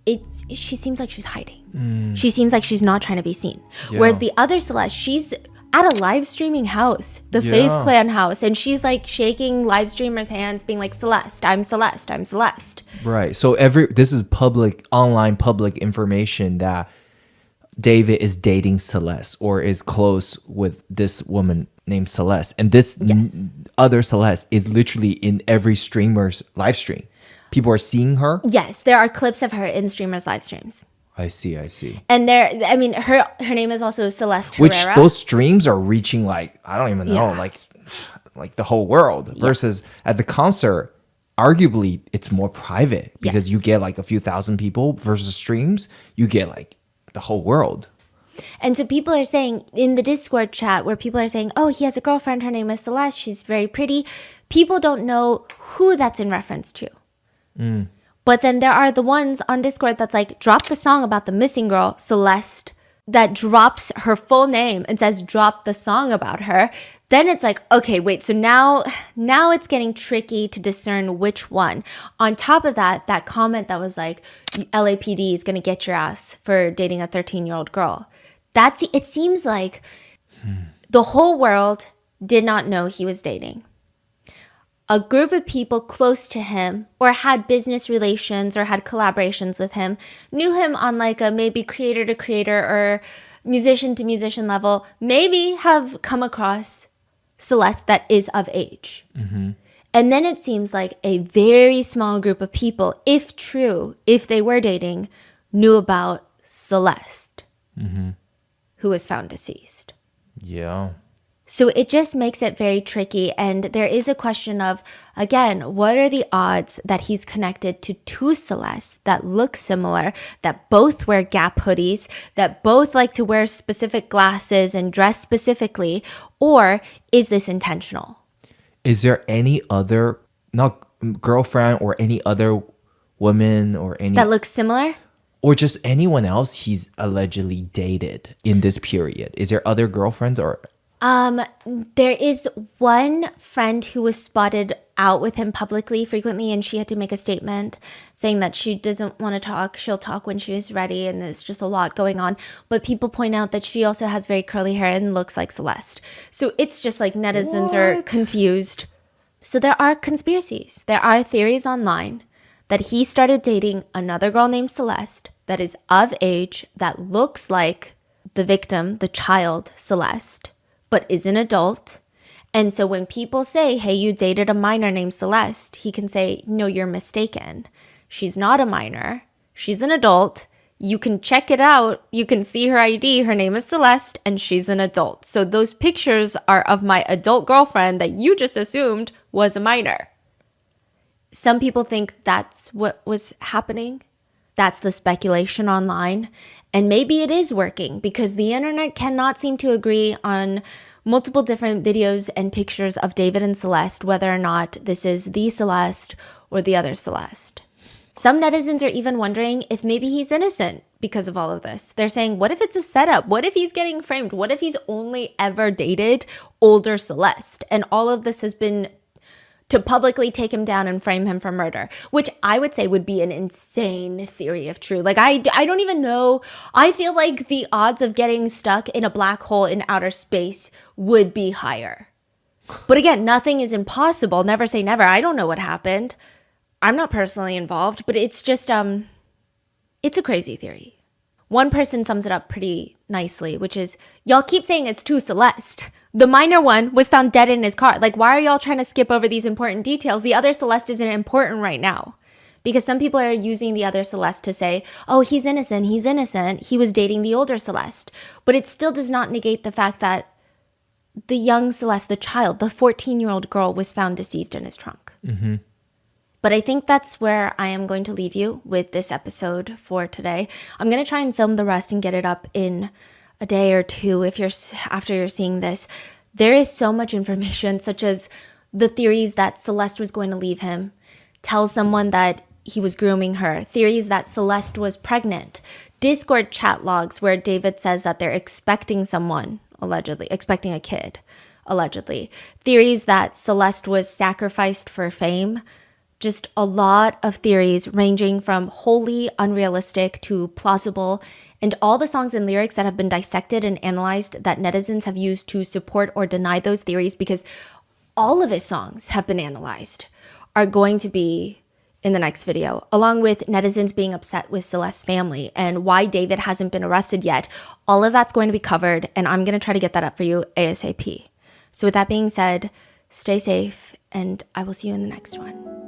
S1: she seems like she's hiding. She seems like she's not trying to be seen. Yeah. Whereas the other Celeste, she's at a live streaming house, the FaZe Clan house, and she's like shaking live streamers' hands, being like, Celeste, I'm Celeste, I'm Celeste.
S2: Right. So this is online public information that David is dating Celeste or is close with this woman named Celeste. And this other Celeste is literally in every streamer's live stream. People are seeing her?
S1: Yes, there are clips of her in streamers' live streams.
S2: I see.
S1: And her name is also Celeste Herrera.
S2: Which those streams are reaching like, I don't even know, like the whole world. Versus at the concert, arguably it's more private because you get like a few thousand people versus streams, you get like the whole world.
S1: And so people are saying in the Discord chat where people are saying, oh, he has a girlfriend, her name is Celeste, she's very pretty. People don't know who that's in reference to. But then there are the ones on Discord that's like, drop the song about the missing girl, Celeste, that drops her full name and says, drop the song about her. Then it's like, okay, wait, so now it's getting tricky to discern which one. On top of that comment that was like, LAPD is going to get your ass for dating a 13-year-old girl. It seems like the whole world did not know he was dating. A group of people close to him or had business relations or had collaborations with him, knew him on like a maybe creator to creator or musician to musician level, maybe have come across Celeste that is of age. And then it seems like a very small group of people, if true, if they were dating, knew about Celeste, who was found deceased.
S2: Yeah.
S1: So it just makes it very tricky. And there is a question of, again, what are the odds that he's connected to two Celestes that look similar, that both wear Gap hoodies, that both like to wear specific glasses and dress specifically, or is this intentional?
S2: Is there any other, not girlfriend or any other woman or any...
S1: that looks similar?
S2: Or just anyone else he's allegedly dated in this period? Is there other girlfriends or...
S1: There is one friend who was spotted out with him publicly frequently, and she had to make a statement saying that she doesn't want to talk. She'll talk when she is ready, and there's just a lot going on. But people point out that she also has very curly hair and looks like Celeste. So it's just like netizens are confused. So there are conspiracies. There are theories online that he started dating another girl named Celeste that is of age, that looks like the victim, the child Celeste, but is an adult. And so when people say, hey, you dated a minor named Celeste, he can say, no, you're mistaken. She's not a minor. She's an adult. You can check it out. You can see her ID. Her name is Celeste, and she's an adult. So those pictures are of my adult girlfriend that you just assumed was a minor. Some people think that's what was happening. That's the speculation online. And maybe it is working because the internet cannot seem to agree on multiple different videos and pictures of David and Celeste, whether or not this is the Celeste or the other Celeste. Some netizens are even wondering if maybe he's innocent because of all of this. They're saying, what if it's a setup? What if he's getting framed? What if he's only ever dated older Celeste? And all of this has been to publicly take him down and frame him for murder, which I would say would be an insane theory if true. Like, I don't even know. I feel like the odds of getting stuck in a black hole in outer space would be higher. But again, nothing is impossible. Never say never. I don't know what happened. I'm not personally involved, but it's just, it's a crazy theory. One person sums it up pretty nicely, which is, y'all keep saying it's two Celeste. The minor one was found dead in his car. Like, why are y'all trying to skip over these important details? The other Celeste isn't important right now. Because some people are using the other Celeste to say, oh, he's innocent, he was dating the older Celeste. But it still does not negate the fact that the young Celeste, the child, the 14-year-old girl, was found deceased in his trunk.
S2: Mm-hmm.
S1: But I think that's where I am going to leave you with this episode for today. I'm going to try and film the rest and get it up in a day or two after you're seeing this. There is so much information, such as the theories that Celeste was going to leave him, tell someone that he was grooming her, theories that Celeste was pregnant, Discord chat logs where David says that they're expecting someone, allegedly, expecting a kid, allegedly, theories that Celeste was sacrificed for fame. Just a lot of theories ranging from wholly unrealistic to plausible, and all the songs and lyrics that have been dissected and analyzed that netizens have used to support or deny those theories, because all of his songs have been analyzed, are going to be in the next video, along with netizens being upset with Celeste's family and why David hasn't been arrested yet. All of that's going to be covered, and I'm going to try to get that up for you ASAP. So with that being said, stay safe, and I will see you in the next one.